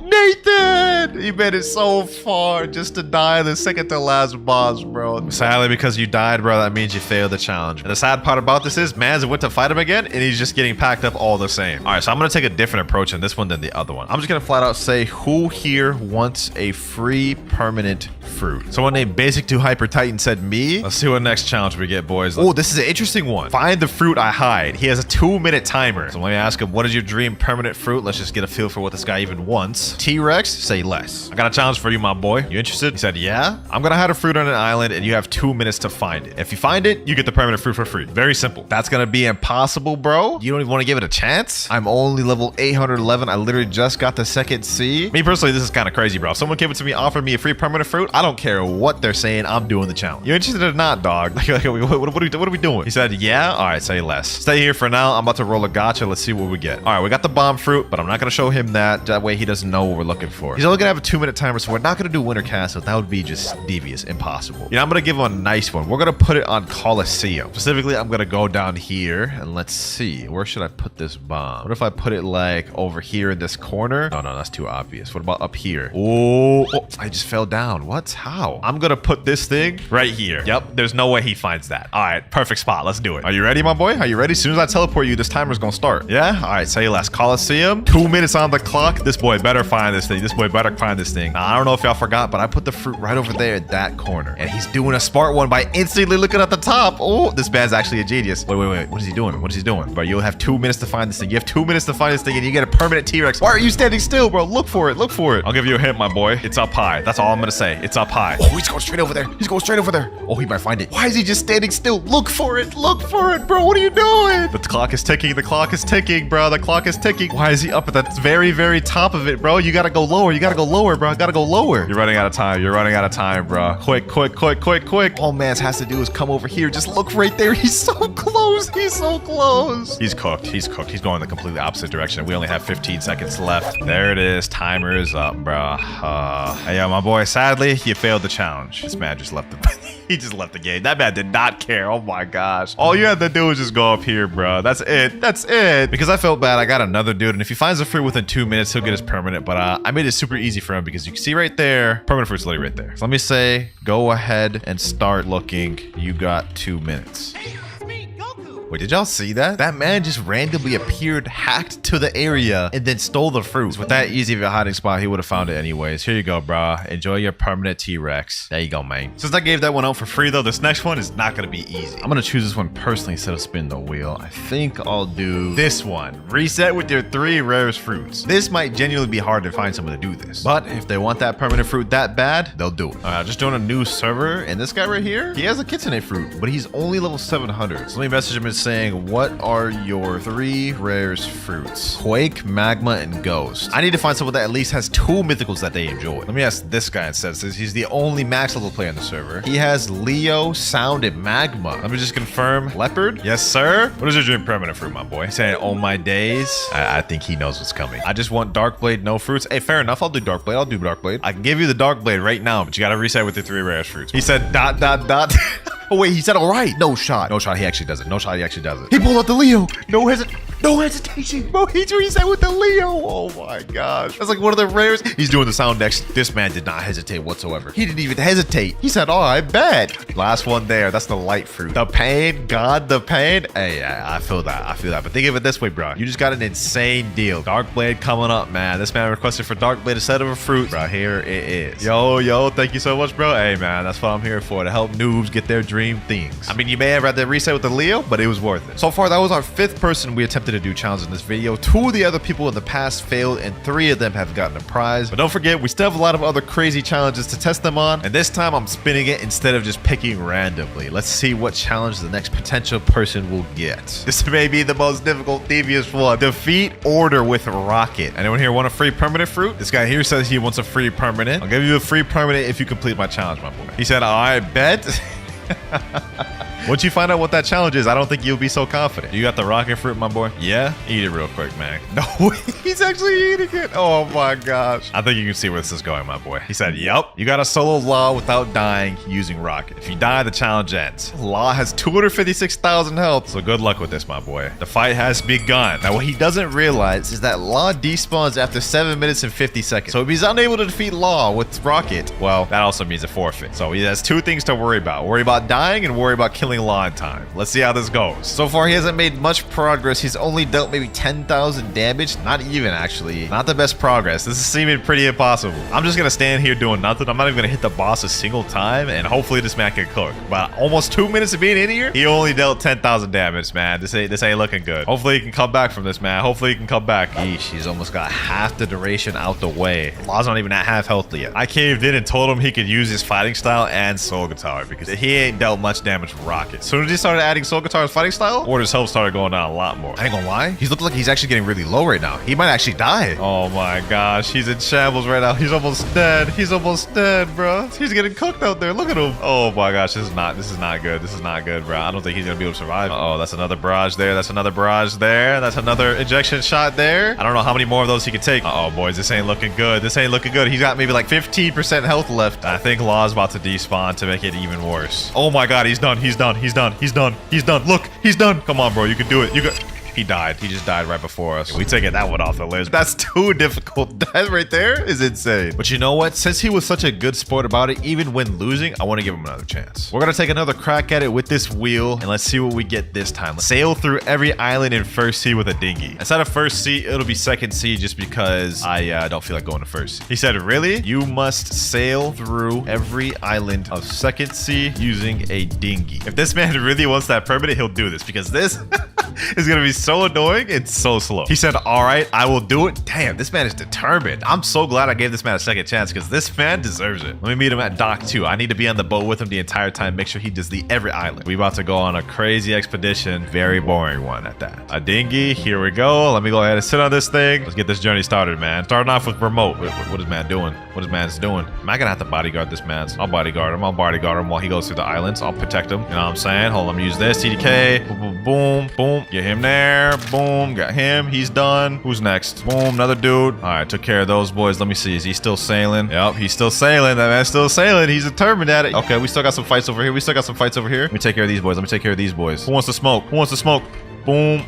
Nathan! He made it so far just to die the second to last boss, bro. Sadly, because you died, bro, that means you failed the challenge. And the sad part about this is, Mans went to fight him again, and he's just getting packed up all the same. All right, so I'm gonna take a different approach in this one than the other one. I'm just gonna flat out say, who here wants a free permanent fruit? Someone named Basic to Hyper Titan said me. Let's see what next challenge we get, boys. Oh, this is an interesting one. Find the fruit I hide. He has a 2-minute timer. So let me ask him, what is your dream permanent fruit? Let's just just get a feel for what this guy even wants. T-Rex, say less. I got a challenge for you, my boy. You interested? He said, yeah. I'm gonna hide a fruit on an island and you have 2 minutes to find it. If you find it, you get the permanent fruit for free. Very simple. That's gonna be impossible, bro. You don't even want to give it a chance? I'm only level 811. I literally just got the second C. Me personally, this is kind of crazy, bro. If someone came up to me, offered me a free permanent fruit, I don't care what they're saying. I'm doing the challenge. You interested or not, dog? What are we doing? He said, yeah. All right, say less. Stay here for now. I'm about to roll a gacha. Let's see what we get. All right, we got the bomb fruit, but I'm not gonna show him that. That way he doesn't know what we're looking for. He's only gonna have a 2-minute timer, so we're not gonna do WinterKloudz. So that would be just devious, impossible. You know, I'm gonna give him a nice one. We're gonna put it on Coliseum. Specifically, I'm gonna go down here and let's see. Where should I put this bomb? What if I put it like over here in this corner? No, that's too obvious. What about up here? Oh, I just fell down. What? How? I'm gonna put this thing right here. Yep, there's no way he finds that. All right, perfect spot. Let's do it. Are you ready, my boy? Are you ready? As soon as I teleport you, this timer's gonna start. Yeah? All right, say less. Coliseum. 2 minutes on the clock. This boy better find this thing. This boy better find this thing. Now, I don't know if y'all forgot, but I put the fruit right over there at that corner. And he's doing a smart one by instantly looking at the top. Oh, this man's actually a genius. Wait. What is he doing? What is he doing? Bro, you'll have 2 minutes to find this thing. You have 2 minutes to find this thing and you get a permanent T-Rex. Why are you standing still, bro? Look for it. Look for it. I'll give you a hint, my boy. It's up high. That's all I'm gonna say. It's up high. Oh, he's going straight over there. He's going straight over there. Oh, he might find it. Why is he just standing still? Look for it. Look for it, bro. What are you doing? The clock is ticking. The clock is ticking, bro. The clock is ticking. Why is he up at the very, very top of it, bro? You gotta go lower. You gotta go lower, bro. Gotta go lower. You're running out of time. You're running out of time, bro. Quick. All man has to do is come over here. Just look right there. He's so close. He's so close. He's cooked. He's going the completely opposite direction. We only have 15 seconds left. There it is. Timer is up, bro. Yeah, my boy. Sadly, you failed the challenge. This man just left the... He just left the game. That man did not care. Oh my gosh. All you had to do was just go up here, bro. That's it. That's it. Because I felt bad. I got another dude. And if he finds a fruit within 2 minutes, he'll get his permanent. But I made it super easy for him because you can see right there, permanent fruit's literally right there. So let me say, go ahead and start looking. You got 2 minutes. Wait, did y'all see that? That man just randomly appeared, hacked to the area, and then stole the fruits. With that easy of a hiding spot, he would have found it anyways. Here you go, bro. Enjoy your permanent T-Rex. There you go, man. Since I gave that one out for free, though, this next one is not going to be easy. I'm going to choose this one personally instead of spin the wheel. I think I'll do this one. Reset with your 3 rarest fruits. This might genuinely be hard to find someone to do this. But if they want that permanent fruit that bad, they'll do it. Just doing a new server, and this guy right here, he has a kitsune fruit, but he's only level 700. So let me message him and saying, what are your 3 rarest fruits? Quake, Magma, and Ghost. I need to find someone that at least has 2 mythicals that they enjoy. Let me ask this guy instead, since he's the only max level player on the server. He has Leo, Sound, and Magma. Let me just confirm. Leopard? Yes, sir. What is your dream permanent fruit, my boy? He's saying, oh my days. I think he knows what's coming. I just want Darkblade, no fruits. Hey, fair enough. I'll do Darkblade. I'll do Darkblade. I can give you the Darkblade right now, but you gotta reset with your 3 rarest fruits. He said ... Oh wait, he said all right. No shot. No shot. He actually does it. No shot. He actually does it. He pulled out the Leo. No hesitation. Bro, he reset with the Leo. Oh my gosh. That's like one of the rarest. He's doing the sound next. This man did not hesitate whatsoever. He didn't even hesitate. He said, oh, I bet. Last one there. That's the light fruit. The pain. God, the pain. Hey, I feel that. But think of it this way, bro. You just got an insane deal. Darkblade coming up, man. This man requested for Darkblade instead of a fruit. Bro, here it is. Yo, thank you so much, bro. Hey, man, that's what I'm here for. To help noobs get their dream things. I mean, you may have had to reset with the Leo, but it was worth it. So far, that was our 5th person we attempted to do challenge in this video. 2 of the other people in the past failed, and 3 of them have gotten a prize. But don't forget, we still have a lot of other crazy challenges to test them on. And this time, I'm spinning it instead of just picking randomly. Let's see what challenge the next potential person will get. This may be the most difficult, devious one. Defeat Order with Rocket. Anyone here want a free permanent fruit? This guy here says he wants a free permanent. I'll give you a free permanent if you complete my challenge, my boy. He said, I bet. Once you find out what that challenge is, I don't think you'll be so confident. You got the rocket fruit, my boy? Yeah? Eat it real quick, man. No way. He's actually eating it. Oh my gosh. I think you can see where this is going, my boy. He said, yep. You got to solo Law without dying using rocket. If you die, the challenge ends. Law has 256,000 health, so good luck with this, my boy. The fight has begun. Now, what he doesn't realize is that Law despawns after 7 minutes and 50 seconds. So if he's unable to defeat Law with rocket, well, that also means a forfeit. So he has 2 things to worry about. Worry about dying and worry about killing killing Law in time. Let's see how this goes. So far, he hasn't made much progress. He's only dealt maybe 10,000 damage. Not even, actually. Not the best progress. This is seeming pretty impossible. I'm just gonna stand here doing nothing. I'm not even gonna hit the boss a single time, and hopefully this man can cook. But almost 2 minutes of being in here, he only dealt 10,000 damage, man. This ain't looking good. Hopefully he can come back from this, man. Hopefully he can come back. Yeesh, he's almost got half the duration out the way. Law's not even at half health yet. I caved in and told him he could use his fighting style and soul guitar because he ain't dealt much damage with rocket. As soon as he started adding soul guitar's fighting style, Order's health started going down a lot more. I ain't gonna lie, he's looking like he's actually getting really low right now. He might actually die. Oh my gosh, he's in shambles right now. He's almost dead. He's almost dead, bro. He's getting cooked out there. Look at him. Oh my gosh, this is not good. This is not good, bro. I don't think he's gonna be able to survive. Oh, that's another barrage there. That's another barrage there. That's another ejection shot there. I don't know how many more of those he can take. Oh boys, this ain't looking good. This ain't looking good. He's got maybe like 15% health left. I think Law's about to despawn to make it even worse. Oh my god, he's done. He's done. He's done. He's done. He's done. Look, he's done. Come on, bro. You can do it. You can. He died. He just died right before us. We taking that one off the list. That's too difficult. That right there is insane. But you know what? Since he was such a good sport about it, even when losing, I want to give him another chance. We're going to take another crack at it with this wheel, and let's see what we get this time. Let's sail through every island in first sea with a dinghy. Instead of first sea, it'll be second sea just because I don't feel like going to first. He said, really? You must sail through every island of second sea using a dinghy. If this man really wants that permanent, he'll do this because this is going to be so annoying and so slow. He said, all right, I will do it. Damn, this man is determined. I'm so glad I gave this man a second chance because this man deserves it. Let me meet him at dock 2. I need to be on the boat with him the entire time. Make sure he does every island. We about to go on a crazy expedition. Very boring one at that. A dinghy. Here we go. Let me go ahead and sit on this thing. Let's get this journey started, man. Starting off with remote. What is man doing? What is man's doing? Am I gonna have to bodyguard this man's? I'll bodyguard him. I'll bodyguard him while he goes through the islands. I'll protect him. You know what I'm saying? Hold on. Let me use this. TDK. Boom, boom, boom, boom. Get him there. Boom. Got him. He's done. Who's next? Boom. Another dude. All right. Took care of those boys. Let me see. Is he still sailing? Yep. He's still sailing. That man's still sailing. He's determined at it. Okay. We still got some fights over here. Let me take care of these boys. Who wants to smoke? Boom.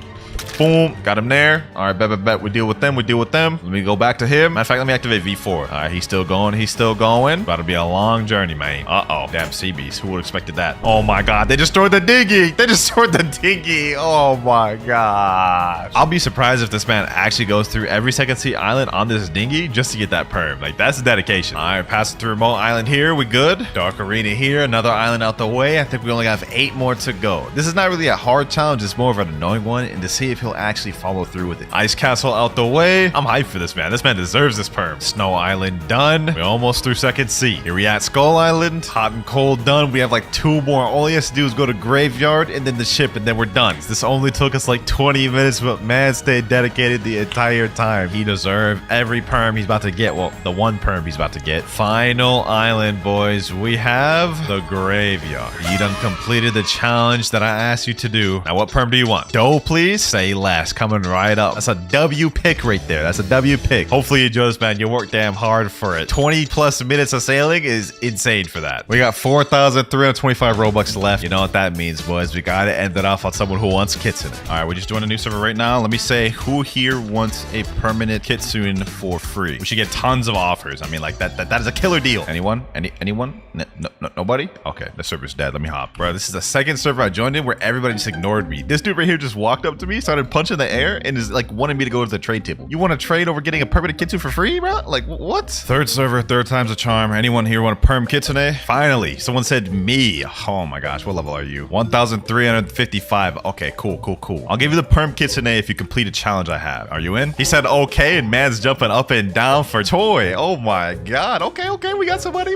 Boom. Got him there. All right, bet. We deal with them. Let me go back to him. Matter of fact, let me activate V4. All right, he's still going. About to be a long journey, man. Uh-oh. Damn sea beast. Who would have expected that? Oh, my God. They destroyed the dinghy. Oh, my gosh. I'll be surprised if this man actually goes through every second sea island on this dinghy just to get that perm. Like, that's dedication. All right, passing through remote island here. We good. Dark arena here. Another island out the way. I think we only have 8 more to go. This is not really a hard challenge. It's more of an annoying one. And to see if he'll actually follow through with it. Ice castle out the way. I'm hyped for this man. This man deserves this perm. Snow island done. We're almost through second sea. Here we at Skull Island. Hot and cold done. We have like 2 more. All he has to do is go to graveyard and then the ship and then we're done. This only took us like 20 minutes, but man stayed dedicated the entire time. He deserved every perm he's about to get. Well, the one perm he's about to get. Final island, boys. We have the graveyard. You done completed the challenge that I asked you to do. Now, what perm do you want? Dough, please? Say less. Coming right up. That's a W pick right there. That's a W pick. Hopefully you enjoy this, man. You worked damn hard for it. 20 plus minutes of sailing is insane for that. We got 4,325 Robux left. You know what that means, boys. We got to end it off on someone who wants kitsune. All right, we're just doing a new server right now. Let me say, who here wants a permanent kitsune for free? We should get tons of offers. I mean, like that is a killer deal. Anyone? Anyone? No, nobody? Okay, the server's dead. Let me hop. Bro, this is the second server I joined in where everybody just ignored me. This dude right here just walked up to me, started punching the air, and is like wanting me to go to the trade table. You want to trade over getting a permanent kitsune for free, bro? Like, what? Third server, third time's a charm. Anyone here want a perm kitsune? Finally, someone said me. Oh my gosh, what level are you? 1,355. Okay, cool. I'll give you the perm kitsune if you complete a challenge I have. Are you in? He said okay, and man's jumping up and down for toy. Oh my god. Okay, we got some money.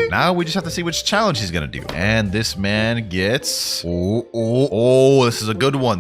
Now we just have to see which challenge he's gonna do. And this man gets... Oh, this is a good one.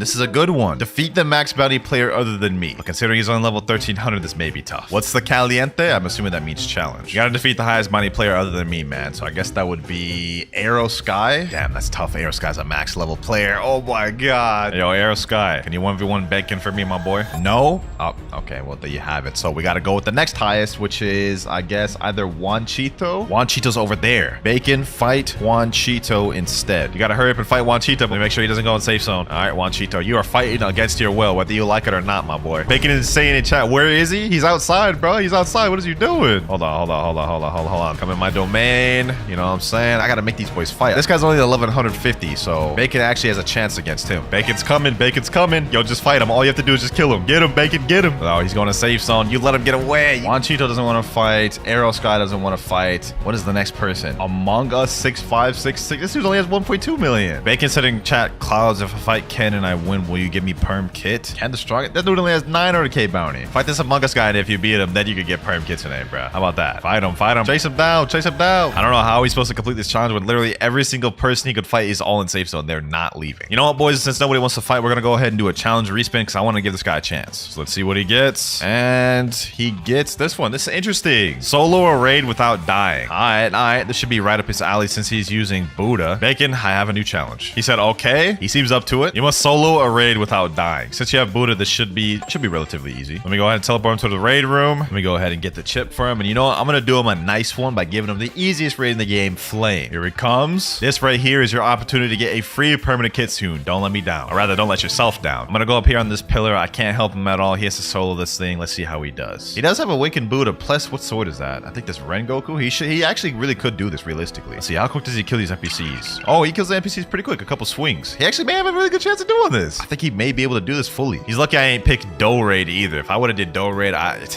Defeat the max bounty player other than me. But considering he's on level 1300, this may be tough. What's the caliente? I'm assuming that means challenge. You gotta defeat the highest bounty player other than me, man. So I guess that would be Arrow Sky. Damn, that's tough. Arrow Sky's a max level player. Oh my god. Yo, Arrow Sky, can you 1v1 bacon for me, my boy? No? Oh, okay. Well, there you have it. So we gotta go with the next highest, which is, I guess, either Juanchito. Juanchito's over there. Bacon, fight Juanchito instead. You gotta hurry up and fight Juanchito, but make sure he doesn't go in safe zone. All right, Juanchito, you are fighting against your will, whether you like it or not, my boy. Bacon is saying in chat, where is he? He's outside, bro. He's outside. What is you doing? Hold on. Come in my domain. You know what I'm saying? I gotta make these boys fight. This guy's only 1150, so Bacon actually has a chance against him. Bacon's coming. Yo, just fight him. All you have to do is just kill him. Get him, Bacon, get him. Oh, he's going to safe zone. You let him get away. Juanchito doesn't want to fight. Arrow Sky doesn't want to fight. What is the next person? Among Us 6566. This dude only has 1.2 million. Bacon said in chat, Clouds, if I fight Ken and I win, will you give me perm kit? Ken the strongest. That dude only has 900k bounty. Fight this Among Us guy, and if you beat him, then you could get perm kit today, bro. How about that? Fight him. Chase him down. I don't know how he's supposed to complete this challenge when literally every single person he could fight is all in safe zone. They're not leaving. You know what, boys? Since nobody wants to fight, we're gonna go ahead and do a challenge respin because I want to give this guy a chance. So let's see what he gets. And he gets this one. This is interesting. Solo a raid without dying. All right. This should be right up his alley since he's using Buddha. Bacon, I have a new challenge. He said, okay. He seems up to it. You must solo a raid without dying. Since you have Buddha, this should be relatively easy. Let me go ahead and teleport him to the raid room. Let me go ahead and get the chip for him. And you know what? I'm gonna do him a nice one by giving him the easiest raid in the game, Flame. Here it comes. This right here is your opportunity to get a free permanent kit soon. Don't let me down. Or rather, don't let yourself down. I'm gonna go up here on this pillar. I can't help him at all. He has to solo this thing. Let's see how he does. He does have a Awakened Buddha. Plus, what sword is that? I think this Rengoku. He actually really could do this realistically. Let's see, how quick does he kill these NPCs? Oh, he kills the NPCs pretty quick. A couple swings. He actually may have a really good chance of doing this. I think he may be able to do this fully. He's lucky I ain't picked Dough Raid either. If I would have did Dough Raid,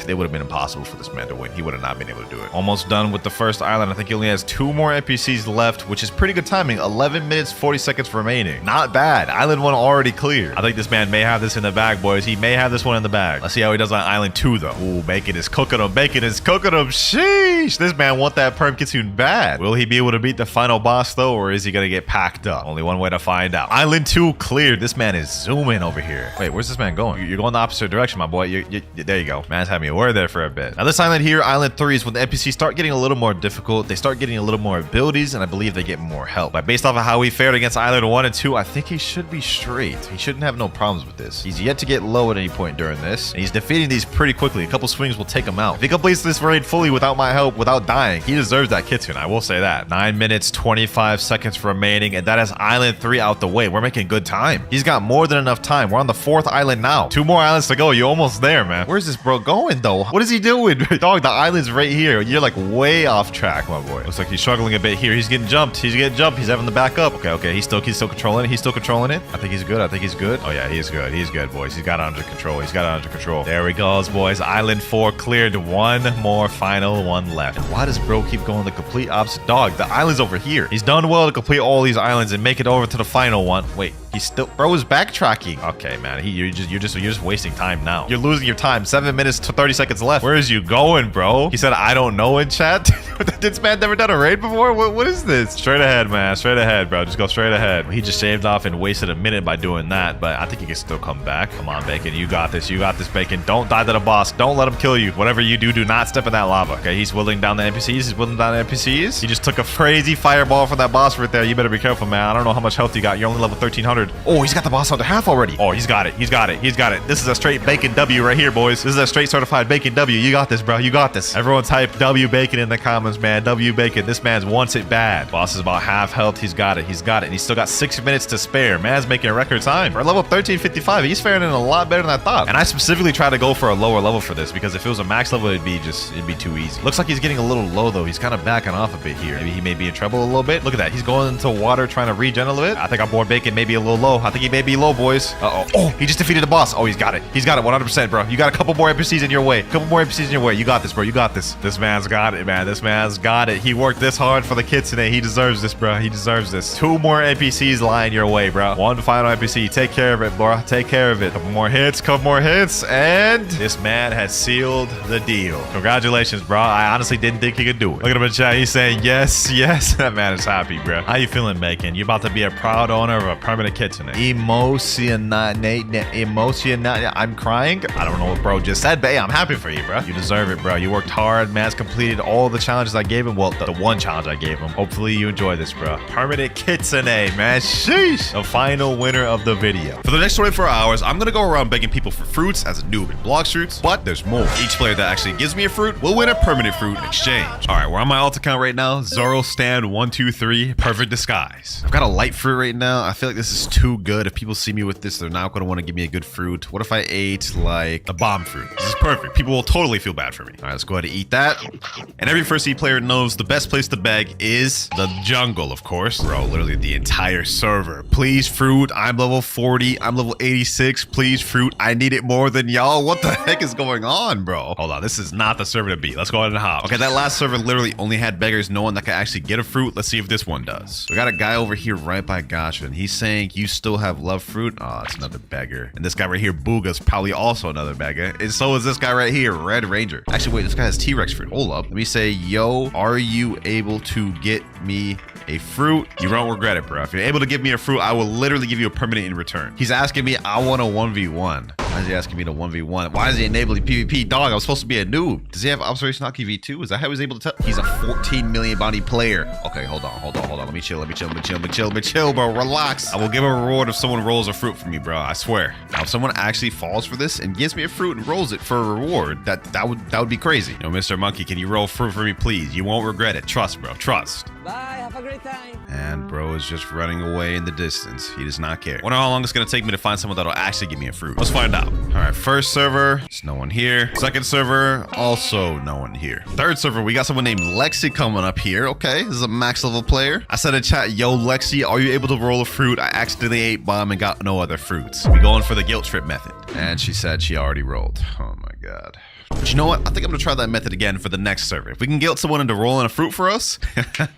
they would have been impossible for this man to win. He would have not been able to do it. Almost done with the first island. I think he only has 2 more NPCs left, which is pretty good timing. 11 minutes, 40 seconds remaining. Not bad. Island 1 already cleared. I think this man may have this in the bag, boys. He may have this one in the bag. Let's see how he does on Island 2, though. Ooh, Bacon is cooking him. Sheesh. This man want that perm kitsune bad. Will he be able to beat the final boss, though, or is he gonna get packed up? Only one way to find out. Island 2 cleared. This man is zooming over here. Wait, where's this man going? You're going the opposite direction, my boy. There you go. Man's had me a word there for a bit. Now, this island here, Island 3, is when the NPCs start getting a little more difficult. They start getting a little more abilities, and I believe they get more help. But based off of how he fared against Island 1 and 2, I think he should be straight. He shouldn't have no problems with this. He's yet to get low at any point during this, and he's defeating these pretty quickly. A couple swings will take him out. If he completes this raid fully without my help, without dying, he deserves that kitsune. I will say that. 9 minutes, 25 seconds remaining, and that is Island 3 out the way. We're making good time. He's got more than enough time. We're on the 4th island now. 2 more islands to go. You're almost there, man. Where's this bro going, though? What is he doing? Dog, the island's right here. You're like way off track, my boy. Looks like he's struggling a bit here. He's getting jumped. He's having to back up. Okay. He's still controlling it. He's still controlling it. I think he's good. Oh, yeah, he is good. He's good, boys. He's got it under control. There he goes, boys. Island 4 cleared. 1 more final one left. And why does bro keep going the complete opposite? Dog, the island's over here. He's done well to complete all these islands and make it over to the final one. Wait, bro is backtracking. Okay, man, you're just wasting time now. You're losing your time. 7 minutes to 30 seconds left. Where is you going, bro? He said, I don't know in chat. This man never done a raid before? What is this? Straight ahead, man. Straight ahead, bro. Just go straight ahead. He just shaved off and wasted a minute by doing that, but I think he can still come back. Come on, Bacon. You got this. Bacon. Don't die to the boss. Don't let him kill you. Whatever you do not step in that lava. Okay, he's whittling down the NPCs. He just took a crazy fireball from that boss right there. You better be careful, man. I don't know how much health you got. You're only level 1300. Oh, he's got the boss under half already. Oh, he's got it. This is a straight Bacon W right here, boys. This is a straight certified Bacon W. You got this, bro. You got this. Everyone type W Bacon in the comments, man. W Bacon. This man's wants it bad. Boss is about half health. He's got it. And he's still got 6 minutes to spare. Man's making a record time. For level 1355, he's faring in a lot better than I thought. And I specifically tried to go for a lower level for this because if it was a max level, it'd be too easy. Looks like he's getting a little low, though. He's kind of backing off a bit here. Maybe he may be in trouble a little bit. Look at that. He's going into water trying to regen a little bit. I think our boy Bacon may be a little low. I think he may be low, boys. Oh, he just defeated the boss. Oh, he's got it 100%, bro. You got a couple more NPCs in your way. You got this, bro. You got this. This man's got it, man. This man's got it. He worked this hard for the kids today. He deserves this, bro. He deserves this. 2 more NPCs lying your way, bro. 1 final NPC. Take care of it, bro. Take care of it. Couple more hits, and this man has sealed the deal. Congratulations, bro. I honestly didn't think he could do it. Look at him in chat. He's saying yes. That man is happy, bro. How you feeling, Bacon? You about to be a proud owner of a permanent kitten. I'm crying. I don't know what bro just said, but hey, I'm happy for you, bro. You deserve it, bro. You worked hard. Man's completed all the challenges I gave him. Well, the one challenge I gave him. Hopefully you enjoy this, bro. Permanent kitsune, man. Sheesh. The final winner of the video. For the next 24 hours, I'm gonna go around begging people for fruits as a noob in Blox fruits, but there's more. Each player that actually gives me a fruit will win a permanent fruit in exchange. All right, we're on my alt account right now. Zoro stand 123, perfect disguise. I've got a light fruit right now. I feel like this is too good. If people see me with this, they're not going to want to give me a good fruit. What if I ate like a bomb fruit? This is perfect. People will totally feel bad for me. All right, let's go ahead and eat that. And every First Seed player knows the best place to beg is the jungle, of course. Bro, literally the entire server. Please, fruit. I'm level 40. I'm level 86. Please, fruit. I need it more than y'all. What the heck is going on, bro? Hold on. This is not the server to beat. Let's go ahead and hop. Okay, that last server literally only had beggars. No one that could actually get a fruit. Let's see if this one does. We got a guy over here right by Gotcha, and he's saying you still have love fruit. Oh, it's another beggar. And this guy right here, Booga's probably also another beggar. And so is this guy right here, Red Ranger. Actually, wait, this guy has T-Rex fruit. Hold up. Let me say, yo, are you able to get me a fruit? You won't regret it, bro. If you're able to give me a fruit, I will literally give you a permanent in return. He's asking me, I want a 1v1. Why is he asking me to 1v1? Why is he enabling PvP? Dog, I was supposed to be a noob. Does he have Observation Hockey V2? Is that how he was able to tell? He's a 14 million bounty player. Okay, hold on. Let me chill, bro. Relax. I will give a reward if someone rolls a fruit for me, bro. I swear. Now, if someone actually falls for this and gives me a fruit and rolls it for a reward, that would be crazy. You know, Mr. Monkey, can you roll fruit for me, please? You won't regret it. Trust, bro. Trust. Bye, have a great time. And bro is just running away in the distance. He does not care. Wonder how long it's gonna take me to find someone that'll actually give me a fruit. Let's find out. All right, first server, there's no one here. Second server, also no one here. Third server, we got someone named Lexi coming up here. Okay, this is a max level player. I said in chat, yo, Lexi, are you able to roll a fruit? I accidentally ate bomb and got no other fruits. We going for the guilt trip method. And she said she already rolled. Oh my God. But you know what? I think I'm gonna try that method again for the next server. If we can guilt someone into rolling a fruit for us,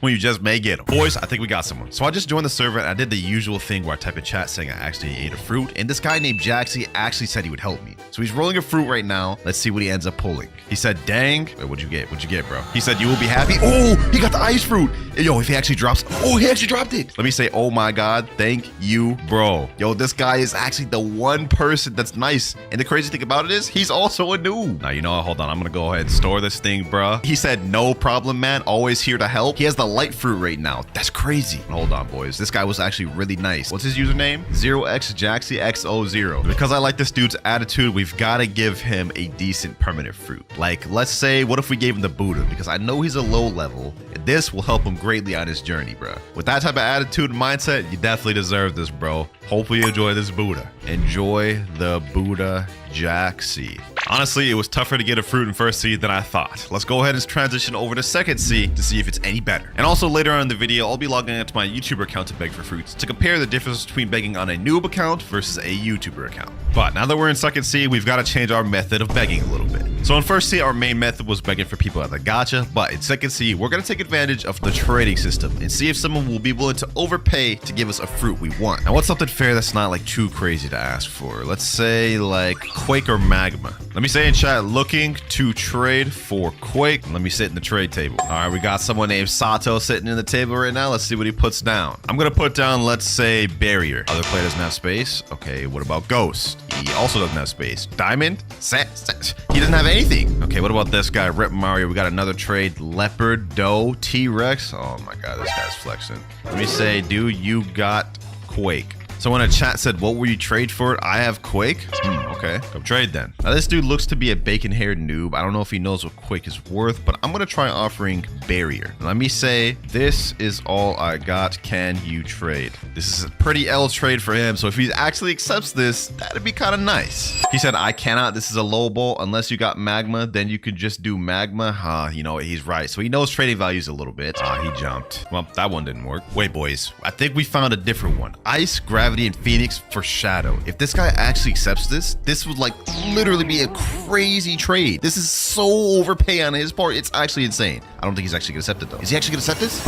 we just may get them. Boys, I think we got someone. So I just joined the server and I did the usual thing where I type in chat saying I actually ate a fruit. And this guy named Jaxie actually said he would help me. So he's rolling a fruit right now. Let's see what he ends up pulling. He said, dang. Wait, what'd you get? What'd you get, bro? He said, you will be happy. Oh, he got the ice fruit. Yo, if he actually drops. Oh, he actually dropped it. Let me say, oh my God, thank you, bro. Yo, this guy is actually the one person that's nice. And the crazy thing about it is he's also a noob. Now, you know what? Hold on. I'm gonna go ahead and store this thing, bro. He said, no problem, man. Always here to help. He has the light fruit right now. That's crazy. Hold on, boys. This guy was actually really nice. What's his username? 0xjaxiex00. Because I like this dude's attitude, we've got to give him a decent permanent fruit. Like, let's say, what if we gave him the Buddha? Because I know he's a low level, and this will help him greatly on his journey, bro. With that type of attitude and mindset, you definitely deserve this, bro. Hopefully you enjoy this Buddha. Enjoy the Buddha Jaxie. Honestly, it was tougher to get a fruit in first seed than I thought. Let's go ahead and transition over to second seed to see if it's any better. And also later on in the video, I'll be logging into my YouTuber account to beg for fruits to compare the difference between begging on a noob account versus a YouTuber account. But now that we're in second seed, we've got to change our method of begging a little bit. So in first seed, our main method was begging for people at the gacha, but in second seed, we're going to take advantage of the trading system and see if someone will be willing to overpay to give us a fruit we want. Now, what's something fair that's not like too crazy to ask for? Let's say like Quake or Magma. Let me say in chat, looking to trade for Quake. Let me sit in the trade table. All right, we got someone named Sato sitting in the table right now. Let's see what he puts down. I'm going to put down, let's say, Barrier. Other player doesn't have space. Okay, what about Ghost? He also doesn't have space. Diamond? He doesn't have anything. Okay, what about this guy, Rip Mario? We got another trade, Leopard, Doe, T-Rex. Oh my God, this guy's flexing. Let me say, dude, you got Quake. Someone in chat said, what will you trade for it? I have Quake? Okay, come trade then. Now this dude looks to be a bacon-haired noob. I don't know if he knows what Quake is worth, but I'm gonna try offering Barrier. Let me say, this is all I got. Can you trade? This is a pretty L trade for him, so if he actually accepts this, that'd be kind of nice. He said, I cannot. This is a low ball. Unless you got Magma, then you could just do Magma. You know what? He's right. So he knows trading values a little bit. He jumped. Well, that one didn't work. Wait, boys. I think we found a different one. Ice, Gravity, and Phoenix for Shadow. If this guy actually accepts this, this would like literally be a crazy trade. This is so overpay on his part. It's actually insane. I don't think he's actually gonna accept it though. Is he actually gonna accept this?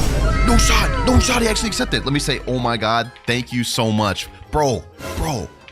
No shot. He actually accepted it. Let me say, oh my God, thank you so much. Bro.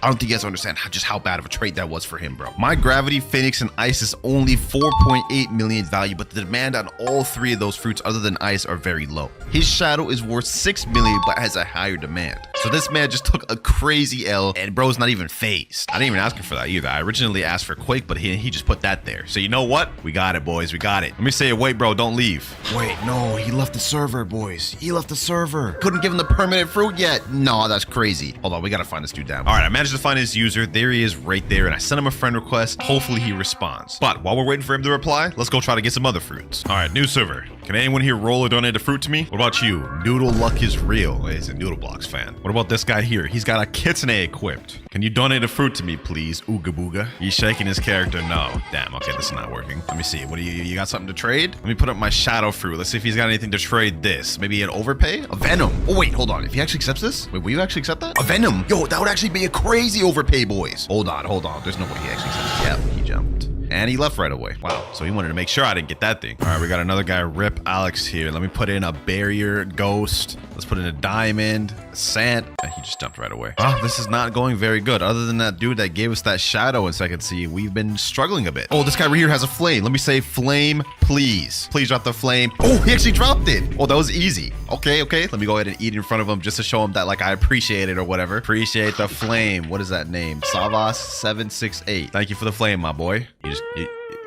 I don't think you guys understand just how bad of a trade that was for him, bro. My Gravity, Phoenix, and Ice is only 4.8 million value, but the demand on all three of those fruits other than Ice are very low. His Shadow is worth 6 million, but has a higher demand. So this man just took a crazy L, and bro's not even phased. I didn't even ask him for that either. I originally asked for Quake, but he just put that there. So you know what? We got it, boys. We got it. Let me say, wait, bro, don't leave. Wait, no, he left the server, boys. He left the server. Couldn't give him the permanent fruit yet. No, that's crazy. Hold on, we gotta find this dude down. All right, I managed managed to find his user. There he is right there. And I sent him a friend request. Hopefully he responds. But while we're waiting for him to reply, let's go try to get some other fruits. All right, new server. Can anyone here roll or donate a fruit to me? What about you? Noodle Luck is real. He's a Noodle Blox fan. What about this guy here? He's got a kitsune equipped. Can you donate a fruit to me, please? Ooga booga. He's shaking his character. No. Damn, okay, this is not working. Let me see. What do you got something to trade? Let me put up my shadow fruit. Let's see if he's got anything to trade this. Maybe an overpay? A venom. Oh, wait, hold on. If he actually accepts this? Wait, will you actually accept that? A venom. Yo, that would actually be a crazy overpay, boys. Hold on. There's no way he actually accepts it. Yeah, he jumped. And he left right away. Wow. So he wanted to make sure I didn't get that thing. All right, we got another guy, Rip Alex here. Let me put in a barrier, ghost. Let's put in a diamond, a sand. And he just jumped right away. Oh, this is not going very good. Other than that dude that gave us that shadow in second C, we've been struggling a bit. Oh, this guy right here has a flame. Let me say flame, please. Please drop the flame. Oh, he actually dropped it. Oh, that was easy. Okay. Let me go ahead and eat in front of him just to show him that like I appreciate it or whatever. Appreciate the flame. What is that name? Savas768. Thank you for the flame, my boy.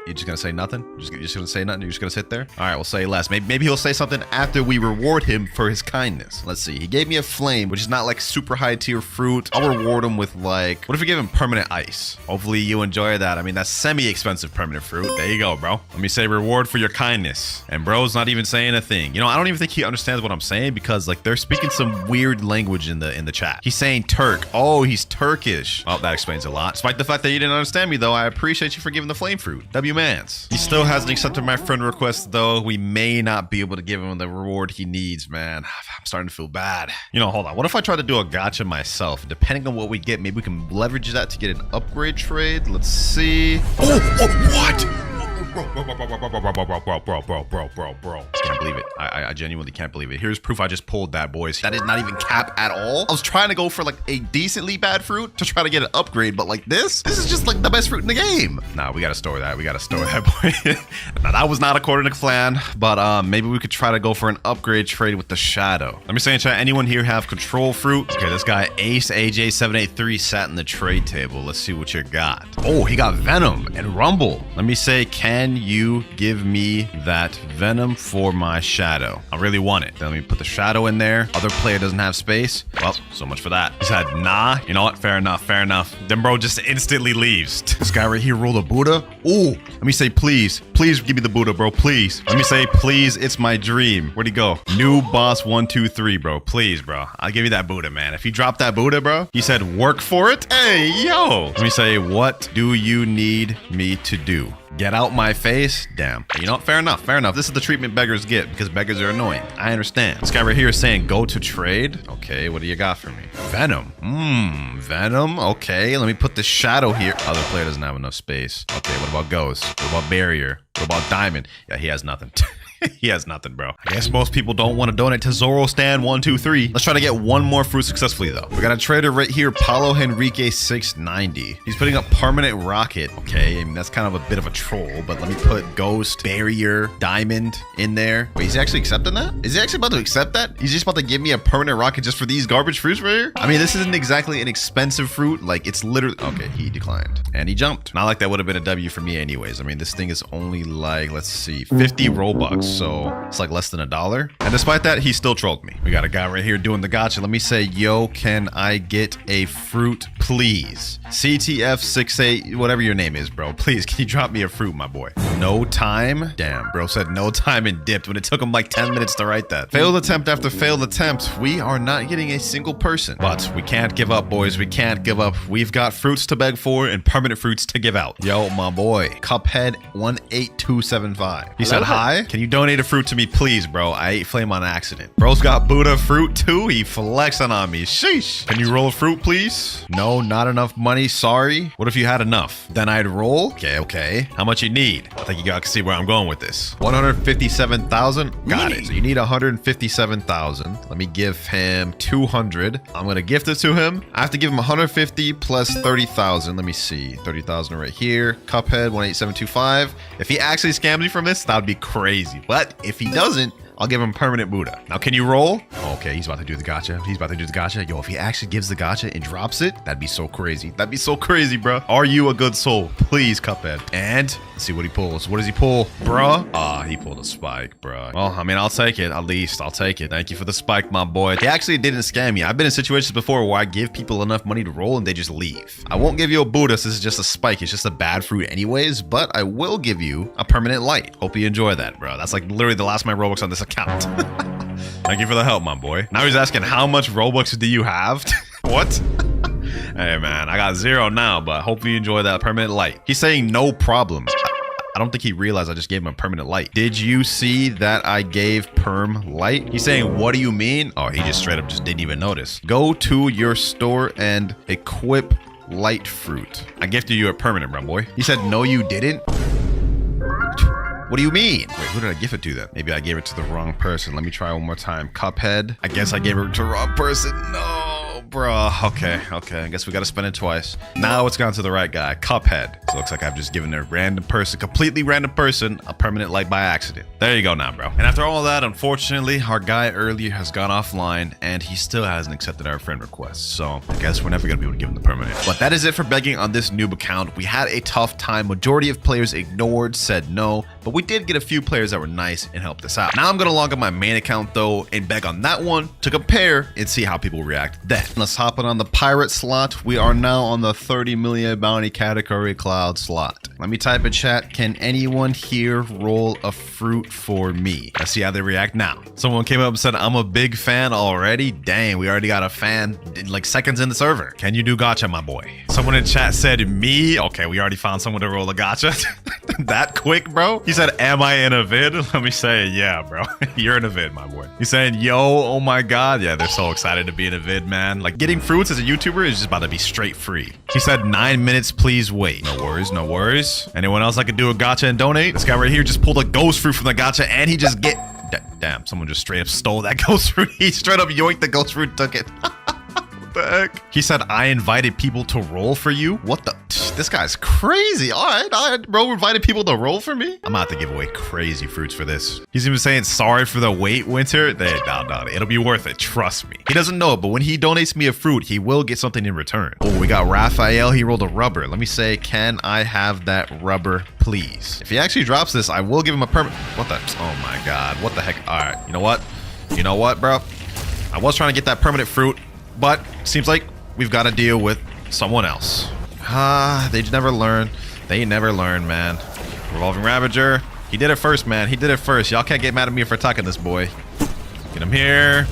You're just gonna say nothing? You're just gonna say nothing? You're just gonna sit there? All right, we'll say less. Maybe he'll say something after we reward him for his kindness. Let's see. He gave me a flame, which is not like super high tier fruit. I'll reward him with like, what if we give him permanent ice? Hopefully you enjoy that. I mean, that's semi-expensive permanent fruit. There you go, bro. Let me say reward for your kindness. And bro's not even saying a thing. You know, I don't even think he understands what I'm saying because like they're speaking some weird language in the chat. He's saying Turk. Oh, he's Turkish. Well, that explains a lot. Despite the fact that you didn't understand me though, I appreciate you for giving the flame fruit. W-mans. He still hasn't accepted my friend request though. We may not be able to give him the reward he needs, man. I'm starting to feel bad. You know, hold on. What if I try to do a gacha myself? Depending on what we get, maybe we can leverage that to get an upgrade trade. Let's see. Oh, what? Bro. Can't believe it. I genuinely can't believe it. Here's proof I just pulled that, boys. That is not even cap at all. I was trying to go for like a decently bad fruit to try to get an upgrade, but like this is just like the best fruit in the game. Nah, we gotta store that. Boy. Now that was not according to plan, but maybe we could try to go for an upgrade trade with the shadow. Let me say in chat, anyone here have control fruit? Okay, this guy Ace AJ783 sat in the trade table. Let's see what you got. Oh, he got Venom and Rumble. Let me say, can you give me that Venom for my shadow? I really want it. Then let me put the shadow in there. Other player doesn't have space. Well, so much for that. He said, nah. You know what? Fair enough. Then bro just instantly leaves. This guy right here rolled a Buddha. Ooh, let me say, please give me the Buddha, bro. Please. Let me say, please. It's my dream. Where'd he go? New boss 123, bro. Please, bro. I'll give you that Buddha, man. If you drop that Buddha, bro, he said, work for it. Hey, yo. Let me say, what do you need me to do? Get out my face? Damn. You know what? Fair enough. This is the treatment beggars get because beggars are annoying. I understand. This guy right here is saying go to trade. Okay, what do you got for me? Venom. Venom. Okay, let me put the shadow here. Other player doesn't have enough space. Okay, what about ghost? What about barrier? What about diamond? Yeah, he has nothing. He has nothing, bro. I guess most people don't want to donate to Zorostan123. Let's try to get one more fruit successfully, though. We got a trader right here, Paulo Henrique 690. He's putting up permanent rocket. Okay, I mean, that's kind of a bit of a troll, but let me put ghost, barrier, diamond in there. Wait, is he actually accepting that? Is he actually about to accept that? He's just about to give me a permanent rocket just for these garbage fruits right here? I mean, this isn't exactly an expensive fruit. Like, it's literally... Okay, he declined. And he jumped. Not like that would have been a W for me anyways. I mean, this thing is only like, let's see, 50 Robux. So it's like less than $1. And despite that, he still trolled me. We got a guy right here doing the gacha. Let me say, yo, can I get a fruit, please? CTF68, whatever your name is, bro. Please, can you drop me a fruit, my boy? No time? Damn, bro said no time and dipped when it took him like 10 minutes to write that. Failed attempt after failed attempt. We are not getting a single person. But we can't give up, boys. We can't give up. We've got fruits to beg for and permanent fruits to give out. Yo, my boy. Cuphead 18275. He said, hi. Can you donate a fruit to me, please, bro? I ate flame on accident. Bro's got Buddha fruit too. He flexing on me. Sheesh. Can you roll a fruit, please? No, not enough money. Sorry. What if you had enough? Then I'd roll. Okay. How much you need? I think you guys can see where I'm going with this. 157,000. Got it. So you need 157,000. Let me give him 200. I'm gonna gift it to him. I have to give him 150 plus 30,000. Let me see. 30,000 right here. Cuphead 18725. If he actually scams me from this, that would be crazy. But if he doesn't, I'll give him permanent Buddha. Now, can you roll? Okay, he's about to do the gacha. Yo, if he actually gives the gacha and drops it, that'd be so crazy. That'd be so crazy, bro. Are you a good soul? Please, Cuphead. And Let's see what he pulls. What does he pull? Bruh. Ah, he pulled a spike, bruh. Well, I mean, I'll take it. At least I'll take it. Thank you for the spike, my boy. He actually didn't scam me. I've been in situations before where I give people enough money to roll and they just leave. I won't give you a Buddha. This is just a spike. It's just a bad fruit anyways, but I will give you a permanent light. Hope you enjoy that, bro. That's like literally the last of my Robux on this account. Thank you for the help, my boy. Now he's asking, how much Robux do you have? What? Hey, man, I got 0 now, but hopefully you enjoy that permanent light. He's saying no problem. I don't think he realized I just gave him a permanent light. Did you see that I gave perm light? He's saying, what do you mean? Oh, he just straight up just didn't even notice. Go to your store and equip light fruit. I gifted you a permanent, bro, boy. He said, no, you didn't. What do you mean? Wait, who did I give it to then? Maybe I gave it to the wrong person. Let me try one more time. Cuphead. I guess I gave it to the wrong person. No, bro. Okay. I guess we got to spend it twice. Now it's gone to the right guy. Cuphead. So it looks like I've just given a random person, completely random person, a permanent light by accident. There you go now, bro. And after all that, unfortunately, our guy earlier has gone offline and he still hasn't accepted our friend request. So I guess we're never going to be able to give him the permanent. But that is it for begging on this noob account. We had a tough time. Majority of players ignored, said no, but we did get a few players that were nice and helped us out. Now I'm going to log on my main account though and beg on that one to compare and see how people react then. Let's hop on the pirate slot. We are now on the 30 million bounty category cloud slot. Let me type in chat. Can anyone here roll a fruit for me? Let's see how they react now. Someone came up and said, I'm a big fan already. Dang, we already got a fan in like seconds in the server. Can you do gacha, my boy? Someone in chat said me. Okay, we already found someone to roll a gacha. That quick, bro? He said, am I in a vid? Let me say, yeah, bro. You're in a vid, my boy. He's saying, yo, oh my God. Yeah, they're so excited to be in a vid, man. Like getting fruits as a YouTuber is just about to be straight free. He said 9 minutes, please wait. No worries, no worries. Anyone else I could do a gacha and donate? This guy right here just pulled a ghost fruit from the gacha and he just damn, someone just straight up stole that ghost fruit. He straight up yoinked the ghost fruit, took it. What the heck? He said, I invited people to roll for you. What the? This guy's crazy. All right, bro, invited people to roll for me. I'm about to give away crazy fruits for this. He's even saying, sorry for the wait, Winter. No, it'll be worth it. Trust me. He doesn't know it, but when he donates me a fruit, he will get something in return. Oh, we got Raphael. He rolled a rubber. Let me say, can I have that rubber, please? If he actually drops this, I will give him a permit. What the? Oh my God. What the heck? All right. You know what, bro? I was trying to get that permanent fruit, but seems like we've got to deal with someone else. They never learn. They never learn, man. Revolving Ravager. He did it first, man. He did it first. Y'all can't get mad at me for attacking this boy. Get him here.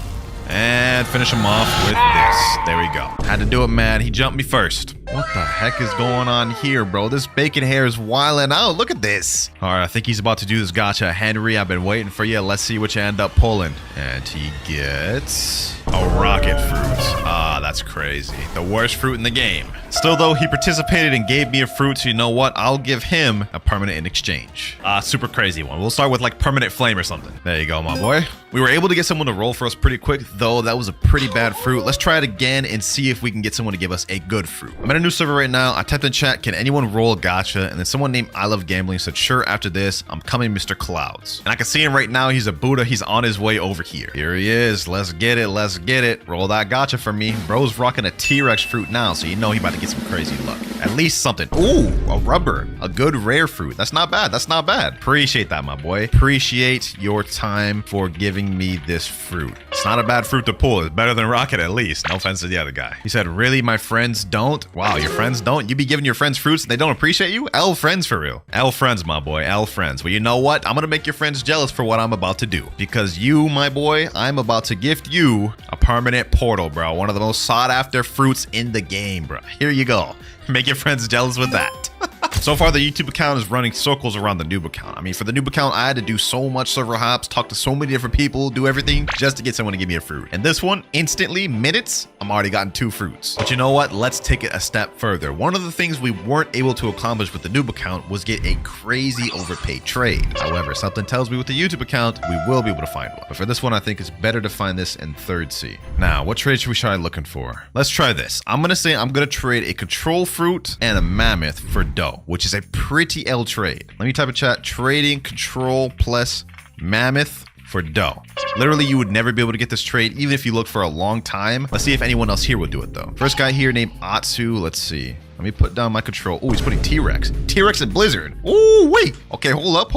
And finish him off with this. There we go. Had to do it, man. He jumped me first. What the heck is going on here, bro? This bacon hair is wilding out. Look at this. All right, I think he's about to do this gacha. Henry, I've been waiting for you. Let's see what you end up pulling. And he gets a rocket fruit. That's crazy. The worst fruit in the game. Still, though, he participated and gave me a fruit, so you know what? I'll give him a permanent in exchange. Super crazy one. We'll start with like permanent flame or something. There you go, my boy. We were able to get someone to roll for us pretty quick, though. That was a pretty bad fruit. Let's try it again and see if we can get someone to give us a good fruit. I'm in a new server right now. I typed in chat, can anyone roll a gacha? And then someone named I Love Gambling said, sure, after this, I'm coming, Mr. Clouds. And I can see him right now. He's a Buddha. He's on his way over here. Here he is. Let's get it. Let's get it. Roll that gacha for me. Bro's rocking a T-Rex fruit now, so you know he about to get some crazy luck. At least something. Ooh, a rubber. A good rare fruit. That's not bad. That's not bad. Appreciate that, my boy. Appreciate your time for giving me this fruit. It's not a bad fruit to pull. It's better than rocket at least. No offense to the other guy. He said, really, my friends don't? Wow, your friends don't? You be giving your friends fruits and they don't appreciate you? L friends for real. L friends, my boy. L friends. Well, you know what? I'm gonna make your friends jealous for what I'm about to do. Because you, my boy, I'm about to gift you a permanent portal, bro. One of the most sought after fruits in the game, bro. Here you go. Make your friends jealous with that. So far, the YouTube account is running circles around the noob account. I mean, for the noob account, I had to do so much server hops, talk to so many different people, do everything just to get someone to give me a fruit. And this one, instantly, minutes, I'm already gotten 2 fruits. But you know what? Let's take it a step further. One of the things we weren't able to accomplish with the noob account was get a crazy overpaid trade. However, something tells me with the YouTube account, we will be able to find one. But for this one, I think it's better to find this in 3rd C. Now, what trade should we try looking for? Let's try this. I'm gonna say I'm gonna trade a control fruit and a mammoth for dough, which is a pretty L trade. Let me type in chat, trading control plus mammoth for dough. Literally, you would never be able to get this trade, even if you look for a long time. Let's see if anyone else here will do it, though. First guy here named Atsu. Let's see. Let me put down my control. Oh, he's putting T-Rex. T-Rex and Blizzard. Oh, wait. Okay, hold up.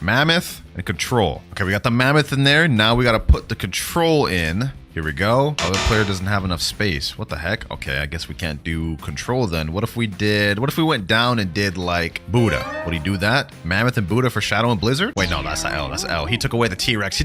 Mammoth and control. Okay, we got the mammoth in there. Now we got to put the control in. Here we go. Other player doesn't have enough space. What the heck? Okay, I guess we can't do control then. What if we went down and did like Buddha? Would he do that? Mammoth and Buddha for Shadow and Blizzard? Wait, no, that's the L. That's the L. He took away the T-Rex.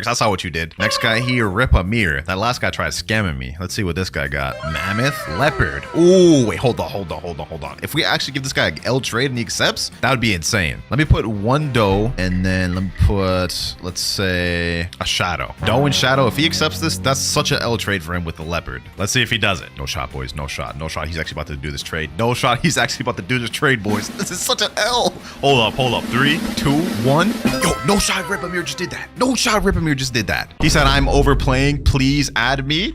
I saw what you did. Next guy here, Rip Amir. That last guy tried scamming me. Let's see what this guy got. Mammoth, Leopard. Ooh, wait, hold on. If we actually give this guy an L trade and he accepts, that would be insane. Let me put one Doe and then let me put, let's say, a Shadow. Doe and Shadow, if he accepts this, that's such an L trade for him with the leopard. Let's see if he does it. No shot, boys. No shot. He's actually about to do this trade. He's actually about to do this trade, boys. This is such an L. Hold up. 3, 2, 1. Yo, no shot. Rip Amir just did that. He said, I'm overplaying. Please add me.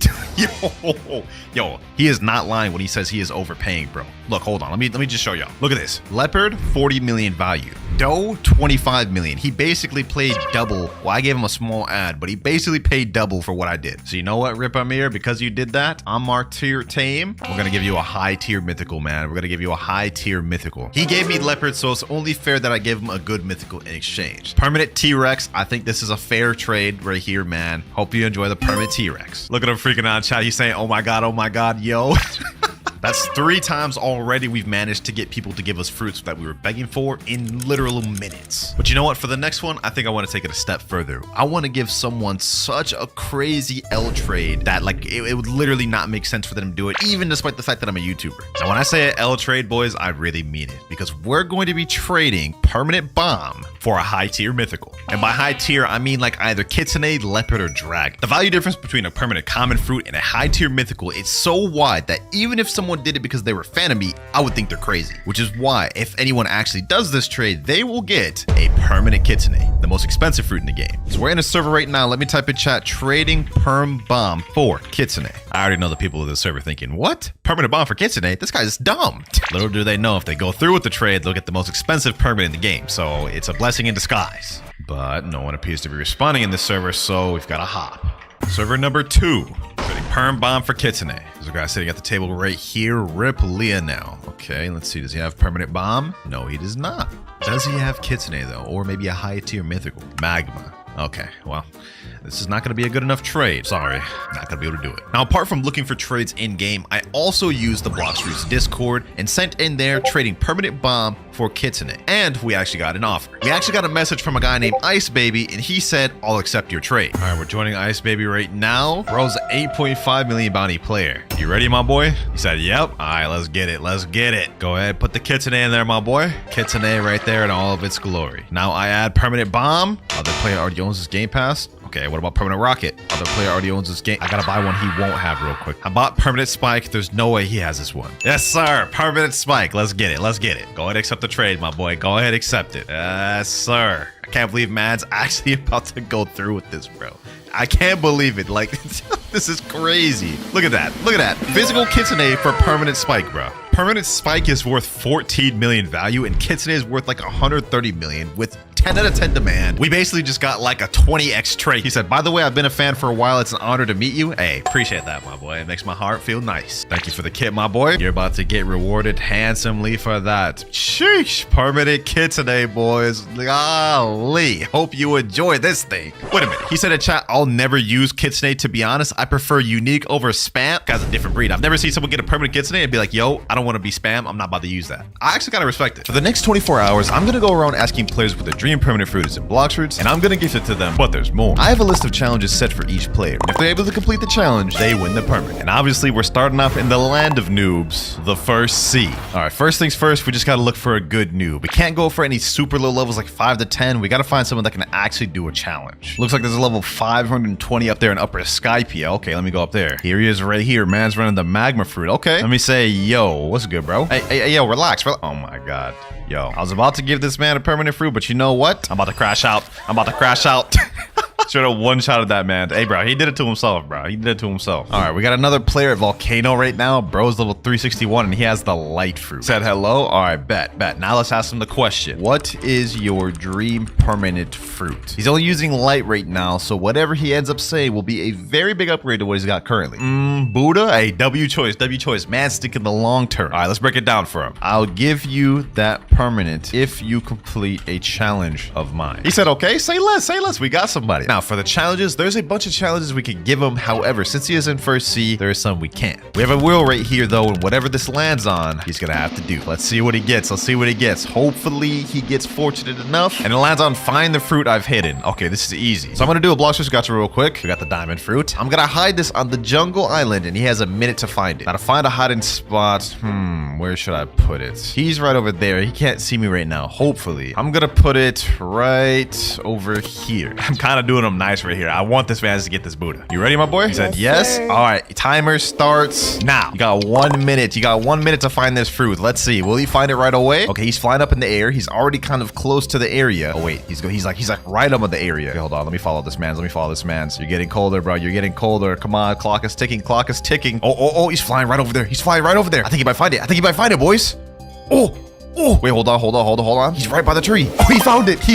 Yo, he is not lying when he says he is overpaying, bro. Look, hold on. Let me just show y'all. Look at this. Leopard, 40 million value. Doe, 25 million. He basically played double. Well, I gave him a small ad, but he basically paid double for what I did. So you know what, Rip Amir? Because you did that, I'm our tier tame. We're gonna give you a high tier mythical, man. We're gonna give you a high tier mythical. He gave me leopard, so it's only fair that I give him a good mythical in exchange. Permanent T-Rex. I think this is a fair trade right here, man. Hope you enjoy the permanent T-Rex. Look at him freaking out in chat. He's saying, oh my god, yo. That's 3 times already we've managed to get people to give us fruits that we were begging for in literal minutes. But you know what? For the next one, I think I want to take it a step further. I want to give someone such a crazy L trade that like it would literally not make sense for them to do it, even despite the fact that I'm a YouTuber. Now, when I say an L trade, boys, I really mean it, because we're going to be trading permanent bomb for a high tier mythical. And by high tier, I mean like either kitsune, leopard, or drag. The value difference between a permanent common fruit and a high tier mythical is so wide that even if someone did it because they were a fan of me, I would think they're crazy. Which is why if anyone actually does this trade, they will get a permanent kitsune, the most expensive fruit in the game. So we're in a server right now. Let me type in chat, trading perm bomb for kitsune. I already know the people of the server thinking, what? Permanent bomb for kitsune? This guy's dumb. Little do they know, if they go through with the trade, they'll get the most expensive permanent in the game. So it's a blessing in disguise. But no one appears to be responding in this server, so we've got to hop. Server number 2, trading perm bomb for kitsune. There's a guy sitting at the table right here, Rip Leah now. Okay, let's see, does he have permanent bomb? No, he does not. Does he have kitsune though? Or maybe a high tier mythical? Magma. Okay, well, this is not going to be a good enough trade. Sorry, not going to be able to do it. Now, apart from looking for trades in-game, I also used the Blox Discord and sent in there trading permanent bomb for kitsune. And we actually got an offer. We actually got a message from a guy named Ice Baby, and he said, I'll accept your trade. All right, we're joining Ice Baby right now. Bro's an 8.5 million bounty player. You ready, my boy? He said, yep. All right, let's get it. Let's get it. Go ahead, put the kitsune in there, my boy. Kitsune right there in all of its glory. Now I add permanent bomb. Other player already owns this Game Pass. Okay, what about permanent rocket? Other player already owns this game. I gotta buy one he won't have real quick. I bought permanent spike. There's no way he has this one. Yes, sir. Permanent spike. Let's get it. Let's get it. Go ahead, accept the trade, my boy. Go ahead, accept it. Yes, sir. I can't believe Mad's actually about to go through with this, bro. I can't believe it. Like, this is crazy. Look at that. Look at that. Physical kitsune for permanent spike, bro. Permanent spike is worth 14 million value, and kitsune is worth like 130 million with 10 out of 10 demand. We basically just got like a 20x trade. He said, by the way, I've been a fan for a while. It's an honor to meet you. Hey, appreciate that, my boy. It makes my heart feel nice. Thank you for the kit, my boy. You're about to get rewarded handsomely for that. Sheesh. Permanent kitsune, boys. Golly. Hope you enjoy this thing. Wait a minute. He said in chat, I'll never use kitsune. To be honest, I prefer unique over spam. Guy's a different breed. I've never seen someone get a permanent kitsune and be like, yo, I don't want to be spam. I'm not about to use that. I actually gotta respect it. For the next 24 hours, I'm gonna go around asking players what their dream permanent fruit is in Blox fruits, and I'm gonna gift it to them, but there's more. I have a list of challenges set for each player. If they're able to complete the challenge, they win the permanent. And obviously, we're starting off in the land of noobs, the first C. All right, first things first, we just gotta look for a good noob. We can't go for any super low levels like 5 to 10. We gotta find someone that can actually do a challenge. Looks like there's a level 520 up there in upper Skypia. Okay, let me go up there. Here he is right here. Man's running the magma fruit. Okay, let me say, yo, what's good, bro? Hey, yo, relax. Oh my God. Yo, I was about to give this man a permanent fruit, but you know what? I'm about to crash out. I'm about to crash out. Should have one-shotted that man. Hey, bro, he did it to himself, bro. He did it to himself. All right, we got another player at Volcano right now. Bro's level 361, and he has the light fruit. Said hello. All right, bet. Now let's ask him the question. What is your dream permanent fruit? He's only using light right now, so whatever he ends up saying will be a very big upgrade to what he's got currently. Buddha? Hey, W choice. Man, sticking the long term. All right, let's break it down for him. I'll give you that permanent if you complete a challenge of mine. He said, okay, say less. We got somebody. Now, for the challenges, there's a bunch of challenges we could give him. However, since he is in first C, there are some we can't. We have a wheel right here, though, and whatever this lands on, he's gonna have to do. Let's see what he gets. Hopefully, he gets fortunate enough, and it lands on find the fruit I've hidden. Okay, this is easy. So I'm gonna do a Blox gotcha real quick. We got the diamond fruit. I'm gonna hide this on the jungle island, and he has a minute to find it. Now, to find a hiding spot, where should I put it? He's right over there. He can't see me right now. Hopefully, I'm gonna put it right over here. I'm kind of doing him nice right here. I want this man to get this Buddha. You ready, my boy? He said yes. Sir. All right, timer starts now. You got 1 minute. You got 1 minute to find this fruit. Let's see. Will he find it right away? Okay, he's flying up in the air. He's already kind of close to the area. Oh wait, he's like right up in the area. Okay, hold on. Let me follow this man. You're getting colder, bro. You're getting colder. Come on, clock is ticking. Oh, he's flying right over there. I think he might find it, boys. Oh, wait, hold on. He's right by the tree. Oh, he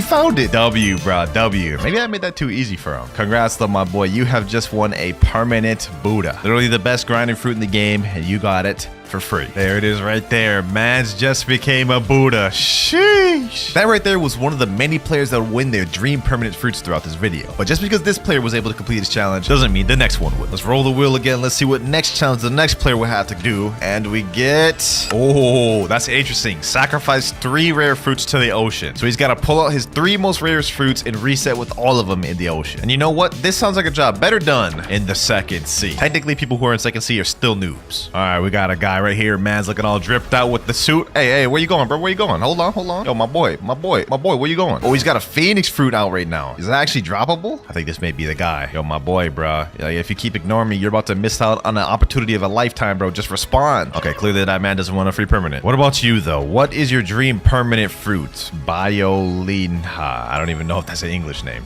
found it. W, bro, W. Maybe I made that too easy for him. Congrats, though, my boy. You have just won a permanent Buddha. Literally the best grinding fruit in the game, and you got it for free. There it is right there. Man's just became a Buddha. Sheesh. That right there was one of the many players that would win their dream permanent fruits throughout this video. But just because this player was able to complete this challenge doesn't mean the next one would. Let's roll the wheel again. Let's see what next challenge the next player will have to do. And we get... Oh, that's interesting. Sacrifice 3 rare fruits to the ocean. So he's got to pull out his 3 most rarest fruits and reset with all of them in the ocean. And you know what? This sounds like a job better done in the second C. Technically, people who are in second C are still noobs. All right, we got a guy right here. Man's looking all dripped out with the suit. Hey, where you going, bro? Where you going? Hold on. Yo, my boy, where you going? Oh, he's got a phoenix fruit out right now. Is that actually droppable? I think this may be the guy. Yo, my boy, bro. Like, if you keep ignoring me, you're about to miss out on an opportunity of a lifetime, bro. Just respond. Okay, clearly that man doesn't want a free permanent. What about you, though? What is your dream permanent fruit? Biolinha. I don't even know if that's an English name.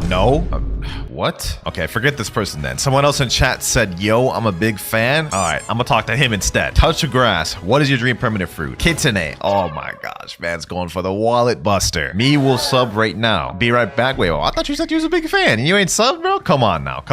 No? What? Okay, forget this person then. Someone else in chat said, yo, I'm a big fan. All right, I'm gonna talk to him instead. Touch of grass. What is your dream permanent fruit? Kitsune. Oh my gosh, man's going for the wallet buster. Me will sub right now. Be right back. Wait, I thought you said you was a big fan and you ain't sub, bro? Come on now.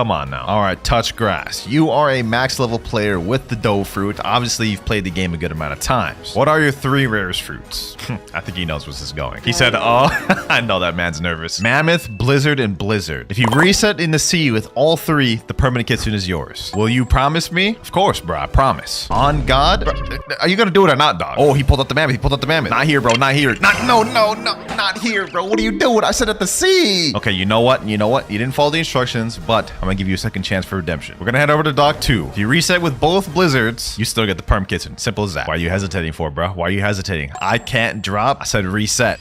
All right, touch grass. You are a max level player with the dough fruit. Obviously, you've played the game a good amount of times. What are your 3 rarest fruits? I think he knows where this is going. He said, oh, I know that man's nervous. Mammoth, Blizzard, and Blizzard. If you reset in the sea with all 3, the permanent kitsune is yours. Will you promise me? Of course, bro. I promise. On God? Bro, are you gonna do it or not, dog? Oh, he pulled up the mammoth. Not here, bro. Not here. Not here, bro. What are you doing? I said at the sea. Okay, you know what? You didn't follow the instructions, but I'm gonna give you a second chance for redemption. We're gonna head over to Dock 2. If you reset with both blizzards, you still get the perm kitsune. Simple as that. Why are you hesitating for, bro? Why are you hesitating? I can't drop. I said reset.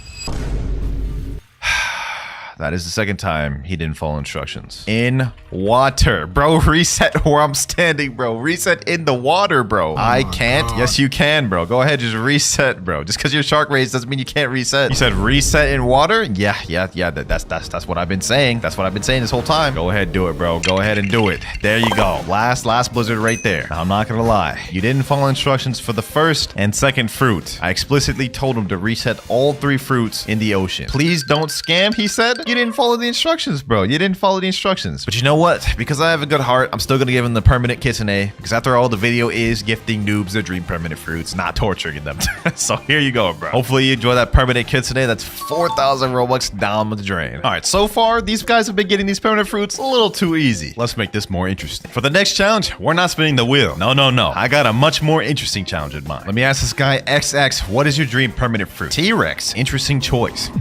That is the second time he didn't follow instructions. In water. Bro, reset where I'm standing, bro. Reset in the water, bro. I can't. God. Yes, you can, bro. Go ahead, just reset, bro. Just because you're shark raised doesn't mean you can't reset. You said reset in water? Yeah. That's what I've been saying. That's what I've been saying this whole time. Go ahead, do it, bro. Go ahead and do it. There you go. Last blizzard right there. Now, I'm not gonna lie. You didn't follow instructions for the first and second fruit. I explicitly told him to reset all 3 fruits in the ocean. Please don't scam, he said. You didn't follow the instructions, bro. You didn't follow the instructions. But you know what? Because I have a good heart, I'm still gonna give him the permanent kitsune. Because after all, the video is gifting noobs their dream permanent fruits, not torturing them. So here you go, bro. Hopefully you enjoy that permanent kitsune. That's 4,000 Robux down the drain. All right, so far, these guys have been getting these permanent fruits a little too easy. Let's make this more interesting. For the next challenge, we're not spinning the wheel. No. I got a much more interesting challenge in mind. Let me ask this guy, XX, what is your dream permanent fruit? T-Rex. Interesting choice.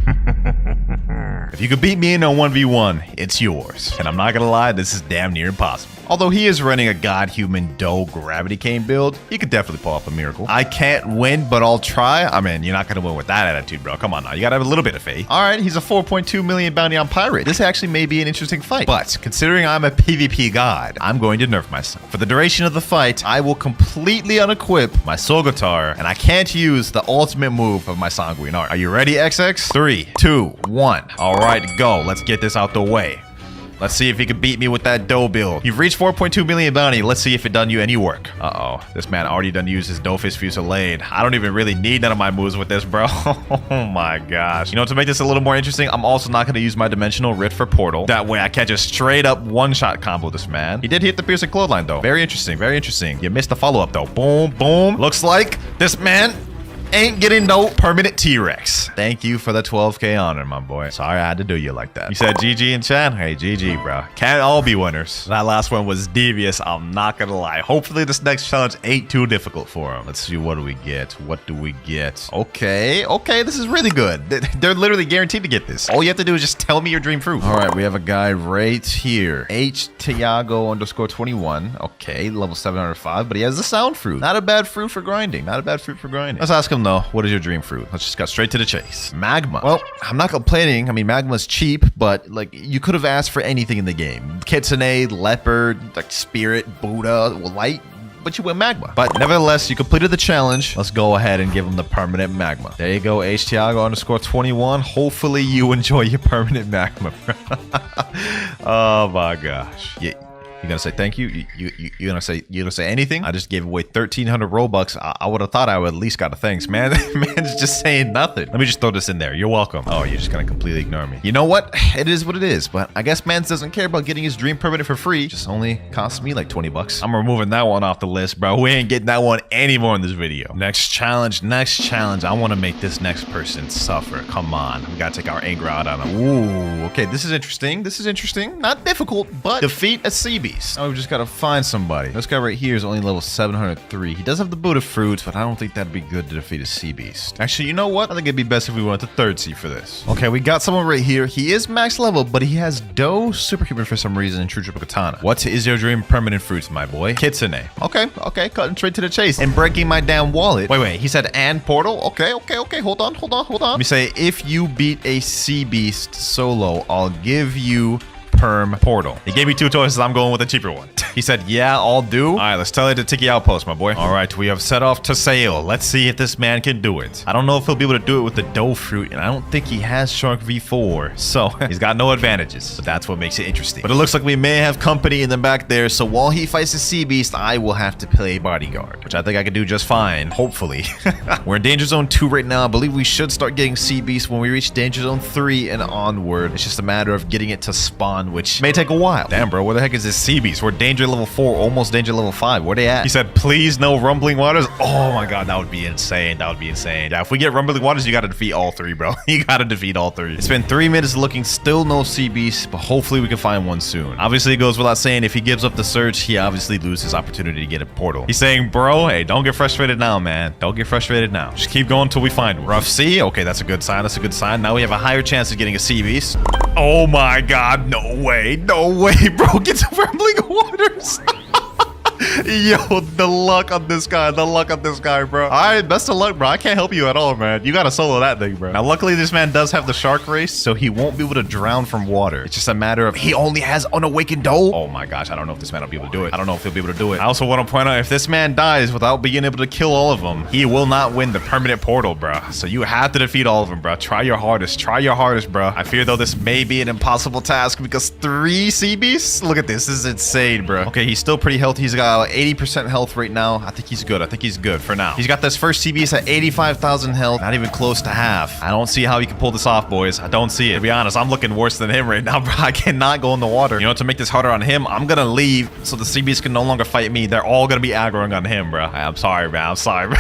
If you could beat me in a 1v1, it's yours. And I'm not gonna lie, this is damn near impossible. Although he is running a God-Human Dough Gravity Cane build, he could definitely pull off a miracle. I can't win, but I'll try. I mean, you're not gonna win with that attitude, bro. Come on now, you gotta have a little bit of faith. All right, he's a 4.2 million bounty on pirate. This actually may be an interesting fight. But considering I'm a PvP god, I'm going to nerf myself. For the duration of the fight, I will completely unequip my soul guitar, and I can't use the ultimate move of my sanguine art. Are you ready, XX? 3, 2, 1. All right, go. Let's get this out the way. Let's see if he can beat me with that dough build. You've reached 4.2 million bounty. Let's see if it done you any work. Uh-oh. This man already done used his Dollface Fusillade. I don't even really need none of my moves with this, bro. Oh my gosh. You know, to make this a little more interesting, I'm also not going to use my Dimensional Rift for Portal. That way I can't just straight up one-shot combo this man. He did hit the piercing clothesline, though. Very interesting. Very interesting. You missed the follow-up, though. Boom, boom. Looks like this man ain't getting no permanent T-Rex. Thank you for the 12K honor, my boy. Sorry I had to do you like that. You said GG in chat? Hey, GG, bro. Can't all be winners. That last one was devious. I'm not gonna lie. Hopefully this next challenge ain't too difficult for him. Let's see, what do we get? What do we get? Okay, okay, this is really good. They're literally guaranteed to get this. All you have to do is just tell me your dream fruit. All right, we have a guy right here. Tiago_21. Okay, level 705, but he has the sound fruit. Not a bad fruit for grinding. Not a bad fruit for grinding. Let's ask him, though, what is your dream fruit? Let's just get straight to the chase. Magma. Well, I'm not complaining. I mean, magma's cheap, but like you could have asked for anything in the game. Kitsune, leopard, like spirit, Buddha, light, but you went magma. But nevertheless, you completed the challenge. Let's go ahead and give him the permanent magma. There you go, Tiago_21. Hopefully you enjoy your permanent magma. Oh my gosh. Yeah. You gonna say thank you? You gonna say anything? I just gave away 1,300 Robux. I would have thought I would at least got a thanks, man. Man's just saying nothing. Let me just throw this in there. You're welcome. Oh, you're just gonna completely ignore me. You know what? It is what it is. But I guess Mans doesn't care about getting his dream permanent for free. Just only cost me like 20 bucks. I'm removing that one off the list, bro. We ain't getting that one anymore in this video. Next challenge. Next challenge. I want to make this next person suffer. Come on. We gotta take our anger out on him. Ooh. Okay. This is interesting. This is interesting. Not difficult, but defeat a sea beast. Now we've just got to find somebody. This guy right here is only level 703. He does have the Buddha fruits, but I don't think that'd be good to defeat a sea beast. Actually, you know what? I think it'd be best if we went to third sea for this. Okay, we got someone right here. He is max level, but he has Dough Superhuman for some reason in True Triple Katana. What is your dream permanent fruits, my boy? Kitsune. Okay, okay, cutting straight to the chase and breaking my damn wallet. Wait, he said and portal? Okay. Hold on. Let me say, if you beat a sea beast solo, I'll give you perm portal. He gave me two choices. I'm going with the cheaper one. He said, yeah, I'll do. All right, let's tell it to Tiki Outpost, my boy. All right, we have set off to sail. Let's see if this man can do it. I don't know if he'll be able to do it with the dough fruit, and I don't think he has Shark V4, so he's got no advantages. But that's what makes it interesting. But it looks like we may have company in the back there, so while he fights the sea beast, I will have to play bodyguard, which I think I can do just fine, hopefully. We're in Danger Zone 2 right now. I believe we should start getting sea beast when we reach Danger Zone 3 and onward. It's just a matter of getting it to spawn, which may take a while. Damn, bro, where the heck is this sea beast? We're danger level 4, almost danger level 5. Where they at? He said, please no rumbling waters. Oh my god, that would be insane. That would be insane. Yeah, if we get rumbling waters, you gotta defeat all three, bro. You gotta defeat all three. It's been 3 minutes looking, still no sea beast, but hopefully we can find one soon. Obviously, it goes without saying, if he gives up the search, he obviously loses opportunity to get a portal. He's saying, bro, hey, don't get frustrated now, man. Don't get frustrated now. Just keep going until we find one. Rough sea? Okay, that's a good sign. That's a good sign. Now we have a higher chance of getting a sea beast. Oh my god, no way, bro, get some rumbling waters. Yo, the luck on this guy, bro. All right, best of luck, bro. I can't help you at all, man. You gotta solo that thing, bro. Now, luckily, this man does have the shark race, so he won't be able to drown from water. It's just a matter of he only has unawakened dough. Oh my gosh, I don't know if this man will be able to do it. I don't know if he'll be able to do it. I also want to point out, if this man dies without being able to kill all of them, he will not win the permanent portal, bro. So you have to defeat all of them, bro. Try your hardest, bro. I fear, though, this may be an impossible task because 3 sea beasts? Look at this. This is insane, bro. Okay, he's still pretty healthy. He's got 80% health right now. I think he's good for now. He's got this first sea beast at 85,000 health, not even close to half. I don't see how he can pull this off, boys. I don't see it. To be honest, I'm looking worse than him right now, bro. I cannot go in the water. You know, to make this harder on him, I'm gonna leave so the sea beast can no longer fight me. They're all gonna be aggroing on him, bro. I'm sorry, man. I'm sorry, bro.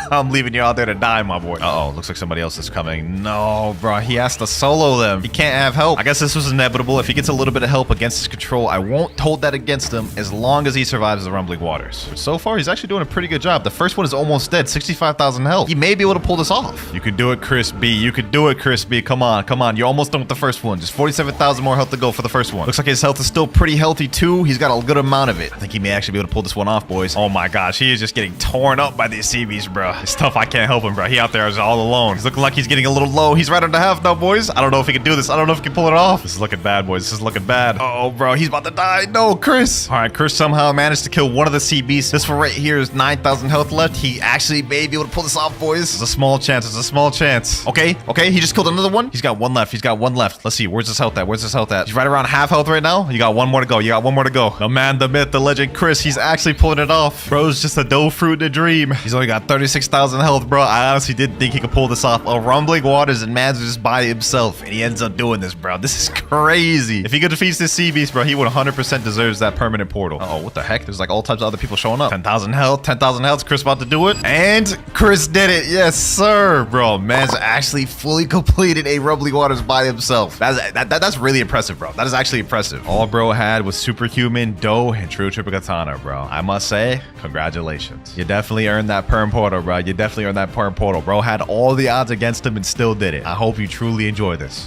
I'm leaving you out there to die, my boy. Uh-oh, looks like somebody else is coming. No, bro. He has to solo them. He can't have help. I guess this was inevitable. If he gets a little bit of help against his control, I won't hold that against him as long as he survives the rumbling waters. But so far, he's actually doing a pretty good job. The first one is almost dead, 65,000 health. He may be able to pull this off. You can do it, Chris B. You can do it, Chris B. Come on. You're almost done with the first one. Just 47,000 more health to go for the first one. Looks like his health is still pretty healthy too. He's got a good amount of it. I think he may actually be able to pull this one off, boys. Oh my gosh, he is just getting torn up by these sea beasts, bro. It's tough. I can't help him, bro. He out there is all alone. He's looking like he's getting a little low. He's right under half now, boys. I don't know if he can do this. I don't know if he can pull it off. This is looking bad, boys. This is looking bad. Oh, bro, he's about to die. No, Chris. All right, Chris somehow managed to kill one of the CBs. This one right here is 9,000 health left. He actually may be able to pull this off, boys. It's a small chance. It's a small chance. Okay, he just killed another one. He's got one left. Let's see. Where's his health at? He's right around half health right now. You got one more to go. The man, the myth, the legend, Chris. He's actually pulling it off. Bro's just a dough fruit in a dream. He's only got 36,000 health, bro. I honestly didn't think he could pull this off. A rumbling waters and man's just by himself, and he ends up doing this, bro. This is crazy. If he could defeat this sea beast, bro, he would 100% deserves that permanent portal. Oh, what the heck? There's like all types of other people showing up. 10,000 health. Chris about to do it, and Chris did it. Yes, sir, bro. Man's actually fully completed a rumbling waters by himself. That's really impressive, bro. That is actually impressive. All bro had was superhuman, dough, and true triple katana, bro. I must say, congratulations. You definitely earned that perm portal, bro. Bro had all the odds against him and still did it. I hope you truly enjoy this.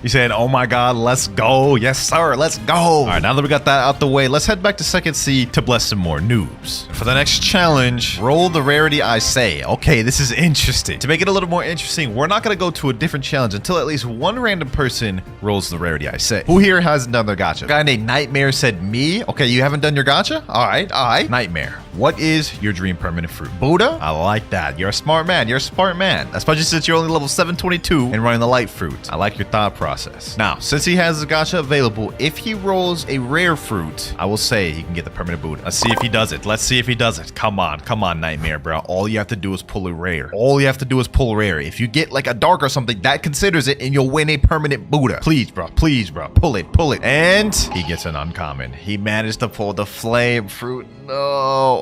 He said, oh my God, let's go. Yes, sir, let's go. All right, now that we got that out the way, let's head back to second C to bless some more noobs. For the next challenge, roll the rarity I say. Okay, this is interesting. To make it a little more interesting, we're not gonna go to a different challenge until at least one random person rolls the rarity I say. Who here hasn't done their gacha? A guy named Nightmare said me. Okay, you haven't done your gacha? All right. Nightmare, what is your dream permanent fruit? Buddha? I like that. You're a smart man. Especially since you're only level 722 and running the light fruit. I like your thought process. Now, since he has the gacha available, if he rolls a rare fruit, I will say he can get the permanent Buddha. Let's see if he does it. Come on, Nightmare, bro. All you have to do is pull a rare. If you get like a dark or something, that considers it, and you'll win a permanent Buddha. Please, bro. Pull it. And he gets an uncommon. He managed to pull the flame fruit. No.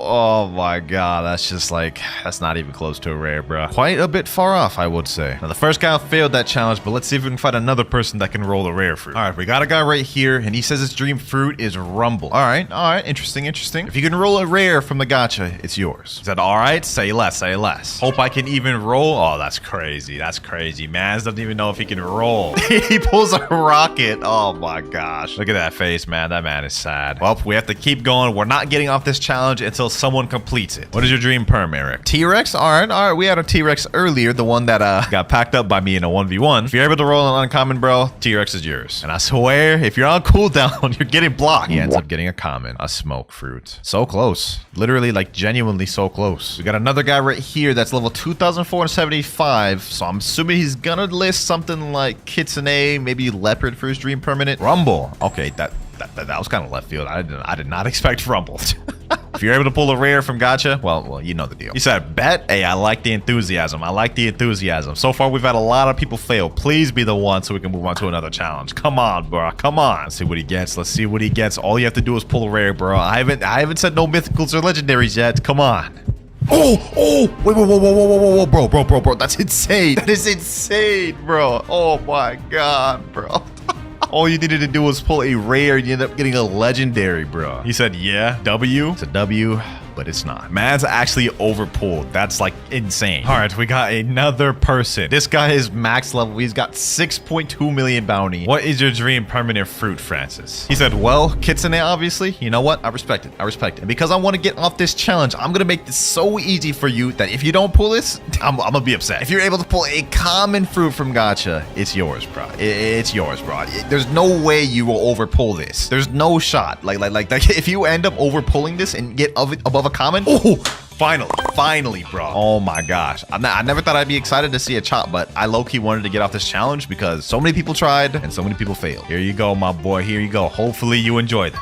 Oh my God. That's not even close to a rare, bro. Quite a bit far off, I would say. Now, the first guy failed that challenge, but let's see if we can find another person that can roll a rare fruit. All right, we got a guy right here, and he says his dream fruit is rumble. All right. Interesting. If you can roll a rare from the gacha, it's yours. He said, all right, say less. Hope I can even roll. Oh, that's crazy. Mans doesn't even know if he can roll. He pulls a rocket. Oh my gosh. Look at that face, man. That man is sad. Well, we have to keep going. We're not getting off this challenge until someone completes it. What is your dream perm, Eric? T-Rex? All right. We had a T-Rex earlier, the one that got packed up by me in a 1v1. If you're able to roll an uncommon, bro, T-Rex is yours. And I swear, if you're on cooldown, you're getting blocked. He ends up getting a common, a smoke fruit. So close. Literally, like, genuinely so close. We got another guy right here that's level 2,475. So I'm assuming he's gonna list something like Kitsune, maybe Leopard for his dream permanent. Rumble. Okay, that was kind of left field. I did not expect Rumble. If you're able to pull a rare from gacha, well, you know the deal. He said, bet. Hey, I like the enthusiasm. So far, we've had a lot of people fail. Please be the one so we can move on to another challenge. Come on, bro. Come on. Let's see what he gets. All you have to do is pull a rare, bro. I haven't said no mythicals or legendaries yet. Come on. Oh, wait, whoa, bro. That's insane. That is insane, bro. Oh my God, bro. All you needed to do was pull a rare and you end up getting a legendary, bro. He said, yeah, W. It's a W, but it's not. Man's actually overpulled. That's like insane. All right, we got another person. This guy is max level. He's got 6.2 million bounty. What is your dream permanent fruit, Francis? He said, well, Kitsune, obviously. You know what? I respect it. And because I want to get off this challenge, I'm going to make this so easy for you that if you don't pull this, I'm going to be upset. If you're able to pull a common fruit from gacha, it's yours, bro. It's yours, bro. There's no way you will overpull this. There's no shot. Like if you end up overpulling this and get above a common, oh, finally, bro. Oh my gosh. I never thought I'd be excited to see a chop, but I low-key wanted to get off this challenge because so many people tried and so many people failed. Here you go, my boy. Here you go. Hopefully you enjoyed it.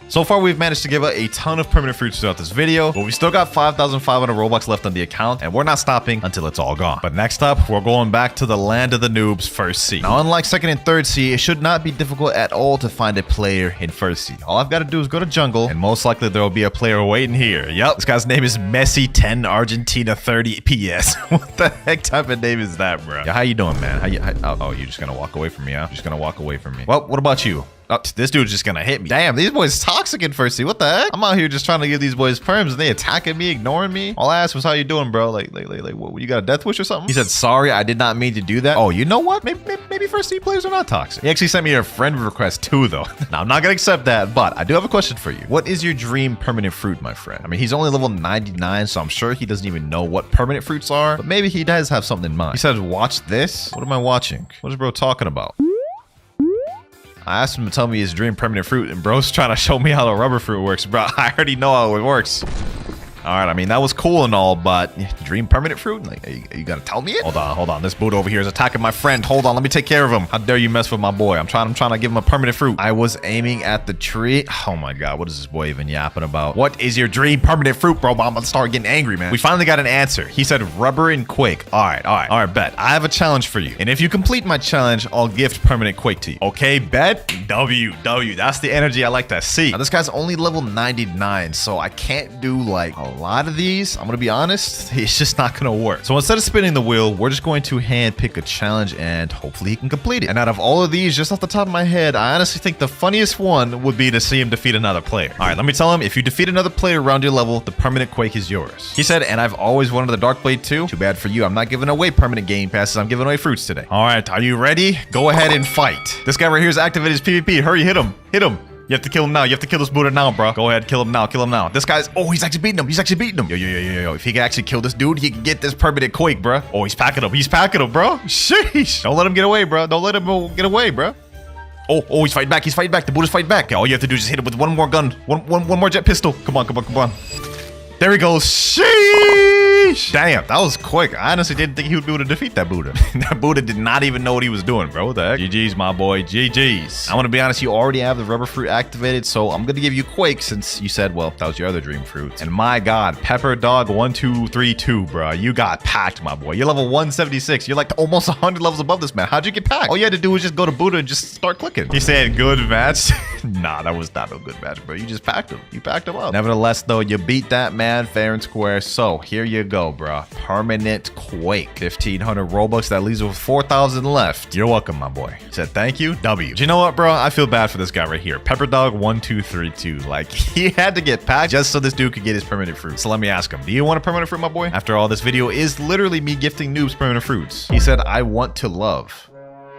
So far, we've managed to give out a ton of permanent fruits throughout this video, but we still got 5,500 Robux left on the account, and we're not stopping until it's all gone. But next up, we're going back to the land of the noobs, first C. Now, unlike second and third C, it should not be difficult at all to find a player in first C. All I've got to do is go to jungle, and most likely there will be a player waiting here. Yep, this guy's name is Messi10 Argentina 30 PS. What the heck type of name is that, bro? Yeah, how you doing, man? Oh, you're just gonna walk away from me, huh? You're just gonna walk away from me. Well, what about you? Oh, this dude's just gonna hit me. Damn, these boys toxic in first C. What the heck? I'm out here just trying to give these boys perms and they attacking me, ignoring me. All I asked was how you doing, bro? Like, what, you got a death wish or something? He said, sorry, I did not mean to do that. Oh, you know what? Maybe first C players are not toxic. He actually sent me a friend request too, though. Now, I'm not gonna accept that, but I do have a question for you. What is your dream permanent fruit, my friend? I mean, he's only level 99, so I'm sure he doesn't even know what permanent fruits are, but maybe he does have something in mind. He said, watch this. What am I watching? What is bro talking about? I asked him to tell me his dream permanent fruit, and bro's trying to show me how the rubber fruit works. Bro, I already know how it works. All right, I mean, that was cool and all, but dream permanent fruit? Like, you gotta tell me it? Hold on. This Buddha over here is attacking my friend. Hold on, let me take care of him. How dare you mess with my boy? I'm trying to give him a permanent fruit. I was aiming at the tree. Oh my God, what is this boy even yapping about? What is your dream permanent fruit, bro? I'm gonna start getting angry, man. We finally got an answer. He said rubber and quake. All right, bet. I have a challenge for you. And if you complete my challenge, I'll gift permanent quake to you. Okay, bet? W. That's the energy I like to see. Now, this guy's only level 99, so I can't do like a lot of these. I'm gonna be honest, it's just not gonna work. So instead of spinning the wheel, we're just going to hand pick a challenge and hopefully he can complete it. And out of all of these, just off the top of my head, I honestly think the funniest one would be to see him defeat another player. All right, let me tell him, if you defeat another player around your level, the permanent quake is yours. He said, and I've always wanted the dark blade too. Too bad for you, I'm not giving away permanent game passes, I'm giving away fruits today. All right, are you ready? Go ahead and fight. This guy right here is activated his PvP. Hurry, hit him. You have to kill him now. You have to kill this Buddha now, bro. Go ahead, kill him now. This guy's, oh, he's actually beating him. Yo. If he can actually kill this dude, he can get this permanent quake, bro. Oh, he's packing him, bro. Sheesh. Don't let him get away, bro. Get away, bro. Oh, he's fighting back. The Buddha's fighting back. All you have to do is just hit him with one more gun. One more jet pistol. Come on. There he goes. Sheesh. Damn, that was quick. I honestly didn't think he would be able to defeat that Buddha. That Buddha did not even know what he was doing, bro. What the heck? GG's, my boy. GG's. I'm gonna be honest, you already have the rubber fruit activated, so I'm gonna give you quake since you said, well, that was your other dream fruit. And my God, Pepper Dog 1232, bro. You got packed, my boy. You're level 176. You're like almost 100 levels above this man. How'd you get packed? All you had to do was just go to Buddha and just start clicking. He said good match. Nah, that was not a good match, bro. You just packed him. You packed him up. Nevertheless, though, you beat that man fair and square. So here you go, bro. Permanent quake. 1,500 Robux. That leaves with 4,000 left. You're welcome, my boy. He said thank you. W. Do you know what, bro? I feel bad for this guy right here. Pepper Dog 1232. Like, he had to get packed just so this dude could get his permanent fruit. So let me ask him, do you want a permanent fruit, my boy? After all, this video is literally me gifting noobs permanent fruits. He said, I want to love.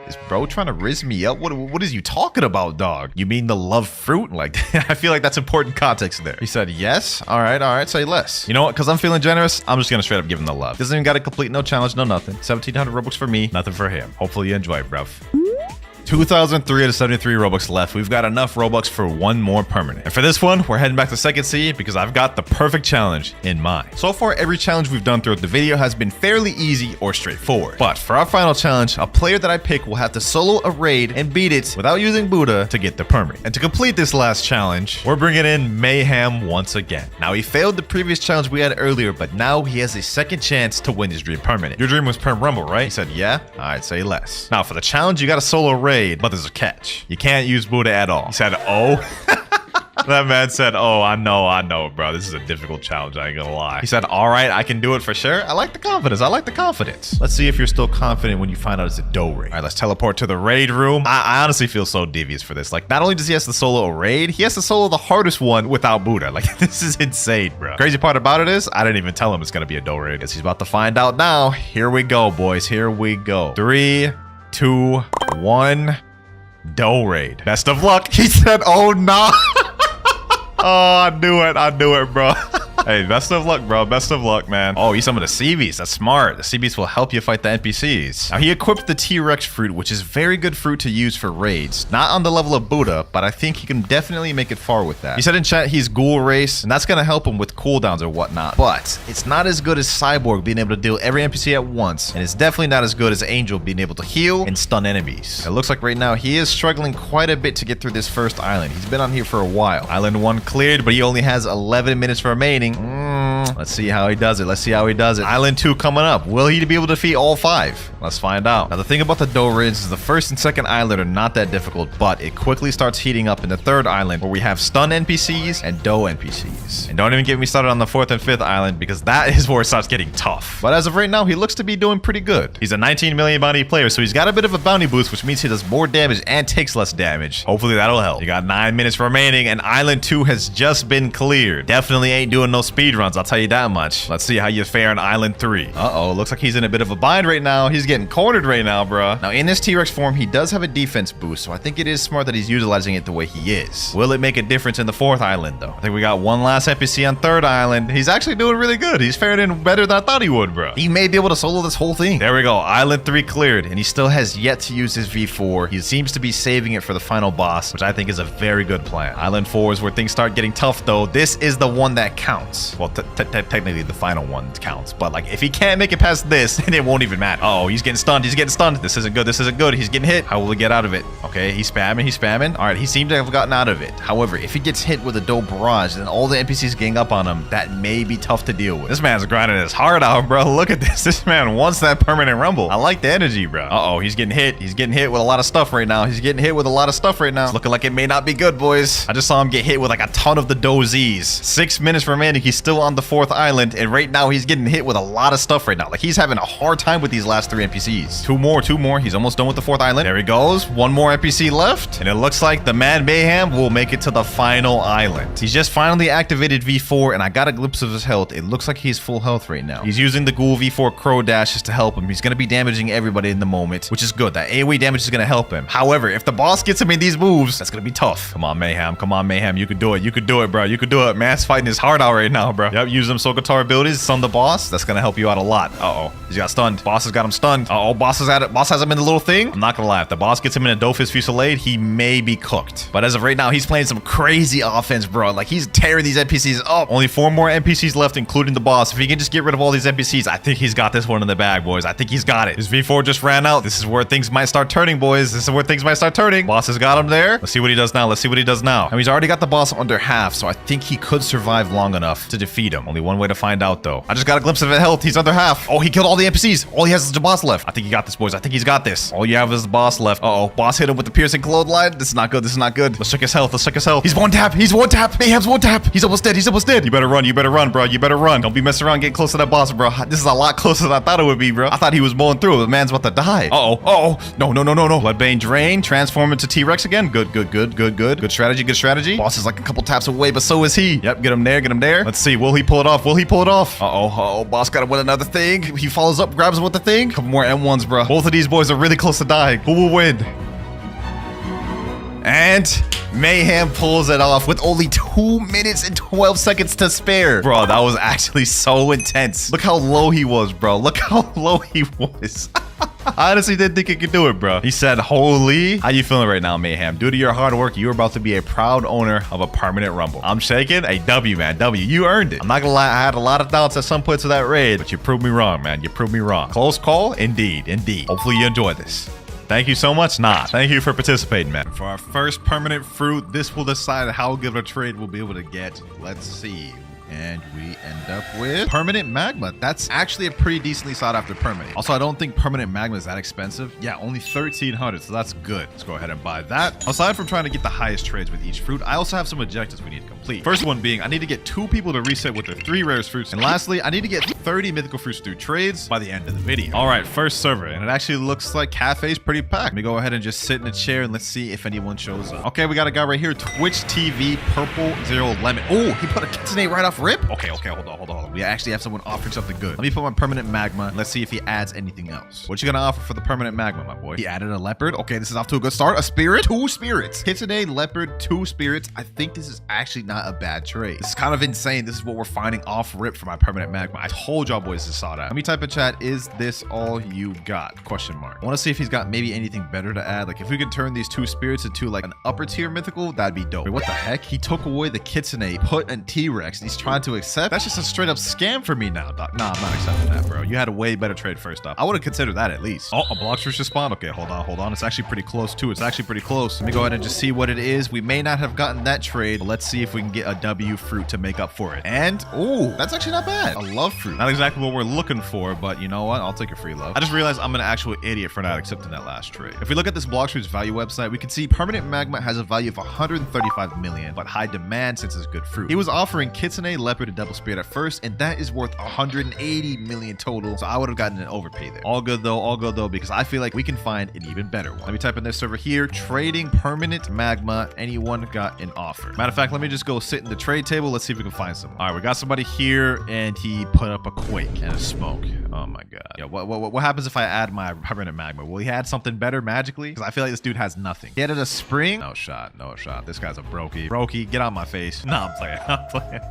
Is bro trying to riz me up? What is you talking about, dog? You mean the love fruit? Like, I feel like that's important context there. He said, yes. All right, say less. You know what? Because I'm feeling generous, I'm just going to straight up give him the love. Doesn't even got to complete no challenge, no nothing. 1,700 Robux for me, nothing for him. Hopefully you enjoy it, bruv. 2,373 Robux left. We've got enough Robux for one more permanent. And for this one, we're heading back to second C because I've got the perfect challenge in mind. So far, every challenge we've done throughout the video has been fairly easy or straightforward. But for our final challenge, a player that I pick will have to solo a raid and beat it without using Buddha to get the permanent. And to complete this last challenge, we're bringing in Mayhem once again. Now, he failed the previous challenge we had earlier, but now he has a second chance to win his dream permanent. Your dream was Perm Rumble, right? He said, yeah. All right, say less. Now, for the challenge, you got to solo raid. But there's a catch. You can't use Buddha at all. He said, oh. That man said, oh, I know, bro. This is a difficult challenge. I ain't gonna lie. He said, all right, I can do it for sure. I like the confidence. Let's see if you're still confident when you find out it's a dough raid. All right, let's teleport to the raid room. I honestly feel so devious for this. Like, not only does he have to solo a raid, he has to solo the hardest one without Buddha. Like, this is insane, bro. Crazy part about it is, I didn't even tell him it's gonna be a dough raid. Guess he's about to find out now. Here we go, boys. Here we go. 3, 2, 1. Dough raid. Best of luck. He said, oh no. Oh, I knew it, bro. Hey, best of luck, bro. Best of luck, man. Oh, he's some of the CVs. That's smart. The CVs will help you fight the NPCs. Now, he equipped the T-Rex fruit, which is very good fruit to use for raids. Not on the level of Buddha, but I think he can definitely make it far with that. He said in chat he's Ghoul Race, and that's going to help him with cooldowns or whatnot. But it's not as good as Cyborg being able to deal every NPC at once, and it's definitely not as good as Angel being able to heal and stun enemies. It looks like right now he is struggling quite a bit to get through this first island. He's been on here for a while. Island 1 cleared, but he only has 11 minutes remaining. Let's see how he does it. Island 2 coming up. Will he be able to defeat all 5? Let's find out. Now, the thing about the dough raids is the first and second island are not that difficult, but it quickly starts heating up in the third island where we have stun NPCs and dough NPCs. And don't even get me started on the fourth and fifth island because that is where it starts getting tough. But as of right now, he looks to be doing pretty good. He's a 19 million bounty player, so he's got a bit of a bounty boost, which means he does more damage and takes less damage. Hopefully that'll help. You got 9 minutes remaining and Island 2 has just been cleared. Definitely ain't doing no speed runs, I'll tell you that much. Let's see how you fare on Island 3. Uh-oh, looks like he's in a bit of a bind right now. He's getting getting cornered right now, bro. Now, in this T-Rex form, he does have a defense boost, so I think it is smart that he's utilizing it the way he is. Will it make a difference in the 4th island, though? I think we got one last NPC on 3rd island. He's actually doing really good. He's fared in better than I thought he would, bro. He may be able to solo this whole thing. There we go. Island 3 cleared, and he still has yet to use his V4. He seems to be saving it for the final boss, which I think is a very good plan. Island 4 is where things start getting tough, though. This is the one that counts. Well, technically, the final one counts, but like if he can't make it past this, then it won't even matter. Uh-oh, he's getting stunned. He's getting stunned. This isn't good. This isn't good. He's getting hit. How will he get out of it? Okay, he's spamming. He's spamming. All right, he seemed to have gotten out of it. However, if he gets hit with a dope barrage, then all the NPCs gang up on him. That may be tough to deal with. This man's grinding his heart out, bro. Look at this. This man wants that permanent rumble. I like the energy, bro. Uh-oh, he's getting hit. He's getting hit with a lot of stuff right now. He's getting hit with a lot of stuff right now. It's looking like it may not be good, boys. I just saw him get hit with like a ton of the dozies. 6 minutes remaining. He's still on the 4th island, and right now he's getting hit with a lot of stuff right now. Like he's having a hard time with these last 3 NPCs. Two more. He's almost done with the 4th island. There he goes. One more NPC left, and it looks like the man Mayhem will make it to the final island. He's just finally activated V4, and I got a glimpse of his health. It looks like he's full health right now. He's using the Ghoul V4 Crow dashes to help him. He's going to be damaging everybody in the moment, which is good. That AoE damage is going to help him. However, if the boss gets him in these moves, that's going to be tough. Come on, Mayhem. Come on, Mayhem. You could do it. You could do it, bro. You could do it. Man's fighting his heart out right now, bro. Yep, use them Soul Guitar abilities. Stun the boss. That's going to help you out a lot. Uh-oh. He's got stunned. Boss has got him stunned. Uh-oh. Boss is at it. Boss has him in the little thing. I'm not going to lie. If the boss gets him in a Dofus Fusillade, he may be cooked. But as of right now, he's playing some crazy offense, bro. Like, he's tearing these NPCs up. Only 4 more NPCs left, including the boss. If he can just get rid of all these NPCs, I think he's got this one in the bag, boys. I think he's got it. His V4 just ran out. This is where things might start turning, boys. This is where things might start turning. Boss has got him there. Let's see what he does now. Let's see what he does now. And he's already got the boss under half, so I think he could survive long enough to defeat him. Only one way to find out, though. I just got a glimpse of his health. He's under half. Oh, he killed all the NPCs. All he has is the boss left. I think he got this, boys. I think he's got this. All you have is the boss left. Uh-oh. Boss hit him with the piercing clothesline. This is not good. This is not good. Let's check his health. Let's check his health. He's one tap. He's one tap. Mayhem's one tap. He's almost dead. He's almost dead. You better run. You better run, bro. You better run. Don't be messing around getting close to that boss, bro. This is a lot closer than I thought it would be, bro. I thought he was mulling through. The man's about to die. Uh-oh. Uh-oh. No. Bloodbane drain. Transform into T-Rex again. Good. Good strategy. Good strategy. Boss is like a couple taps away, but so is he. Yep. Get him there. Get him there. Let's see. Will he pull it off? Will he pull it off? Uh-oh. Uh-oh. Boss got to win another thing. He follows up, grabs him with the thing. Couple more M1s, bro. Both of these boys are really close to dying. Who will win? And Mayhem pulls it off with only 2 minutes and 12 seconds to spare. Bro, that was actually so intense. Look how low he was, bro. Look how low he was. I honestly didn't think he could do it, bro. He said, holy. How you feeling right now, Mayhem? Due to your hard work, you are about to be a proud owner of a permanent rumble. I'm shaking. A W, man. W. You earned it. I'm not gonna lie. I had a lot of doubts at some points of that raid, but you proved me wrong, man. You proved me wrong. Close call? Indeed. Hopefully you enjoy this. Thank you so much. Nah, thank you for participating, man. For our first permanent fruit, this will decide how good a trade we'll be able to get. Let's see. And we end up with permanent magma. That's actually a pretty decently sought after permanent. Also, I don't think permanent magma is that expensive. Yeah, only 1,300, so that's good. Let's go ahead and buy that. Aside from trying to get the highest trades with each fruit, I also have some objectives we need to complete. First one being, I need to get 2 people to reset with their 3 rarest fruits. And lastly, I need to get 30 mythical fruits through trades by the end of the video. All right, first server. And it actually looks like Cafe's pretty packed. Let me go ahead and just sit in a chair and let's see if anyone shows up. Okay, we got a guy right here. Twitch TV Purple Zero Lemon. Oh, he put a kitsune right off rip. Okay, hold on. We actually have someone offering something good. Let me put my permanent magma. Let's see if he adds anything else. What you gonna offer for the permanent magma, my boy? He added a leopard. Okay, this is off to a good start. A spirit, 2 spirits. Kitsune, leopard, 2 spirits. I think this is actually not a bad trade. This is kind of insane. This is what we're finding off rip for my permanent magma. I told y'all boys to saw that. Let me type in chat, is this all you got? Question mark. I want to see if he's got maybe anything better to add. Like if we could turn these 2 spirits into like an upper tier mythical, that'd be dope. Wait, what the heck? He took away the kitsune, put a T-Rex, and he's trying to accept. That's just a straight up scam for me now, Doc. Nah, I'm not accepting that, bro. You had a way better trade first up. I would have considered that at least. Oh, a Blox just spawned. Okay, hold on. It's actually pretty close too. Let me go ahead and just see what it is. We may not have gotten that trade, but let's see if we can get a W fruit to make up for it. And, oh, that's actually not bad. A love fruit. Not exactly what we're looking for, but you know what? I'll take a free love. I just realized I'm an actual idiot for not accepting that last trade. If we look at this Blox fruit's value website, we can see permanent magma has a value of 135 million, but high demand since it's good fruit. He was offering kitsune, leopard, and double spirit at first, and that is worth 180 million total, so I would have gotten an overpay there. All good though, because I feel like we can find an even better one. Let me type in this server here, trading permanent magma. Anyone got an offer? Matter of fact, let me just go sit in the trade table. Let's see if we can find some. All right, we got somebody here, and he put up a quake and a smoke. Oh my god. Yeah, what happens if I add my permanent magma? Will he add something better magically? Because I feel like this dude has nothing. He added a spring. No shot. No shot. This guy's a brokey. Brokey, get out my face. No, I'm playing. I'm playing.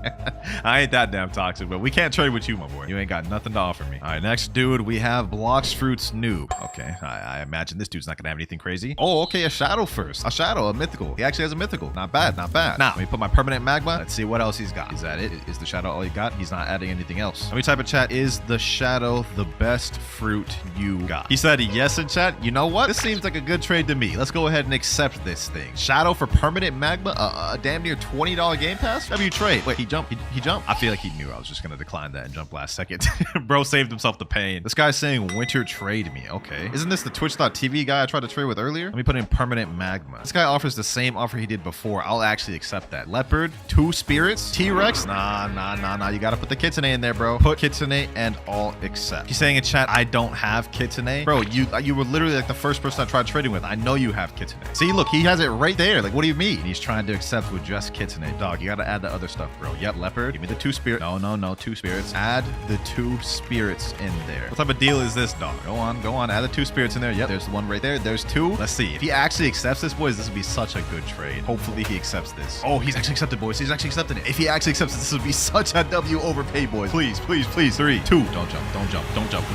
I ain't that damn toxic, but we can't trade with you, my boy. You ain't got nothing to offer me. All right, next dude, we have Blox Fruits Noob. Okay, I imagine this dude's not gonna have anything crazy. Oh, okay, a shadow first. A shadow, a mythical. He actually has a mythical. Not bad, not bad. Now, let me put my permanent magma. Let's see what else he's got. Is that it? Is the shadow all he got? He's not adding anything else. Let me type in chat, is the shadow the best fruit you got? He said yes in chat. You know what? This seems like a good trade to me. Let's go ahead and accept this thing. Shadow for permanent magma, a damn near $20 game pass? W trade. Wait, he jumped. He jumped. I feel like he knew I was just gonna decline that and jump last second. Bro saved himself the pain. This guy's saying winter trade me. Okay. Isn't this the Twitch.tv guy I tried to trade with earlier? Let me put in permanent magma. This guy offers the same offer he did before. I'll actually accept that. Leopard, 2 spirits, T-Rex. Nah. You gotta put the kitsune in there, bro. Put kitsune and all accept. He's saying in chat, I don't have kitsune. Bro, you were literally like the first person I tried trading with. I know you have kitsune. See, look, he has it right there. Like, what do you mean? He's trying to accept with just kitsune. Dog, you gotta add the other stuff, bro. Yep, leopard. Give me the 2 spirits. No, 2 spirits. Add the 2 spirits in there. What type of deal is this, dog? Go on. Add the 2 spirits in there. Yep, there's the one right there. There's 2. Let's see. If he actually accepts this, boys, this would be such a good trade. Hopefully he accepts this. Oh, he's actually accepted, boys. He's actually accepting it. If he actually accepts this would be such a W overpay, boys. Please. 3, 2. Don't jump.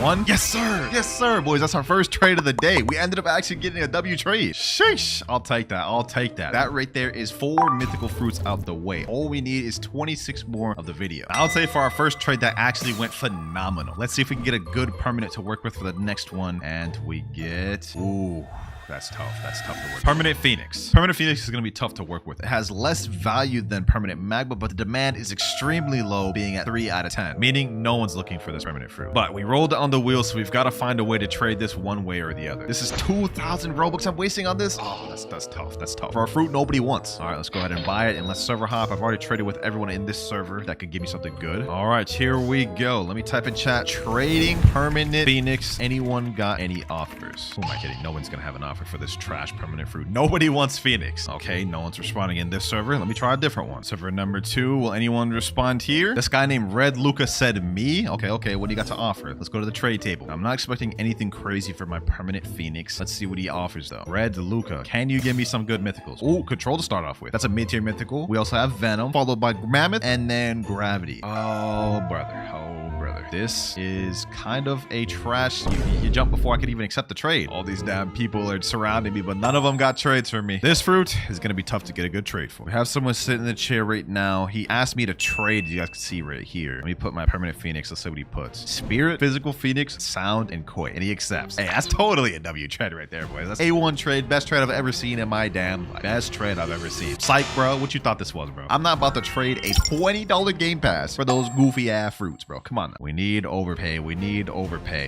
1. Yes, sir, boys. That's our first trade of the day. We ended up actually getting a W trade. Sheesh. I'll take that. That right there is 4 mythical fruits out the way. All we need is 26 more of the video. I would say for our first trade, that actually went phenomenal. Let's see if we can get a good permanent to work with for the next one. And we get... Ooh. That's tough. That's tough to work. Permanent Phoenix. Permanent Phoenix is going to be tough to work with. It has less value than permanent magma, but the demand is extremely low, being at 3 out of 10, meaning no one's looking for this permanent fruit. But we rolled on the wheel, so we've got to find a way to trade this one way or the other. This is 2,000 Robux I'm wasting on this. Oh, that's tough. That's tough. For a fruit nobody wants. All right, let's go ahead and buy it, and let's server hop. I've already traded with everyone in this server that could give me something good. All right, here we go. Let me type in chat, trading permanent Phoenix. Anyone got any offers? Who am I kidding? No one's going to have an offer for this trash permanent fruit. Nobody wants Phoenix. Okay, no one's responding in this server. Let me try a different one. Server number 2. Will anyone respond here? This guy named Red Luca said me. Okay, what do you got to offer? Let's go to the trade table. I'm not expecting anything crazy for my permanent Phoenix. Let's see what he offers though. Red Luca, can you give me some good mythicals? Oh, control to start off with. That's a mid-tier mythical. We also have Venom, followed by Mammoth, and then Gravity. Oh, brother. This is kind of a trash. You jumped before I could even accept the trade. All these damn people are surrounding me, but none of them got trades for me. This fruit is going to be tough to get a good trade for. We have someone sitting in the chair right now. He asked me to trade. You guys can see right here. Let me put my permanent Phoenix. Let's see what he puts. Spirit, physical Phoenix, sound, and koi. And he accepts. Hey, that's totally a W trade right there, boys. That's A1 trade. Best trade I've ever seen in my damn life. Best trade I've ever seen. Psych, bro. What you thought this was, bro? I'm not about to trade a $20 game pass for those goofy ass fruits, bro. Come on now. We need overpay.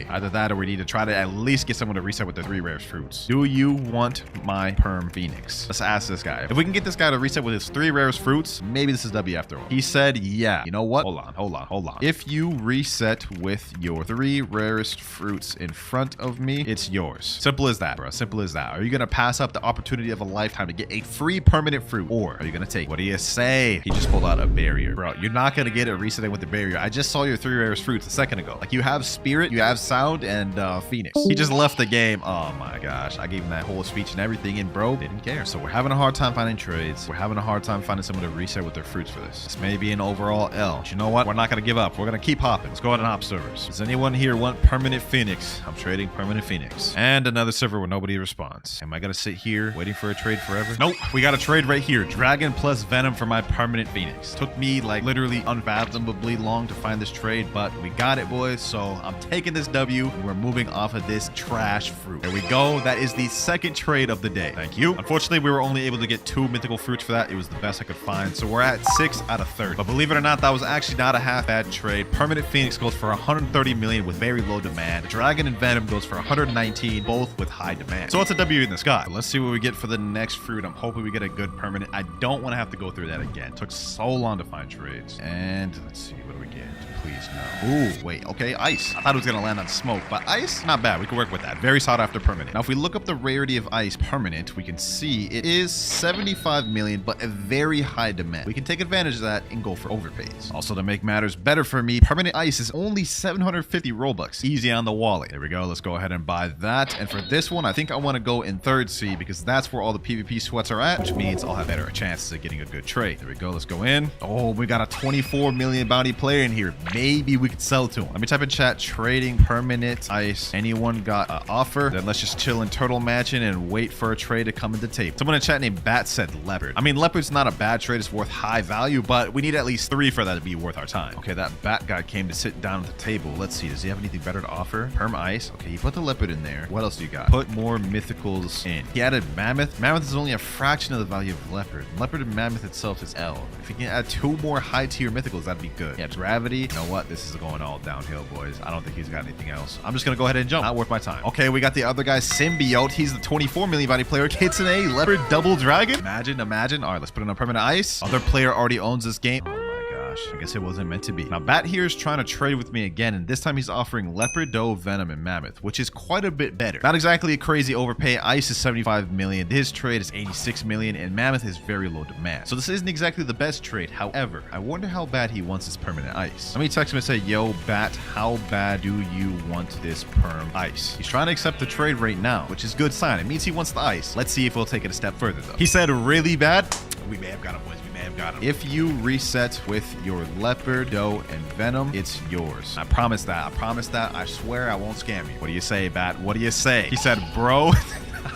Either that or we need to try to at least get someone to reset with the 3 rarest fruits. Do you want my perm Phoenix? Let's ask this guy. If we can get this guy to reset with his 3 rarest fruits, maybe this is W after all. He said, yeah. You know what? Hold on. If you reset with your 3 rarest fruits in front of me, it's yours. Simple as that, bro. Simple as that. Are you going to pass up the opportunity of a lifetime to get a free permanent fruit? Or are you going to take, what do you say? He just pulled out a barrier. Bro, you're not going to get it resetting with the barrier. I just saw your 3 rarest fruits a second ago. Like, you have Spirit, you have Sound, and Phoenix. He just left the game. Oh my gosh. I gave him that whole speech and everything, and bro didn't care. So we're having a hard time finding trades. We're having a hard time finding someone to reset with their fruits for this. This may be an overall L. But you know what? We're not going to give up. We're going to keep hopping. Let's go ahead and hop servers. Does anyone here want permanent Phoenix? I'm trading permanent Phoenix. And another server where nobody responds. Am I going to sit here waiting for a trade forever? Nope. We got a trade right here. Dragon plus Venom for my permanent Phoenix. Took me like literally unfathomably long to find this trade, but we got it, boys. So I'm taking this W and we're moving off of this trash fruit. There we go. That is the second trade of the day. Thank you. Unfortunately, we were only able to get 2 mythical fruits for that. It was the best I could find. So we're at 6 out of 30. But believe it or not, that was actually not a half bad trade. Permanent Phoenix goes for 130 million with very low demand. Dragon and Venom goes for 119, both with high demand. So it's a W in the sky. But let's see what we get for the next fruit. I'm hoping we get a good permanent. I don't want to have to go through that again. It took so long to find trades. And let's see, what do we get? Please no. Ooh, wait, okay, ice. I thought it was gonna land on smoke, but ice, not bad. We can work with that. Very sought after permanent. Now, if we look up the rarity of ice permanent, we can see it is 75 million, but a very high demand. We can take advantage of that and go for overpays. Also, to make matters better for me, permanent ice is only 750 Robux. Easy on the wallet. There we go. Let's go ahead and buy that. And for this one, I think I want to go in third C because that's where all the PvP sweats are at, which means I'll have better chances of getting a good trade. There we go. Let's go in. Oh, we got a 24 million bounty player in here. Maybe we could sell to him. Let me type in chat, trading permanent ice. Anyone got an offer? Then let's just chill in turtle matching and wait for a trade to come into tape. Someone in chat named Bat said leopard. I mean, leopard's not a bad trade. It's worth high value, but we need at least 3 for that to be worth our time. Okay, that bat guy came to sit down at the table. Let's see. Does he have anything better to offer? Perm ice. Okay, you put the leopard in there. What else do you got? Put more mythicals in. He added mammoth. Mammoth is only a fraction of the value of leopard. Leopard and mammoth itself is L. If you can add 2 more high tier mythicals, that'd be good. Yeah, gravity. You know what? This is going all downhill, boys. I don't think he's got anything else. I'm just gonna go ahead and jump. Not worth my time. Okay, we got the other guy, Symbiote. He's the 24 million value player. Kitsune, leopard, double dragon. Imagine. All right, let's put in a permanent ice. Other player already owns this game. I guess it wasn't meant to be. Now, Bat here is trying to trade with me again, and this time he's offering Leopard, Doe, Venom, and Mammoth, which is quite a bit better. Not exactly a crazy overpay. Ice is 75 million. His trade is 86 million, and Mammoth is very low demand. So this isn't exactly the best trade. However, I wonder how bad he wants his permanent ice. Let me text him and say, yo, Bat, how bad do you want this perm ice? He's trying to accept the trade right now, which is a good sign. It means he wants the ice. Let's see if we'll take it a step further, though. He said really bad. We may have got him, boys. Got him. If you reset with your leopard, doe, and venom, it's yours. I promise that. I swear I won't scam you. What do you say, Bat? What do you say? He said, bro.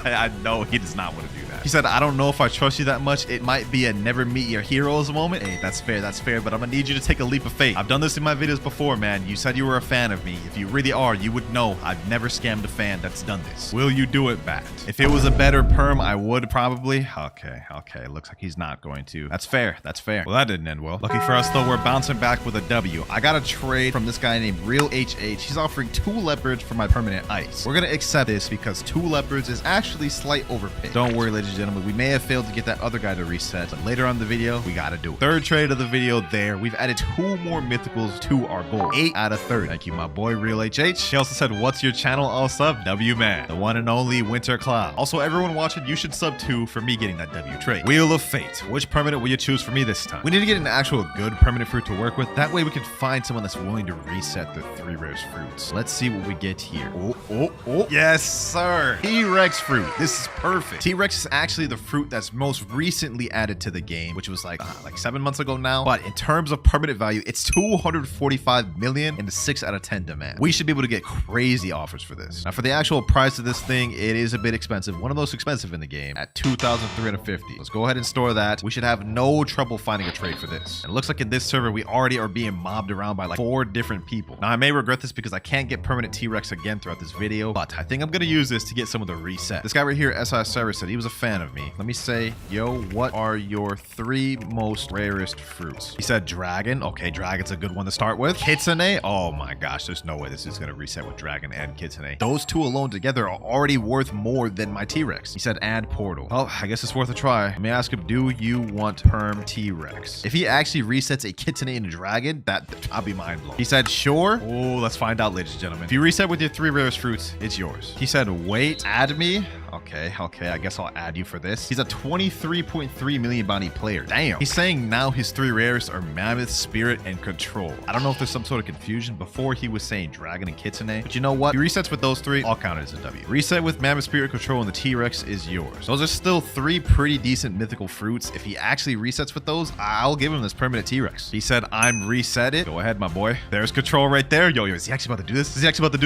I know he does not want to do that. He said, I don't know if I trust you that much. It might be a never meet your heroes moment. Hey, that's fair, but I'm gonna need you to take a leap of faith. I've done this in my videos before, man. You said you were a fan of me. If you really are, you would know I've never scammed a fan that's done this. Will you do it, Bat? If it was a better perm, I would probably. Okay. Looks like he's not going to. That's fair. Well, that didn't end well. Lucky for us, though, we're bouncing back with a W. I got a trade from this guy named Real HH. He's offering 2 leopards for my permanent ice. We're gonna accept this because 2 leopards is actually slight overpay. Don't worry, ladies and gentlemen. We may have failed to get that other guy to reset, but later on in the video, we gotta do it. Third trade of the video there. We've added 2 more mythicals to our goal. 8 out of 30. Thank you, my boy, Real HH. He also said, what's your channel? I'll sub. W man. The one and only WinterKloudz. Also, everyone watching, you should sub too for me getting that W trade. Wheel of Fate. Which permanent will you choose for me this time? We need to get an actual good permanent fruit to work with. That way we can find someone that's willing to reset the 3 rarest fruits. Let's see what we get here. Oh. Yes, sir. T-Rex fruit. This is perfect. T-Rex is actually the fruit that's most recently added to the game, which was like 7 months ago now. But in terms of permanent value, it's 245 million and a 6 out of 10 demand. We should be able to get crazy offers for this. Now, for the actual price of this thing, it is a bit expensive. One of the most expensive in the game at 2,350. Let's go ahead and store that. We should have no trouble finding a trade for this. And it looks like in this server, we already are being mobbed around by like 4 different people. Now, I may regret this because I can't get permanent T-Rex again throughout this video, but I think I'm going to use this to get some of the reset. This guy right here, SI Cyrus, said he was a fan of me. Let me say, yo, what are your 3 most rarest fruits? He said dragon. Okay, dragon's a good one to start with. Kitsune. Oh my gosh, there's no way this is going to reset with dragon and Kitsune. Those 2 alone together are already worth more than my T-Rex. He said add portal. Well, I guess it's worth a try. Let me ask him, do you want perm T-Rex? If he actually resets a Kitsune and a dragon, I'll be mind blown. He said sure. Oh, let's find out, ladies and gentlemen. If you reset with your 3 rarest fruits, it's yours. He said wait, add me. Okay, I guess I'll add you for this. He's a 23.3 million bounty player. Damn. He's saying now his 3 rarest are Mammoth, Spirit, and Control. I don't know if there's some sort of confusion. Before he was saying Dragon and Kitsune, but you know what? He resets with those 3, I'll count it as a W. Reset with Mammoth, Spirit, Control, and the T-Rex is yours. Those are still 3 pretty decent mythical fruits. If he actually resets with those, I'll give him this permanent T-Rex. He said I'm resetted. Go ahead, my boy. There's Control right there. Yo, is he actually about to do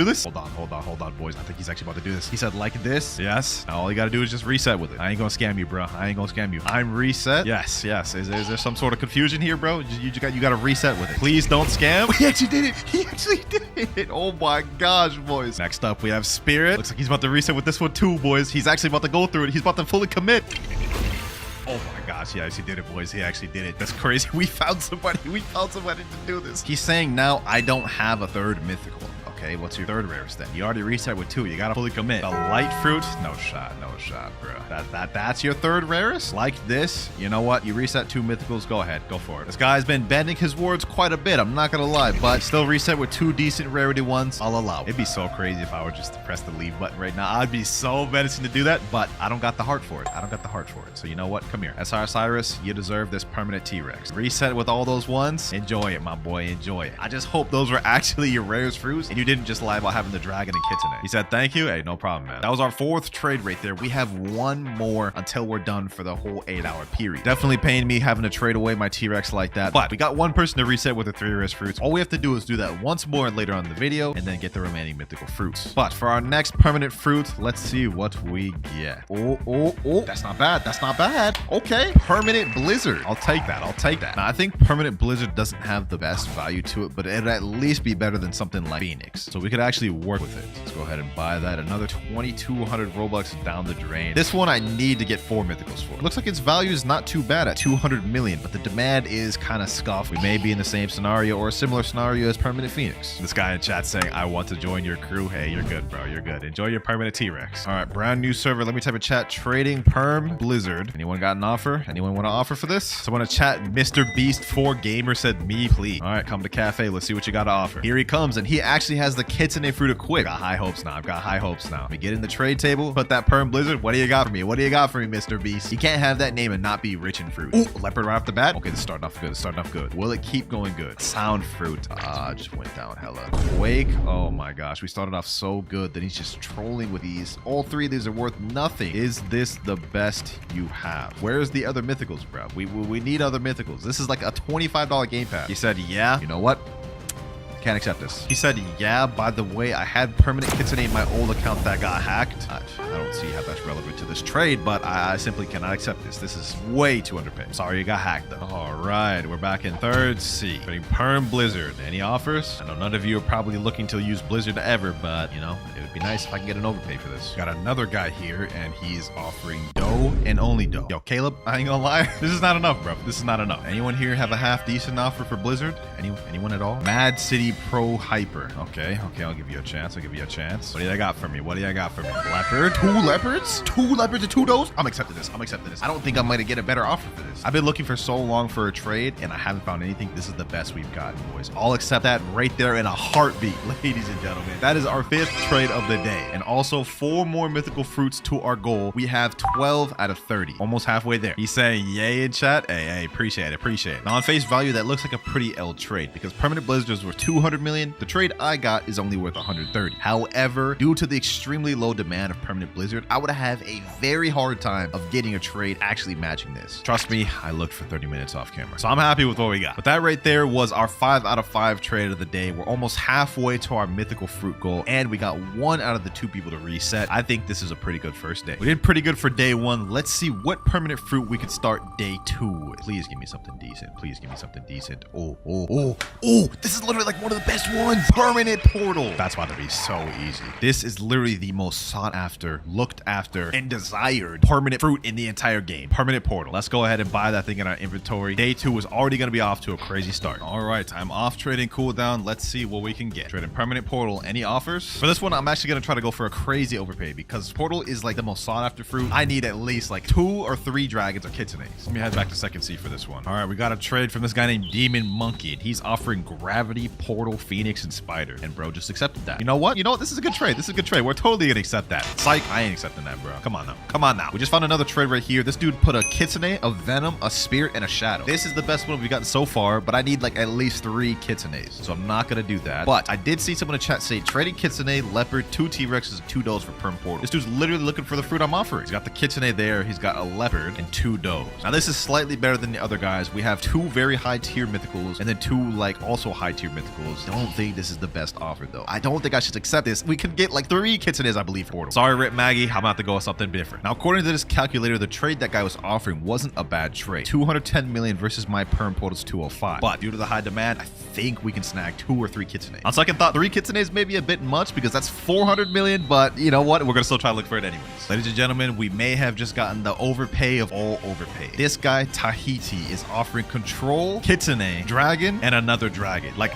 this? Hold on, boys. I think he's actually about to do this. He said like this. Yes. Now all you gotta do is just reset with it. I ain't gonna scam you, bro. I'm reset. Yes. Is there some sort of confusion here, bro? You gotta reset with it. Please don't scam. He actually did it. Oh my gosh, boys. Next up, we have Spirit. Looks like he's about to reset with this one too, boys. He's actually about to go through it. He's about to fully commit. Oh my gosh, he actually did it, boys. He actually did it. That's crazy. We found somebody to do this. He's saying now I don't have a 3rd mythical. Okay, what's your third rarest then? You already reset with 2. You gotta fully commit. The light fruit, no shot, bro. That's your third rarest? Like this? You know what? You reset 2 mythicals. Go ahead, go for it. This guy's been bending his words quite a bit. I'm not gonna lie, but still reset with 2 decent rarity ones. I'll allow. It'd be so crazy if I were just to press the leave button right now. I'd be so menacing to do that, but I don't got the heart for it. So you know what? Come here. SR Cyrus, you deserve this permanent T-Rex. Reset with all those ones. Enjoy it, my boy. Enjoy it. I just hope those were actually your rarest fruits and you didn't just lie about having the dragon and kitsune. He said thank you. Hey, no problem, man. That was our 4th trade right there. We have 1 more until we're done for the whole 8-hour period. Definitely paying me having to trade away my T-Rex like that, but we got 1 person to reset with the 3 rarest fruits. All we have to do is do that once more later on in the video and then get the remaining mythical fruits. But for our next permanent fruit, let's see what we get. Oh, that's not bad. That's not bad. Okay, permanent blizzard. I'll take that. Now, I think permanent blizzard doesn't have the best value to it, but it'd at least be better than something like Phoenix. So we could actually work with it. Let's go ahead and buy that. Another 2,200 Robux down the drain. This one I need to get 4 mythicals for. It looks like its value is not too bad at 200 million, but the demand is kind of scuffed. We may be in the same scenario or a similar scenario as permanent Phoenix. This guy in chat saying, I want to join your crew. Hey, you're good, bro. You're good. Enjoy your permanent T-Rex. All right, brand new server. Let me type in chat. Trading perm blizzard. Anyone got an offer? Anyone want to offer for this? Someone in chat, Mr. Beast 4 Gamer said, me, please. All right, come to cafe. Let's see what you got to offer. Here he comes, and he actually has the kitsune fruit equipped. Got high hopes now. I've got high hopes now. We get in the trade table. Put that perm blizzard. What do you got for me? What do you got for me, Mr. Beast? You can't have that name and not be rich in fruit. Ooh, leopard right off the bat. Okay, this is starting off good. Starting off good. Will it keep going good? Sound fruit. Just went down hella. Quake. Oh my gosh. We started off so good that he's just trolling with these. All 3 of these are worth nothing. Is this the best you have? Where's the other mythicals, bro? We need other mythicals. This is like a $25 game pass. He said, yeah. You know what? Can't accept this. He said, yeah, by the way, I had permanent kitsune in my old account that got hacked. I don't see how that's relevant to this trade, but I simply cannot accept this. This is way too underpaid. Sorry, you got hacked, though. All right, we're back in 3rd C. Putting perm blizzard. Any offers? I know none of you are probably looking to use blizzard ever, but, you know, it would be nice if I can get an overpay for this. Got another guy here, and he's offering dough and only dough. Yo, Caleb, I ain't gonna lie. This is not enough, bro. This is not enough. Anyone here have a half decent offer for blizzard? Anyone at all? Mad City Pro Hyper. Okay, I'll give you a chance. What do you got for me? Leopard? 2 leopards? 2 leopards and 2 does? I'm accepting this. I don't think I'm gonna get a better offer for this. I've been looking for so long for a trade, and I haven't found anything. This is the best we've gotten, boys. I'll accept that right there in a heartbeat, ladies and gentlemen. That is our 5th trade of the day, and also 4 more mythical fruits to our goal. We have 12 out of 30. Almost halfway there. He's saying yay in chat. Hey, appreciate it. Now, on face value, that looks like a pretty L trade, because permanent blizzards were 200 million. The trade I got is only worth 130. However, due to the extremely low demand of permanent blizzard, I would have a very hard time of getting a trade actually matching this. Trust me, I looked for 30 minutes off camera. So I'm happy with what we got. But that right there was our 5 out of 5 trade of the day. We're almost halfway to our mythical fruit goal, and we got 1 out of the 2 people to reset. I think this is a pretty good first day. We did pretty good for day 1. Let's see what permanent fruit we could start day 2 with. Please give me something decent. Oh, this is literally like one of the best ones. Permanent portal. That's about to be so easy. This is literally the most sought after, looked after, and desired permanent fruit in the entire game. Permanent portal. Let's go ahead and buy that thing in our inventory. Day 2 is already going to be off to a crazy start. All right, I'm off trading cooldown. Let's see what we can get. Trading permanent portal. Any offers? For this one, I'm actually going to try to go for a crazy overpay because portal is like the most sought after fruit. I need at least like 2 or 3 dragons or kitsunes. Let me head back to 2nd C for this one. All right, we got a trade from this guy named Demon Monkey, and he's offering gravity, portal, phoenix, and spider. And bro just accepted that. You know what? This is a good trade. We're totally gonna accept that. Psych, I ain't accepting that, bro. Come on now. We just found another trade right here. This dude put a kitsune, a venom, a spirit, and a shadow. This is the best one we've gotten so far, but I need like at least 3 kitsunes, so I'm not gonna do that. But I did see someone in chat say trading kitsune, leopard, 2 T-Rexes, and 2 does for perm portal. This dude's literally looking for the fruit I'm offering. He's got the kitsune there. He's got a leopard and 2 does. Now this is slightly better than the other guys. We have 2 very high tier mythicals and then 2 like also high tier mythicals. Don't think this is the best offer though. I don't think I should accept this. We could get like 3 kitsunes, I believe, for portal. Sorry, Rip Maggie. I'm about to go with something different. Now, according to this calculator, the trade that guy was offering wasn't a bad trade. 210 million versus my perm portal's 205. But due to the high demand, I think we can snag 2 or 3 kitsunes. On second thought, 3 kitsunes may be a bit much because that's 400 million, but you know what? We're gonna still try to look for it anyways. Ladies and gentlemen, we may have just gotten the overpay of all overpay. This guy, Tahiti, is offering control, kitsune, dragon, and another dragon. Like,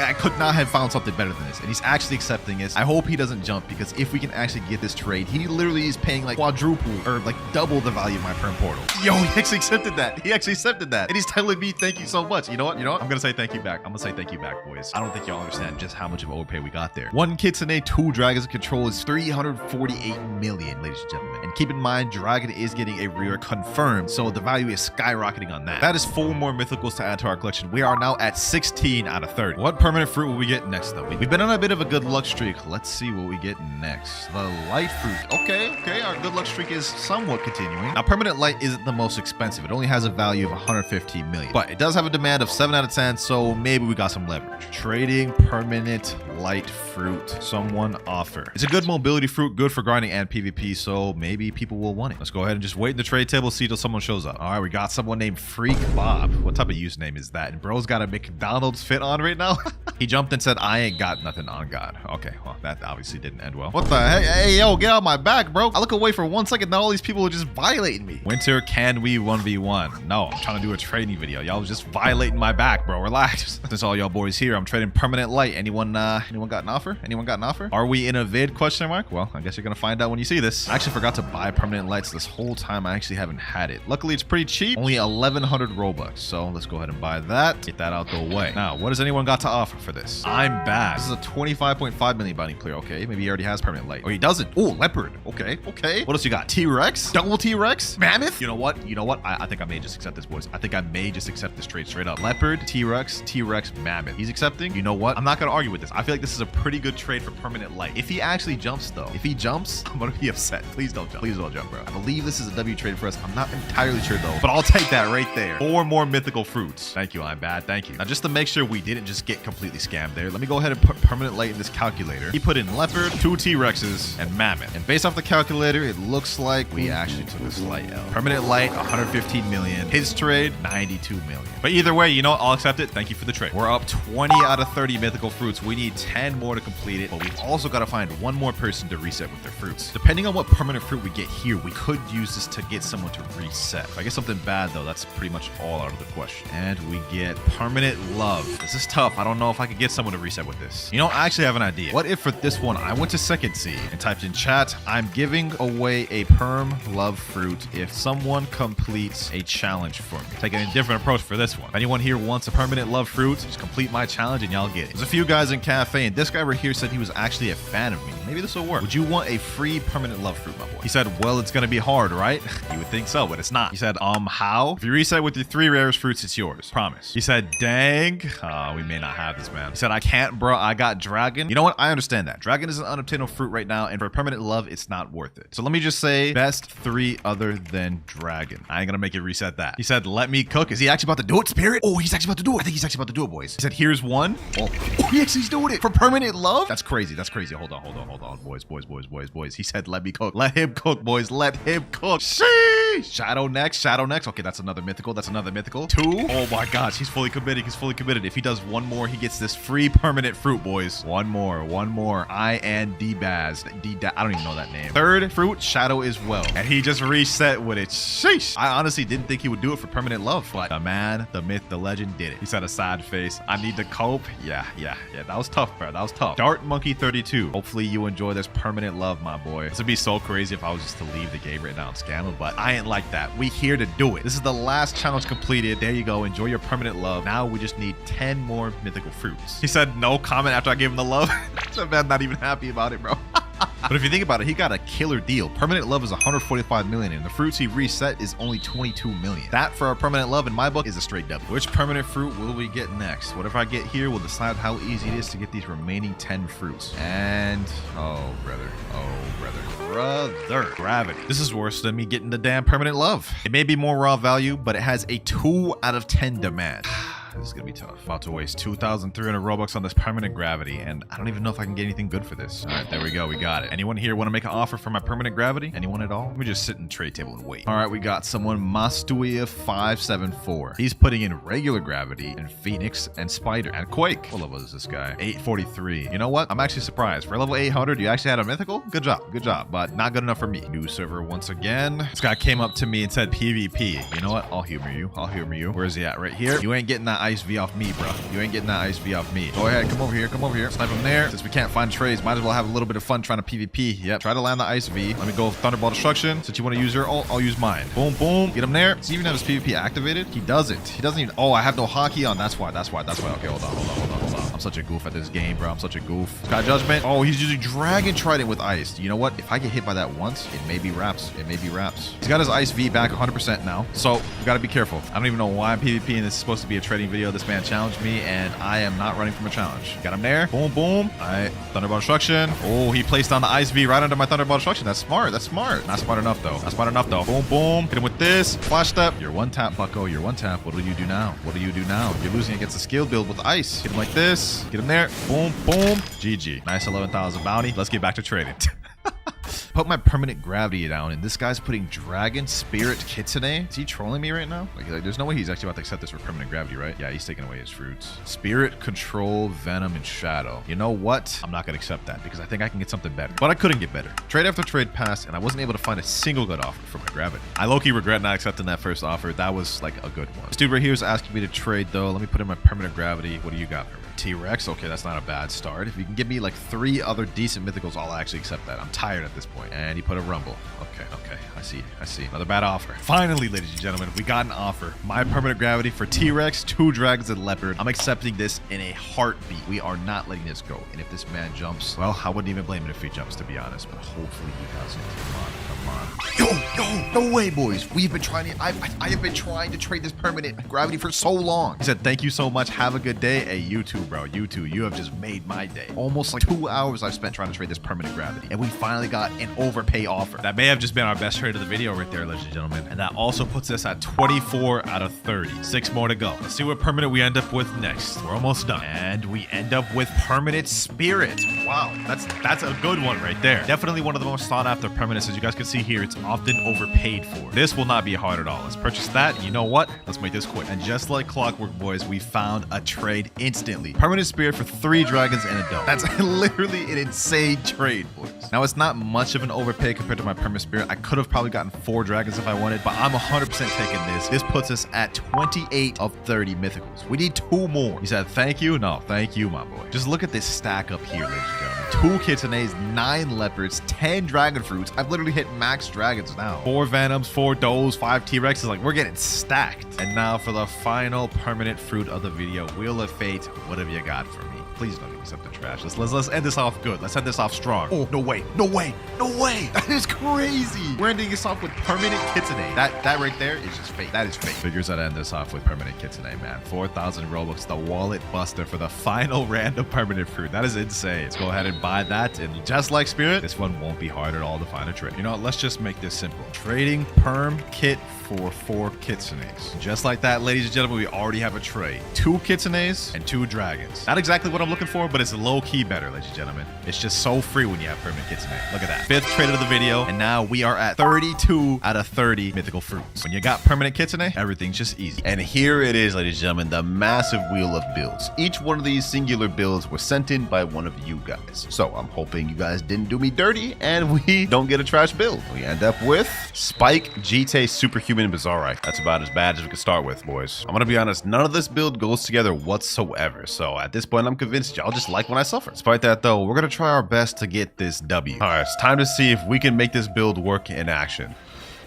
I could not have found something better than this. And he's actually accepting this. I hope he doesn't jump, because if we can actually get this trade, he literally is paying like quadruple or like double the value of my perm portal. Yo, he actually accepted that. He actually accepted that. And he's telling me thank you so much. You know what? I'm gonna say thank you back. I'm gonna say thank you back, boys. I don't think y'all understand just how much of overpay we got there. 1 kitsune, 2 dragons in control is 348 million, ladies and gentlemen. And keep in mind, dragon is getting a rare confirmed, so the value is skyrocketing on that. That is 4 more mythicals to add to our collection. We are now at 16 out of 30. What permanent fruit will we get next, though? We've been on a bit of a good luck streak. Let's see what we get next. The light fruit. Okay, our good luck streak is somewhat continuing. Now, permanent light isn't the most expensive. It only has a value of 115 million, but it does have a demand of 7 out of 10, so maybe we got some leverage. Trading permanent light fruit. Someone offer. It's a good mobility fruit, good for grinding and PvP, so maybe people will want it. Let's go ahead and just wait in the trade table, see till someone shows up. All right, we got someone named Freak Bob. What type of username is that? And bro's got a McDonald's fit on right now. He jumped and said, I ain't got nothing on God. Okay, well, that obviously didn't end well. What the heck? Hey, yo, get out my back, bro. I look away for 1 second, now all these people are just violating me. Winter, can we 1v1? No, I'm trying to do a trading video. Y'all was just violating my back, bro. Relax. Since all y'all boys here, I'm trading permanent light. Anyone got an offer? Anyone got an offer? Are we in a vid, question mark? Well, I guess you're gonna find out when you see this. I actually forgot to buy permanent lights this whole time. I actually haven't had it. Luckily, it's pretty cheap. Only 1,100 Robux. So let's go ahead and buy that. Get that out the way. Now, what does anyone got to offer for this? I'm back. This is a 25.5 million bounty clear. Okay, maybe he already has permanent light. Or he doesn't. Oh, leopard. Okay. What else you got? T-Rex? Double T-Rex? Mammoth? You know what? I think I may just accept this, boys. I think I may just accept this trade straight up. Leopard, T-Rex, Mammoth. He's accepting. You know what? I'm not gonna argue with this. I feel like this is a pretty good trade for permanent light. If he actually jumps, though, I'm gonna be upset. Please don't jump. Please don't jump, bro. I believe this is a W trade for us. I'm not entirely sure, though, but I'll take that right there. 4 more mythical fruits. Thank you, I'm bad. Thank you. Now, just to make sure we didn't just get completely scammed there, let me go ahead and put permanent light in this calculator. He put in leopard, 2 T-Rexes, and mammoth. And based off the calculator, it looks like we actually took a slight L. Permanent light, 115 million. His trade, 92 million. But either way, you know what? I'll accept it. Thank you for the trade. We're up 20 out of 30 mythical fruits. We need 10 more to complete it, but we've also got to find 1 more person to reset with their fruits. Depending on what permanent fruit we get here, we could use this to get someone to reset. If I get something bad, though, that's pretty much all out of the question. And we get permanent love. This is tough. I don't know if I could get someone to reset with this. You know, I actually have an idea. What if for this one, I went to second C and typed in chat, I'm giving away a perm love fruit if someone completes a challenge for me. Taking a different approach for this one. If anyone here wants a permanent love fruit, just complete my challenge and y'all get it. There's a few guys in cafe, and this guy right here said he was actually a fan of me. Maybe this will work. Would you want a free permanent love fruit, my boy? He said, well, it's gonna be hard, right? You would think so, but it's not. He said, how? If you reset with your 3 rarest fruits, it's yours. Promise. He said, dang. We may not have this, man. He said, I can't, bro. I got dragon. You know what? I understand that. Dragon is an unobtainable fruit right now, and for permanent love, it's not worth it. So let me just say, best 3 other than dragon. I ain't gonna make it reset that. He said, let me cook. Is he actually about to do it, Spirit? Oh, he's actually about to do it. I think he's actually about to do it, boys. He said, here's 1. Oh, yes, he's doing it for permanent love. That's crazy. That's crazy. Hold on, boys. He said, let me cook. Let him cook, boys. Let him cook. Sheesh. Shadow next. Okay, that's another mythical. 2. Oh my gosh, he's fully committed. If he does 1 more, he gets this free permanent fruit, boys. 1 more. I and D-Baz. I don't even know that name. 3rd fruit, shadow as well. And he just reset with it. Sheesh. I honestly didn't think he would do it for permanent love, but the man, the myth, the legend did it. He said a sad face. I need to cope. Yeah. That was tough, bro. That was tough. Dart Monkey 32. Hopefully you enjoy this permanent love, my boy. This would be so crazy if I was just to leave the game right now and scam him, but I ain't like that. We here to do it. This is the last challenge completed. There you go. Enjoy your permanent love. Now we just need 10 more mythical fruits. He said no comment after I gave him the love. That man not even happy about it, bro. But if you think about it, he got a killer deal. Permanent love is 145 million, and the fruits he reset is only 22 million. That for a permanent love in my book is a straight double. Which permanent fruit will we get next? Whatever I get here will decide how easy it is to get these remaining 10 fruits. And oh brother, gravity. This is worse than me getting the damn permanent love. It may be more raw value, but it has a 2 out of 10 demand. This is gonna be tough. About to waste 2,300 Robux on this permanent gravity, and I don't even know if I can get anything good for this. All right, there we go. We got it. Anyone here want to make an offer for my permanent gravity? Anyone at all? Let me just sit in the trade table and wait. All right, we got someone, Mastuia 574. He's putting in regular gravity and Phoenix and Spider and Quake. What level is this guy? 843. You know what? I'm actually surprised. For level 800, you actually had a mythical? Good job, but not good enough for me. New server once again. This guy came up to me and said PvP. You know what? I'll humor you. Where is he at? Right here. You ain't getting that ice V off me, bro. You ain't getting that ice V off me. Go ahead, come over here, come over here. Snipe him there. Since we can't find trades, might as well have a little bit of fun trying to PvP. Yep, try to land the ice V. Let me go Thunderball Destruction. Since you want to use your ult, I'll use mine. Boom, boom. Get him there. Does he even have his PvP activated? He doesn't. He doesn't even. Oh, I have no hockey on. That's why. Okay, hold on. I'm such a goof at this game, bro. I'm such a goof. Sky Judgment. Oh, he's using Dragon Trident with ice. You know what? If I get hit by that once, it may be wraps. He's got his ice V back 100% now. So we gotta be careful. I don't even know why I'm PvP and this is supposed to be a trading video. This man challenged me and I am not running from a challenge. Got him there. Boom, boom. All right. Thunderball Destruction. Oh, he placed down the ice V right under my Thunderball Destruction. That's smart. That's smart. Not smart enough though. Boom, boom. Hit him with this. Flash step. You're one tap, bucko. You're one tap. What do you do now? You're losing against a skill build with ice. Hit him like this. Get him there. Boom, boom. GG. Nice 11,000 bounty. Let's get back to trading. Put my permanent gravity down, and this guy's putting Dragon Spirit Kitsune. Is he trolling me right now? Like, there's no way he's actually about to accept this for permanent gravity, right? Yeah, he's taking away his fruits. Spirit, Control, Venom, and Shadow. You know what? I'm not gonna accept that because I think I can get something better. But I couldn't get better. Trade after trade passed, and I wasn't able to find a single good offer for my gravity. I low-key regret not accepting that first offer. That was like a good one. This dude right here is asking me to trade though. Let me put in my permanent gravity. What do you got for me? T-Rex. Okay, that's not a bad start. If you can give me like 3 other decent mythicals, I'll actually accept that. I'm tired at this point. And he put a Rumble. Okay. I see. Another bad offer. Finally, ladies and gentlemen, we got an offer. My permanent gravity for T-Rex, 2 dragons, and leopard. I'm accepting this in a heartbeat. We are not letting this go. And if this man jumps, well, I wouldn't even blame him if he jumps, to be honest. But hopefully he doesn't. Come on. Yo, no way, boys. We've been trying to. I have been trying to trade this permanent gravity for so long. He said, "Thank you so much. Have a good day." Hey, you too, bro. You too. You have just made my day. Almost like 2 hours I've spent trying to trade this permanent gravity, and we finally got an overpay offer. That may have just been our best trade of the video right there, ladies and gentlemen. And that also puts us at 24 out of 30. 6 more to go. Let's see what permanent we end up with next. We're almost done, and we end up with permanent Spirit. Wow, that's a good one right there. Definitely one of the most sought after permanents. As you guys can see here, it's often overpaid for. This will not be hard at all. Let's purchase that. You know what? Let's make this quick. And just like clockwork, boys, we found a trade instantly. Permanent Spirit for 3 dragons and a dome. That's literally an insane trade, boys. Now, it's not much of an overpay compared to my permanent Spirit. I could have probably gotten 4 dragons if I wanted, but I'm 100% taking this. This puts us at 28 of 30 mythicals. We need 2 more. He said, thank you. No, thank you, my boy. Just look at this stack up here, ladies and gentlemen. 2 Kitsunes, 9 leopards, 10 dragon fruits. I've literally hit max dragons now. 4 venoms, 4 does, 5 T-Rexes. Like, we're getting stacked. And now for the final permanent fruit of the video, Wheel of Fate. What have you got for me? Please don't accept the trash. Let's end this off good. Let's end this off strong. Oh, no way. That is crazy. We're ending this off with permanent Kitsune. That right there is just fake. That is fake. Figures that end this off with permanent Kitsune, man. 4,000 Robux, the wallet buster for the final random permanent fruit. That is insane. Let's go ahead and buy that. And just like Spirit, this one won't be hard at all to find a trade. You know what? Let's just make this simple. Trading perm kit for 4 Kitsunes. Just like that, ladies and gentlemen, we already have a trade. 2 Kitsunes and 2 dragons. Not exactly what I'm looking for, but it's low-key better, ladies and gentlemen. It's just so free when you have permanent Kitsune. Look at that. 5th trade of the video, and now we are at 32 out of 30 mythical fruits. When you got permanent Kitsune, everything's just easy. And here it is, ladies and gentlemen, the massive wheel of builds. Each one of these singular builds was sent in by one of you guys. So I'm hoping you guys didn't do me dirty, and we don't get a trash build. We end up with Spike, GT, Superhuman, and Bizarrite. That's about as bad as we can start with, boys. I'm gonna be honest, none of this build goes together whatsoever. So at this point, I'm convinced y'all just like when I suffer. Despite that though, we're gonna try our best to get this W. All right, it's time to see if we can make this build work in action.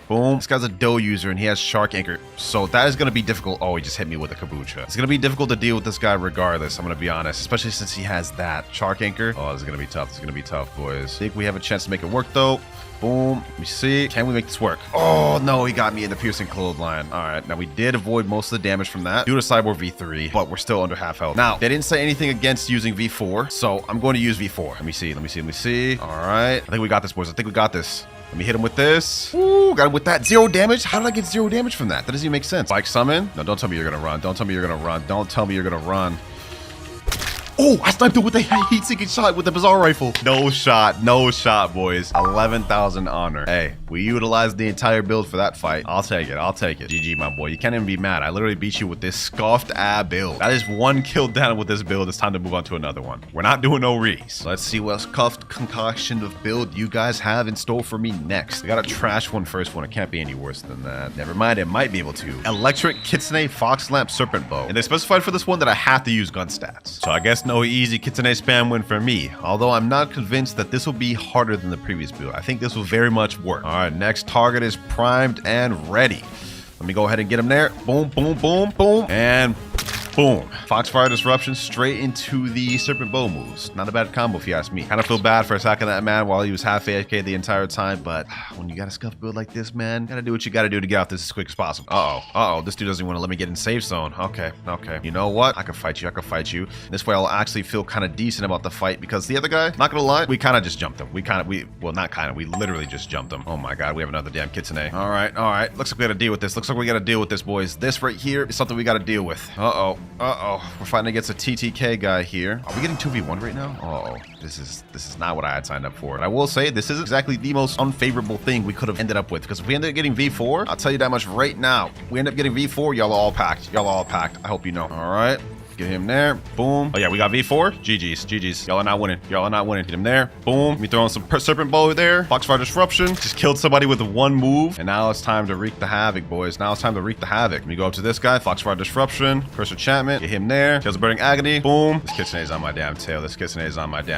Boom. This guy's a doe user and he has Shark Anchor. So that is going to be difficult. Oh, he just hit me with a Kabucha. It's going to be difficult to deal with this guy regardless. I'm going to be honest, especially since he has that Shark Anchor. Oh, this is going to be tough. This is going to be tough, boys. I think we have a chance to make it work though. Boom. Let me see. Can we make this work? Oh, no. He got me in the piercing clothesline. All right. Now, we did avoid most of the damage from that due to Cyborg V3, but we're still under half health. Now, they didn't say anything against using V4, so I'm going to use V4. Let me see. All right. I think we got this, boys. I think we got this. Let me hit him with this. Ooh, got him with that. 0 damage? How did I get 0 damage from that? That doesn't even make sense. Spike summon. No, don't tell me you're going to run. Don't tell me you're going to run. Don't tell me you're going to run. Oh, I sniped him with a heat-seeking shot with the Bizarre Rifle. No shot, boys. 11,000 honor. Hey, we utilized the entire build for that fight. I'll take it. GG, my boy. You can't even be mad. I literally beat you with this scuffed ab build. That is 1 kill down with this build. It's time to move on to another one. We're not doing no rees. Let's see what scuffed concoction of build you guys have in store for me next. We got a trash one first one. It can't be any worse than that. Never mind, it might be able to. Electric Kitsune Fox Lamp Serpent Bow. And they specified for this one that I have to use gun stats. So I guess no easy Kitsune spam win for me. Although I'm not convinced that this will be harder than the previous build. I think this will very much work. All right, next target is primed and ready. Let me go ahead and get him there. Boom, boom, boom, boom. And boom. Foxfire Disruption straight into the Serpent Bow moves. Not a bad combo if you ask me. Kind of feel bad for attacking that man while he was half AFK the entire time, but when you got a scuff build like this, man, gotta do what you gotta do to get out this as quick as possible. Uh-oh. This dude doesn't want to let me get in safe zone. Okay. You know what? I can fight you. This way I'll actually feel kind of decent about the fight because the other guy, not gonna lie, we kind of just jumped him. We literally just jumped him. Oh my God, we have another damn Kitsune. All right. Looks like we gotta deal with this. Boys. This right here is something we gotta deal with. Uh-oh. We're fighting against a TTK guy here. Are we getting 2v1 right now? Oh, this is not what I had signed up for. And I will say, this is exactly the most unfavorable thing we could have ended up with. Because if we ended up getting V4, I'll tell you that much right now. We end up getting V4, y'all are all packed. I hope you know. All right. Get him there. Boom. Oh, yeah, we got V4. GG's. Y'all are not winning. Get him there. Boom. We throwing some Serpent Bow there. Foxfire Disruption. Just killed somebody with 1 move. And now it's time to wreak the havoc, boys. Let me go up to this guy. Foxfire Disruption. Curse Enchantment. Get him there. Kills a Burning Agony. Boom. This Kitsune's on my damn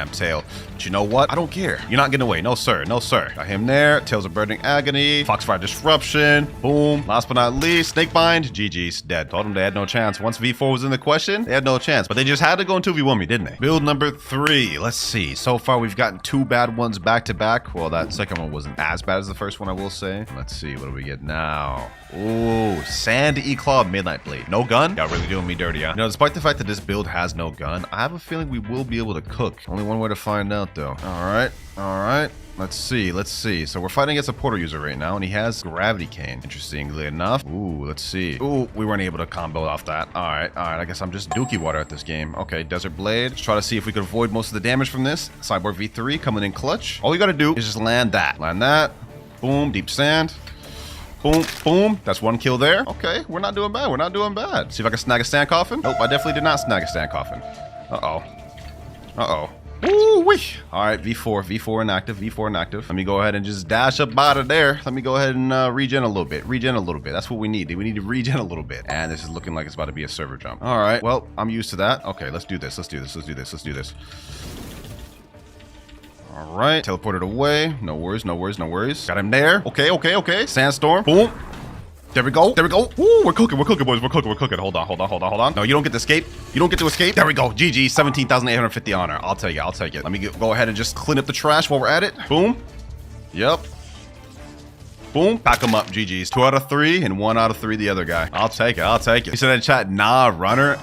tail. But you know what? I don't care. You're not getting away. No, sir. Got him there. Tails of Burning Agony. Foxfire Disruption. Boom. Last but not least, Snakebind. GG's. Dead. Told them they had no chance. Once V4 was in the question, they had no chance, but they just had to go into 2v1 me, didn't they? Build number 3. Let's see. So far, we've gotten 2 bad ones back to back. Well, that second one wasn't as bad as the first one, I will say. Let's see. What do we get now? Ooh, Sand E-Claw Midnight Blade. No gun? Y'all really doing me dirty, huh? You know, despite the fact that this build has no gun, I have a feeling we will be able to cook. Only one way to find out, though. All right. Let's see. So we're fighting against a portal user right now, and he has Gravity Cane. Interestingly enough. Ooh, let's see. Ooh, we weren't able to combo off that. All right. I guess I'm just Dookie Water at this game. Okay, Desert Blade. Let's try to see if we can avoid most of the damage from this. Cyborg V3 coming in clutch. All you gotta do is just land that. Boom, Deep Sand. Boom. That's 1 kill there. Okay, we're not doing bad. See if I can snag a Sand Coffin. Nope, I definitely did not snag a Sand Coffin. Uh-oh. Ooh-wee. All right, V4 inactive. Let me go ahead and just dash up out of there. Let me go ahead and regen a little bit. That's what we need. We need to regen a little bit. And this is looking like it's about to be a server jump. All right, well, I'm used to that. Okay, let's do this. All right, teleported away. No worries. Got him there. Okay. Sandstorm. Boom. There we go. Ooh, we're cooking, boys. We're cooking. Hold on. No, you don't get to escape. There we go. GG, 17,850 honor. I'll take it. Let me go ahead and just clean up the trash while we're at it. Boom. Yep. Boom. Pack them up. GG's. 2 out of 3 and 1 out of 3 the other guy. I'll take it. He said in chat, nah, runner.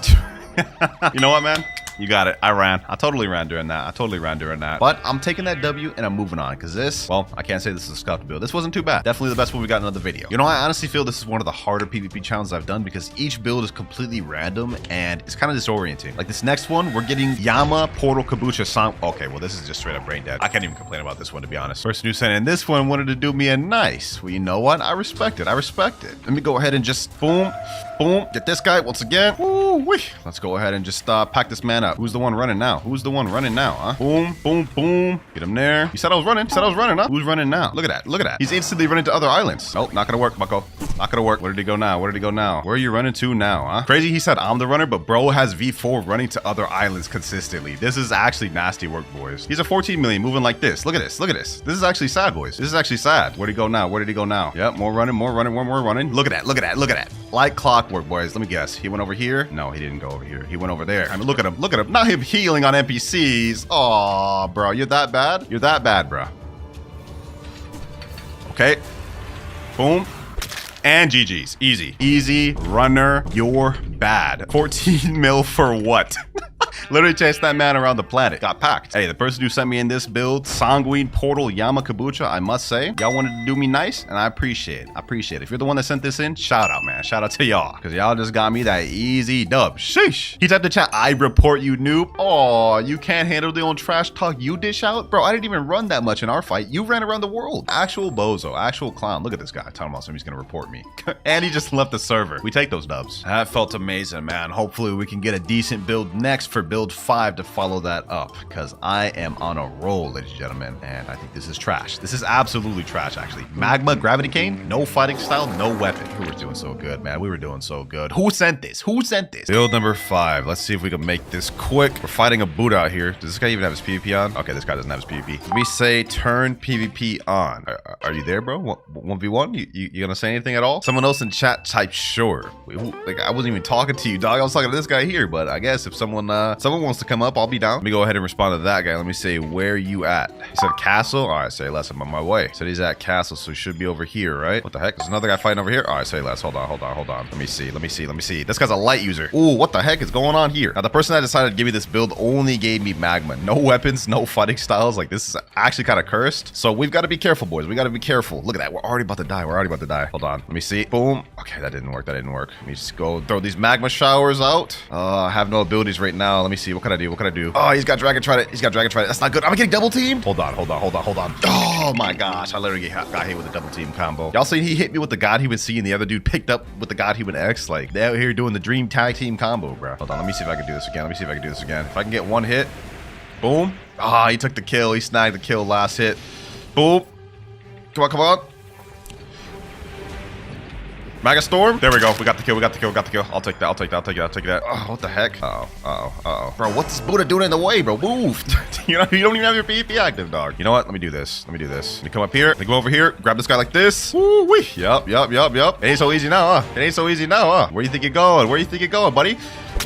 You know what, man? You got it. I totally ran during that. But I'm taking that W and I'm moving on because this, well, I can't say this is a scuffed build. This wasn't too bad. Definitely the best one we got in the video. You know, I honestly feel this is one of the harder PvP challenges I've done because each build is completely random and it's kind of disorienting. Like this next one, we're getting Yama, Portal, Kabucha, Song. Okay, well, this is just straight up brain dead. I can't even complain about this one, to be honest. First new send, and this one wanted to do me a nice. Well, you know what? I respect it. Let me go ahead and just boom. Get this guy once again. Ooh-wee. Let's go ahead and just pack this man up. Who's the one running now? Huh? Boom. Get him there. You said I was running, huh? Who's running now? Look at that. He's instantly running to other islands. Nope, not gonna work, bucko. Not gonna work. Where did he go now? Where are you running to now, huh? Crazy he said I'm the runner, but bro has V4 running to other islands consistently. This is actually nasty work, boys. He's a 14 million moving like this. Look at this. This is actually sad, boys. Where'd he go now? Yep, more running. Look at that. Like clockwork, boys. Let me guess. He went over here? No, he didn't go over here. He went over there. I mean, look at him. Not him healing on NPCs. Aw, bro. You're that bad? Bro. Okay. Boom. And GG's. Easy. Runner, you're bad. 14 mil for what? Literally chased that man around the planet. Got packed. Hey, the person who sent me in this build, Sanguine Portal Yama Kabucha, I must say, y'all wanted to do me nice, and I appreciate it. I appreciate it. If you're the one that sent this in, shout out, man. Shout out to y'all, because y'all just got me that easy dub. Sheesh. He typed in chat, I report you, noob. Oh, you can't handle the old trash talk you dish out? Bro, I didn't even run that much in our fight. You ran around the world. Actual bozo, actual clown. Look at this guy. Talking about somebody's gonna report me. And he just left the server. We take those dubs. That felt amazing, man. Hopefully we can get a decent build next for build 5 to follow that up, because I am on a roll, ladies and gentlemen, and I think this is trash. This is absolutely trash, actually. Magma Gravity Cane, no fighting style, no weapon. We were doing so good, man. We were doing so good. Who sent this? Who sent this? Build number 5. Let's see if we can make this quick. We're fighting a Buddha out here. Does this guy even have his PvP on? Okay, this guy doesn't have his PvP. Let me say turn PvP on. Are you there, bro? 1v1? You gonna say anything at all? Someone else in chat type sure. Wait, like, I wasn't even talking to you, dog. I was talking to this guy here, but I guess if someone wants to come up, I'll be down. Let me go ahead and respond to that guy. Let me say, where you at? He said castle. All right, say less. I'm on my way. Said he's at castle, so he should be over here, right? What the heck? There's another guy fighting over here. All right, say less. Hold on. Let me see. This guy's a light user. Ooh, what the heck is going on here? Now, the person that decided to give me this build only gave me magma. No weapons, no fighting styles. Like, this is actually kind of cursed. So we've got to be careful, boys. We got to be careful. Look at that. We're already about to die. Hold on. Let me see. Boom. Okay, that didn't work. Let me just go throw these magma showers out. I have no abilities right now. Let me see. What can I do? Oh, he's got dragon trident. That's not good. I'm getting double teamed. Hold on. Oh my gosh. I literally got hit with a double team combo. Y'all see he hit me with the Godhuman C and the other dude picked up with the Godhuman X. Like, they're out here doing the dream tag team combo, bro. Hold on. Let me see if I can do this again. If I can get one hit. Boom. Ah, he took the kill. He snagged the kill last hit. Boom. Come on. Mega Storm. There we go. We got the kill. I'll take that. Oh, what the heck? Uh-oh. Bro, what's this Buddha doing in the way, bro? Move. You don't even have your PvP active, dog. You know what? Let me do this. Let me come up here. Let me go over here. Grab this guy like this. Woo-wee. Yup. It ain't so easy now, huh? Where you think you're going? Buddy?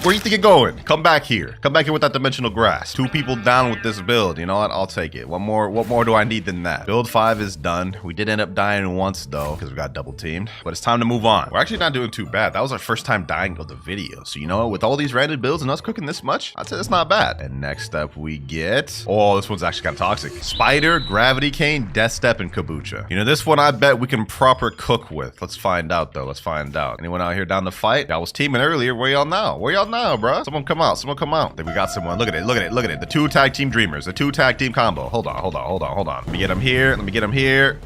Where you think you're going? Come back here with that dimensional grass. 2 people down with this build. You know what? I'll take it. What more do I need than that? Build 5 is done. We did end up dying once though, because we got double teamed. But it's time to move on. We're actually not doing too bad. That was our first time dying of the video. So you know what? With all these random builds and us cooking this much, I'd say it's not bad. And next up we get... Oh, this one's actually kind of toxic. Spider, Gravity Cane, Death Step, and Kabucha. You know, this one I bet we can proper cook with. Let's find out though. Anyone out here down to fight? Y'all was teaming earlier. Where y'all now, bro? Someone come out. Then we got someone. Look at it. The 2 tag team dreamers. The 2 tag team combo. Hold on. Let me get him here.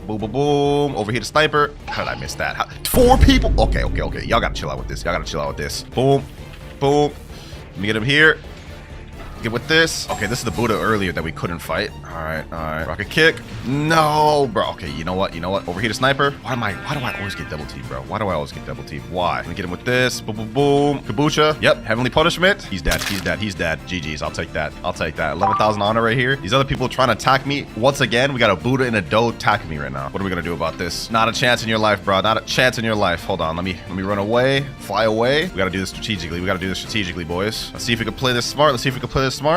Boom. Over here to sniper. How did I miss that? 4 people. Okay. Y'all gotta chill out with this. Boom. Let me get him here. Get with this. Okay, this is the Buddha earlier that we couldn't fight. All right. Rocket kick. No, bro. Okay, you know what? Over here to sniper. Why do I always get double teamed, bro? Why? Let me get him with this. Boom. Kabucha. Yep. Heavenly punishment. He's dead. GG's. I'll take that. 11,000 honor right here. These other people trying to attack me. Once again, we got a Buddha and a doe attacking me right now. What are we gonna do about this? Not a chance in your life, bro. Not a chance in your life. Hold on. Let me run away. Fly away. We gotta do this strategically. Boys. Let's see if we can play this smart.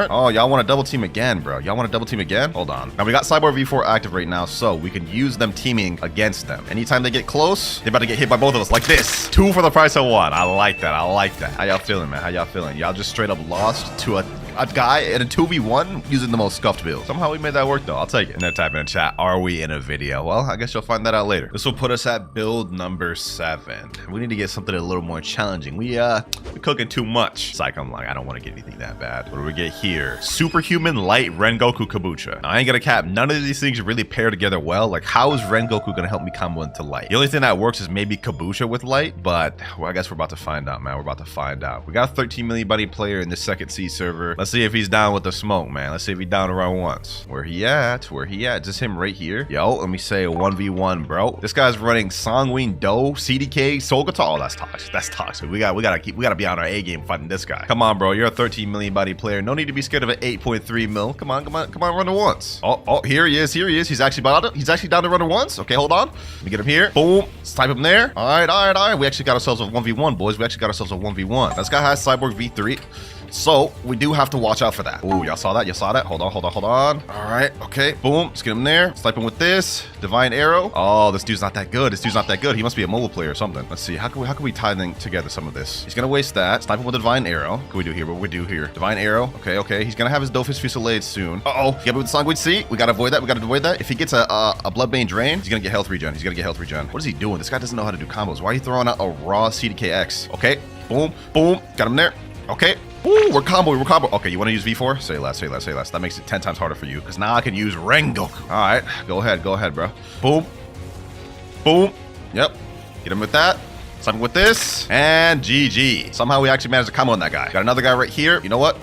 Oh, y'all want to double team again, bro. Hold on. Now we got Cyborg V4 active right now, so we can use them teaming against them. Anytime they get close, they're about to get hit by both of us like this. 2 for the price of 1. I like that. How y'all feeling, man? Y'all just straight up lost to a guy in a 2v1 using the most scuffed build. Somehow we made that work though. I'll take it. And then type in the chat, are we in a video? Well, I guess you'll find that out later. This will put us at build number 7. We need to get something a little more challenging. We're cooking too much. Psych, I'm like, I don't want to get anything that bad. What do we get here? Superhuman Light Rengoku Kabucha. Now, I ain't gonna cap. None of these things really pair together well. Like, how is Rengoku gonna help me combo into Light? The only thing that works is maybe Kabucha with Light, but well, I guess we're about to find out, man. We got a 13 million buddy player in this second C server. Let's see if he's down with the smoke, man. Let's see if he's down to run once. Where he at? Just him right here. Yo, let me say a 1v1, bro. This guy's running Sanguine Doe, CDK, Soul Guitar. Oh, that's toxic. We gotta be on our A game fighting this guy. Come on, bro. You're a 13 million body player. No need to be scared of an 8.3 mil. Come on, run it once. Oh, here he is. He's actually down to run it once. Okay, hold on. Let me get him here. Boom. Snipe him there. All right. We actually got ourselves a 1v1, boys. This guy has Cyborg V3. So we do have to watch out for that. Ooh, y'all saw that? You saw that? Hold on. All right. Okay. Boom. Let's get him there. Snipe him with this. Divine arrow. Oh, this dude's not that good. He must be a mobile player or something. Let's see. How can we tie together some of this? He's gonna waste that. Snipe him with a divine arrow. What can we do here? What we do here? Divine arrow. Okay. He's gonna have his Dofus Fusillade soon. Uh-oh. Get me with the Sanguine Sea. We gotta avoid that. If he gets a Bloodbane Drain, he's gonna get health regen. What is he doing? This guy doesn't know how to do combos. Why are you throwing out a raw CDKX? Okay. Boom. Got him there. Okay. Ooh, we're combo. Okay, you want to use V4? Say less. That makes it 10 times harder for you, because now I can use Rengoku. All right, go ahead, bro. Boom. Yep. Get him with that. Something with this. And GG. Somehow we actually managed to combo on that guy. Got another guy right here. You know what?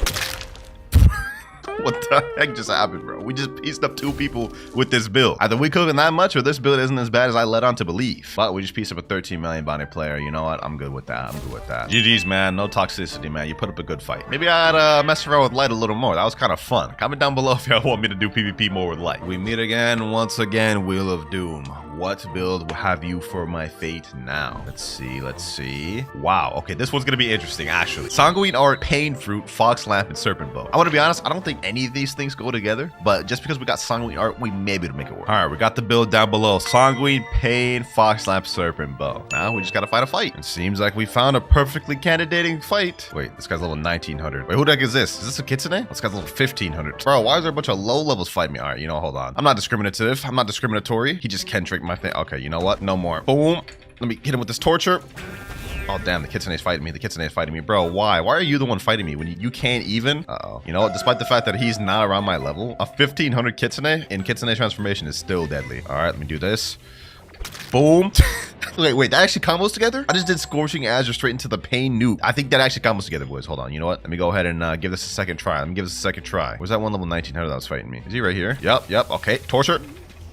What the heck just happened, bro? We just pieced up 2 people with this build. Either we cooking that much, or this build isn't as bad as I led on to believe. But we just pieced up a 13 million bounty player. You know what? I'm good with that. GG's, man. No toxicity, man. You put up a good fight. Maybe I'd mess around with Light a little more. That was kind of fun. Comment down below if y'all want me to do PvP more with Light. We meet again, once again, Wheel of Doom. What build will have you for my fate now? Let's see. Wow. Okay, this one's gonna be interesting, actually. Sanguine Art, Pain Fruit, Fox Lamp, and Serpent Bow. I want to be honest, I don't think any of these things go together, but just because we got Sanguine Art, we may be able to make it work. All right, we got the build down below. Sanguine, Pain, Fox Lamp, Serpent Bow. Now we just gotta fight a fight. It seems like we found a perfectly candidating fight. Wait, this guy's level 1900. Wait, who the heck is this? Is this a Kitsune? This guy's level 1500. Bro, why is there a bunch of low levels fighting me? All right, hold on. I'm not discriminative. I'm not discriminatory. He just can trick my thing. Okay, you know what? No more. Boom. Let me hit him with this torture. Oh, damn, the Kitsune's fighting me. Bro, why? Why are you the one fighting me when you can't even? Uh-oh. You know what? Despite the fact that he's not around my level, a 1500 Kitsune in Kitsune transformation is still deadly. All right, let me do this. Boom. Wait, that actually combos together? I just did Scorching Azure straight into the Pain Nuke. I think that actually combos together, boys. Hold on. You know what? Let me go ahead and give this a second try. Where's that one level 1900 that was fighting me? Is he right here? Yep. Okay. Torture.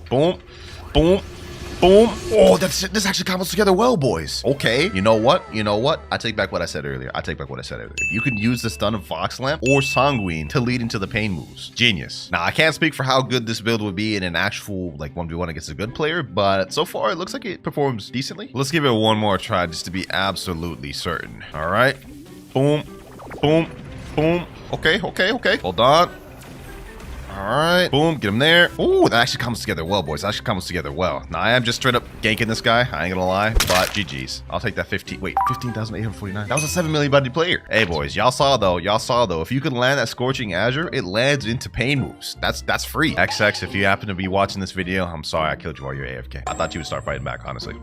Boom. Oh, this actually combos together well, boys. Okay. You know what? I take back what I said earlier. You can use the stun of Fox Lamp or Sanguine to lead into the pain moves. Genius. Now, I can't speak for how good this build would be in an actual, like, 1v1 against a good player, but so far, it looks like it performs decently. Let's give it one more try just to be absolutely certain. All right. Boom. Okay. Hold on. All right. Boom. Get him there. Ooh, that actually comes together well, boys. Now, I am just straight up ganking this guy. I ain't gonna lie, but GG's. I'll take that 15,849. That was a 7 million body player. Hey, boys, y'all saw though. If you can land that Scorching Azure, it lands into pain moves. That's free. XX, if you happen to be watching this video, I'm sorry I killed you while you're AFK. I thought you would start fighting back, honestly.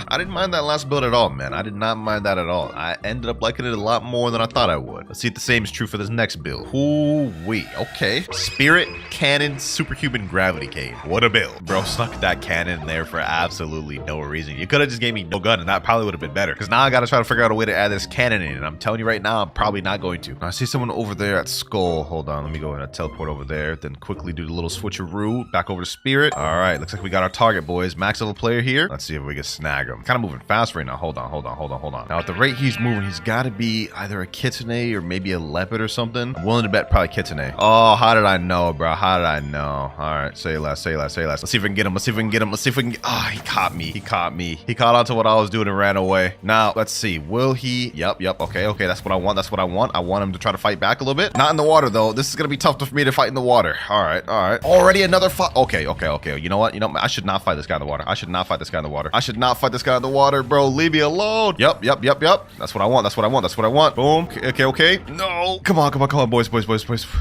I didn't mind that last build at all, man. I did not mind that at all. I ended up liking it a lot more than I thought I would. Let's see if the same is true for this next build. Ooh-wee. Okay. Spirit Cannon Superhuman Gravity Cane. What a build. Bro stuck that cannon in there for absolutely no reason. You could have just gave me no gun and that probably would have been better, because now I gotta try to figure out a way to add this cannon in, and I'm telling you right now, I'm probably not going to. I see someone over there at Skull. Hold on, let me go ahead and teleport over there, then quickly do the little switcheroo back over to Spirit. All right, looks like we got our target, boys. Max level player here. Let's see if we can snag him. Kind of moving fast right now. Hold on. Now at the rate he's moving, he's got to be either a Kitsune or maybe a Leopard or something. I'm willing to bet probably Kitsune. Oh, how did I know, bro? How did I know? All right, say less. Let's see if we can get him. Ah, he caught me. He caught on to what I was doing and ran away. Now, let's see. Will he? Yep. Okay. That's what I want. I want him to try to fight back a little bit. Not in the water, though. This is going to be tough for me to fight in the water. All right. Already another fight. Okay. You know what? I should not fight this guy in the water. I should not fight this guy in the water, bro. Leave me alone. Yep. That's what I want. Boom. Okay. No. Come on, boys.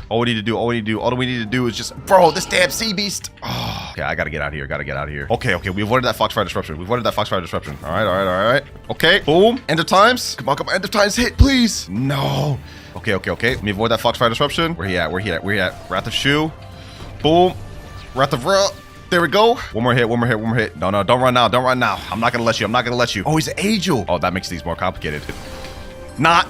All we need to do is just, bro, this damn sea beast. Oh, okay, I gotta get out of here. Okay. We avoided that Foxfire disruption. All right. Okay. Boom. End of times. Come on. End of times hit, please. No. Okay. Let me avoid that Foxfire disruption. Where he at? Wrath of Shu. Boom. Wrath of Ra. There we go. One more hit. No, don't run now. I'm not gonna let you. Oh, he's an Angel. Oh, that makes things more complicated. Not.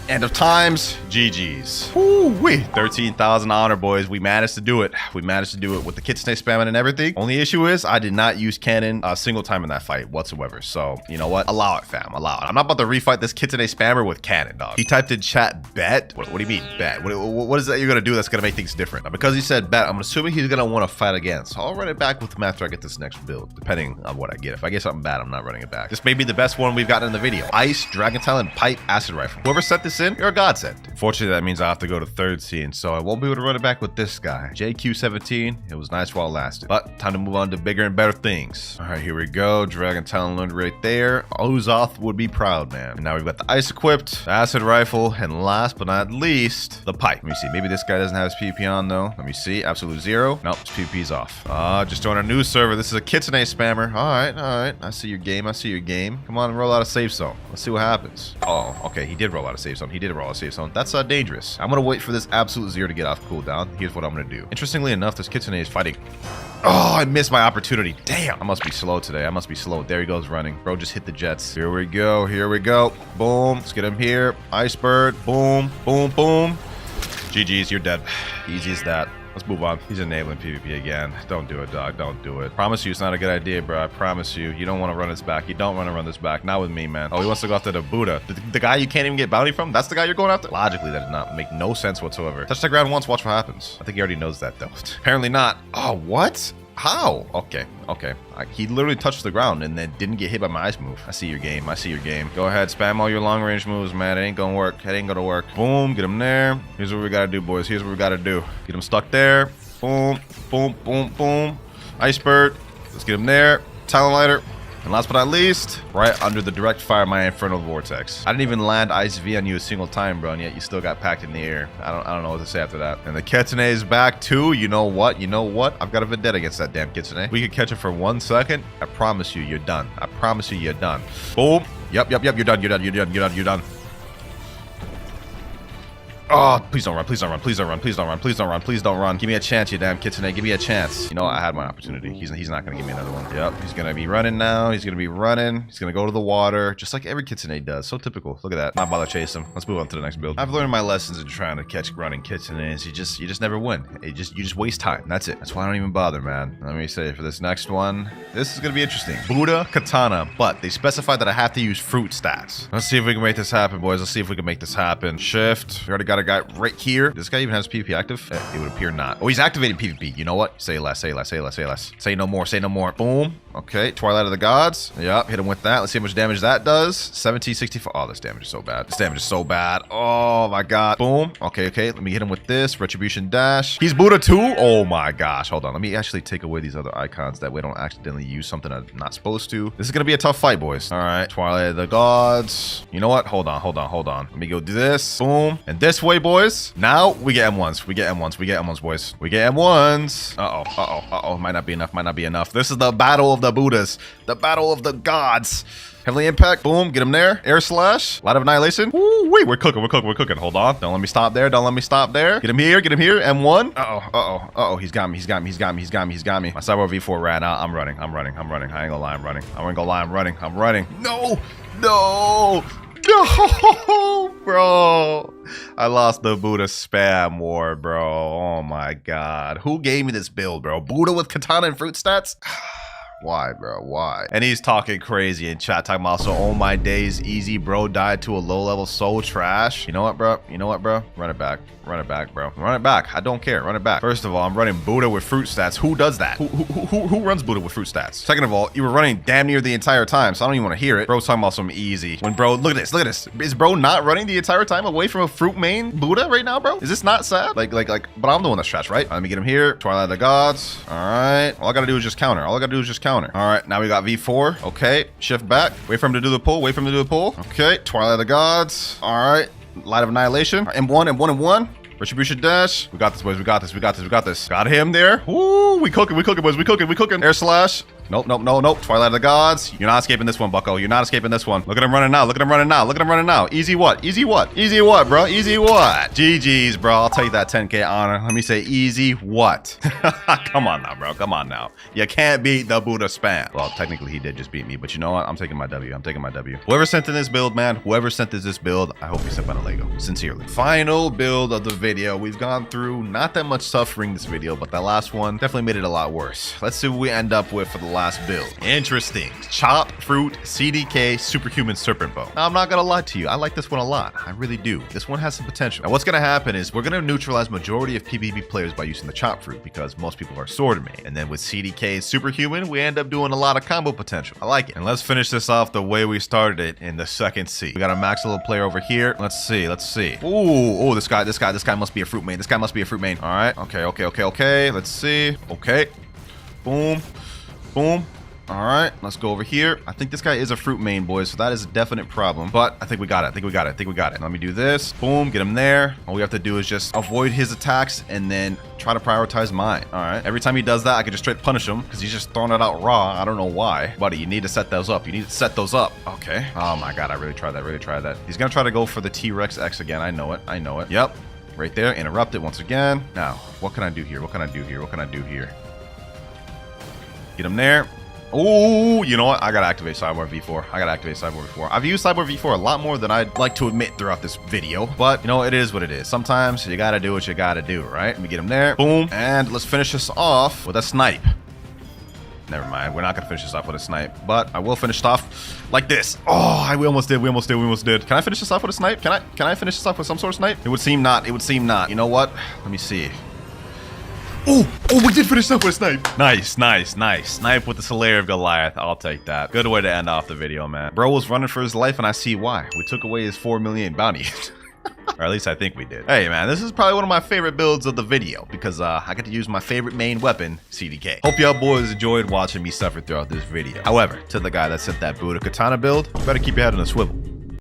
End of times. GG's. Woo-wee. 13,000 honor, boys. We managed to do it. with the Kitsune spamming and everything. Only issue is I did not use cannon a single time in that fight whatsoever. So, you know what? Allow it, fam. Allow it. I'm not about to refight this Kitsune spammer with cannon, dog. He typed in chat, bet? What do you mean, bet? What is that you're going to do that's going to make things different? Now, because he said bet, I'm assuming he's going to want to fight again. So I'll run it back with him after I get this next build, depending on what I get. If I get something bad, I'm not running it back. This may be the best one we've gotten in the video. Ice, Dragon Talon, Pipe, Acid Rifle. Whoever set this this in, you're a godsend. Fortunately, that means I have to go to third scene, so I won't be able to run it back with this guy. JQ17, it was nice while it lasted. But time to move on to bigger and better things. All right, here we go. Dragon Talon Lund right there. Uzoth would be proud, man. And now we've got the ice equipped, acid rifle, and last but not least, the pipe. Let me see. Maybe this guy doesn't have his PvP on, though. Let me see. Absolute zero. Nope, his PvP's off. Just joined a new server. This is a Kitsune spammer. All right. I see your game. I see your game. Come on, roll out a safe zone. Let's see what happens. Oh, okay. He did roll out a safe zone. He did roll out a safe zone. That's dangerous. I'm going to wait for this absolute zero to get off cooldown. Here's what I'm going to do. Interestingly enough, this Kitsune is fighting. Oh, I missed my opportunity. Damn. I must be slow today. I must be slow. There he goes running. Bro, just hit the jets. Here we go. Here we go. Boom. Let's get him here. Iceberg. Boom. Boom. Boom. GG's. You're dead. Easy as that. Let's move on. He's enabling PvP again. Don't do it, dog. Don't do it. Promise you it's not a good idea, bro. I promise you. You don't want to run this back. You don't want to run this back. Not with me, man. Oh, he wants to go after the Buddha. The guy you can't even get bounty from? That's the guy you're going after? Logically, that does not make no sense whatsoever. Touch the ground once. Watch what happens. I think he already knows that, though. Apparently not. Oh, what? How? Okay. He literally touched the ground and then didn't get hit by my ice move. I see your game. Go ahead, spam all your long range moves, man. It ain't gonna work. Boom, get him there. Here's what we gotta do, boys. Here's what we gotta do. Get him stuck there. Boom, boom, boom, boom. Iceberg. Let's get him there. Talon lighter. And last but not least, right under the direct fire of my Infernal Vortex. I didn't even land Ice V on you a single time, bro, and yet you still got packed in the air. I don't know what to say after that. And the Kitsune is back too. You know what? I've got a vendetta against that damn Kitsune. We could catch it for 1 second. I promise you, you're done. Boom. Yep. You're done. Oh, please don't run. Please don't run. Give me a chance, you damn Kitsune. Give me a chance. You know, I had my opportunity. He's not going to give me another one. Yep, he's going to be running now. He's going to go to the water, just like every Kitsune does. So typical. Look at that. Not bother chase him. Let's move on to the next build. I've learned my lessons in trying to catch running Kitsunes. You just never win. You just waste time. That's it. That's why I don't even bother, man. Let me say, for this next one, this is going to be interesting. Buddha, Katana, but they specified that I have to use fruit stats. Let's see if we can make this happen, boys. Let's see if we can make this happen. Shift. We already got a guy right here. This guy even has PvP active? It would appear not. Oh, he's activating PvP. You know what? Say less. Say no more. Boom. Okay. Twilight of the Gods. Yep. Hit him with that. Let's see how much damage that does. 1764. Oh, this damage is so bad. Oh my god. Boom. Okay. Let me hit him with this. Retribution dash. He's Buddha too? Oh my gosh. Hold on. Let me actually take away these other icons. That way I don't accidentally use something I'm not supposed to. This is going to be a tough fight, boys. All right. Twilight of the Gods. You know what? Hold on. Let me go do this. Boom. And this way, boys. Now we get M1s. Boys. We get M1s. Uh-oh. Might not be enough. This is the battle of the Buddhas. The battle of the gods. Heavily impact. Boom. Get him there. Air slash. Light of annihilation. Ooh, wait. We're cooking. Hold on. Don't let me stop there. Get him here. M1. Uh-oh. He's got me. My Cyber V4 ran out. I'm running. I ain't gonna lie. I'm running. No, bro. I lost the Buddha spam war, bro. Oh my god. Who gave me this build, bro? Buddha with katana and fruit stats? Why, bro? Why? And he's talking crazy in chat, talking about, so all my days easy, bro. Died to a low level, so trash. You know what, bro? Run it back, bro. Run it back. I don't care. Run it back. First of all, I'm running Buddha with fruit stats. Who does that? Who runs Buddha with fruit stats? Second of all, you were running damn near the entire time, so I don't even want to hear it. Bro's talking about some easy. When bro, look at this. Is bro not running the entire time away from a fruit main Buddha right now, bro? Is this not sad? Like, but I'm the one that's trash, right? Let me get him here. Twilight of the Gods. All right. All I gotta do is just counter. All right. Now we got V4. Okay. Shift back. Wait for him to do the pull. Okay. Twilight of the Gods. All right. Light of annihilation. M1. Retribution dash. We got this, boys. We got this. Got him there. Ooh, we cooking, boys. We cooking. Air slash. Nope. Twilight of the Gods. You're not escaping this one, bucko. Look at him running now. Easy what, bro? GG's, bro. I'll take that 10K honor. Let me say easy what? Come on now, bro. You can't beat the Buddha spam. Well, technically he did just beat me, but you know what? I'm taking my W. Whoever sent in this build, man, I hope you sent by the Lego. Sincerely. Final build of the video. We've gone through not that much suffering this video, but that last one definitely made it a lot worse. Let's see what we end up with for the last last build. Interesting. Chop, fruit, CDK, superhuman serpent bow. Now, I'm not gonna lie to you. I like this one a lot. I really do. This one has some potential. Now, what's gonna happen is we're gonna neutralize majority of PvP players by using the chop fruit because most people are sword main. And then with CDK and superhuman, we end up doing a lot of combo potential. I like it. And let's finish this off the way we started it in the second C. We got a max level player over here. Let's see. Ooh, this guy must be a fruit main. This guy must be a fruit main. All right. Okay. Let's see. Okay. Boom. All right, let's go over here. I think this guy is a fruit main, boys, so that is a definite problem. But I think we got it. Let me do this. Boom, get him there. All we have to do is just avoid his attacks and then try to prioritize mine. All right, every time he does that, I can just straight punish him because he's just throwing it out raw. I don't know why. Buddy, you need to set those up. Okay. Oh my God, I really tried that. He's gonna try to go for the T-Rex X again. I know it. Yep, right there. Interrupt it once again. Now, what can I do here? Get him there. Oh, you know what? I gotta activate Cyborg V4. I've used Cyborg V4 a lot more than I'd like to admit throughout this video, but you know, it is what it is. Sometimes you gotta do what you gotta do, right? Let me get him there. Boom. And let's finish this off with a snipe. Never mind. We're not gonna finish this off with a snipe, but I will finish it off like this. Oh, we almost did. Can I finish this off with a snipe? Can I finish this off with some sort of snipe? It would seem not. You know what? Let me see. Oh, we did finish up with a snipe. Nice. Snipe with the Slayer of Goliath. I'll take that. Good way to end off the video, man. Bro was running for his life, and I see why. We took away his 4 million bounty. Or at least I think we did. Hey, man, this is probably one of my favorite builds of the video because I get to use my favorite main weapon, CDK. Hope y'all boys enjoyed watching me suffer throughout this video. However, to the guy that sent that Buddha Katana build, you better keep your head on a swivel.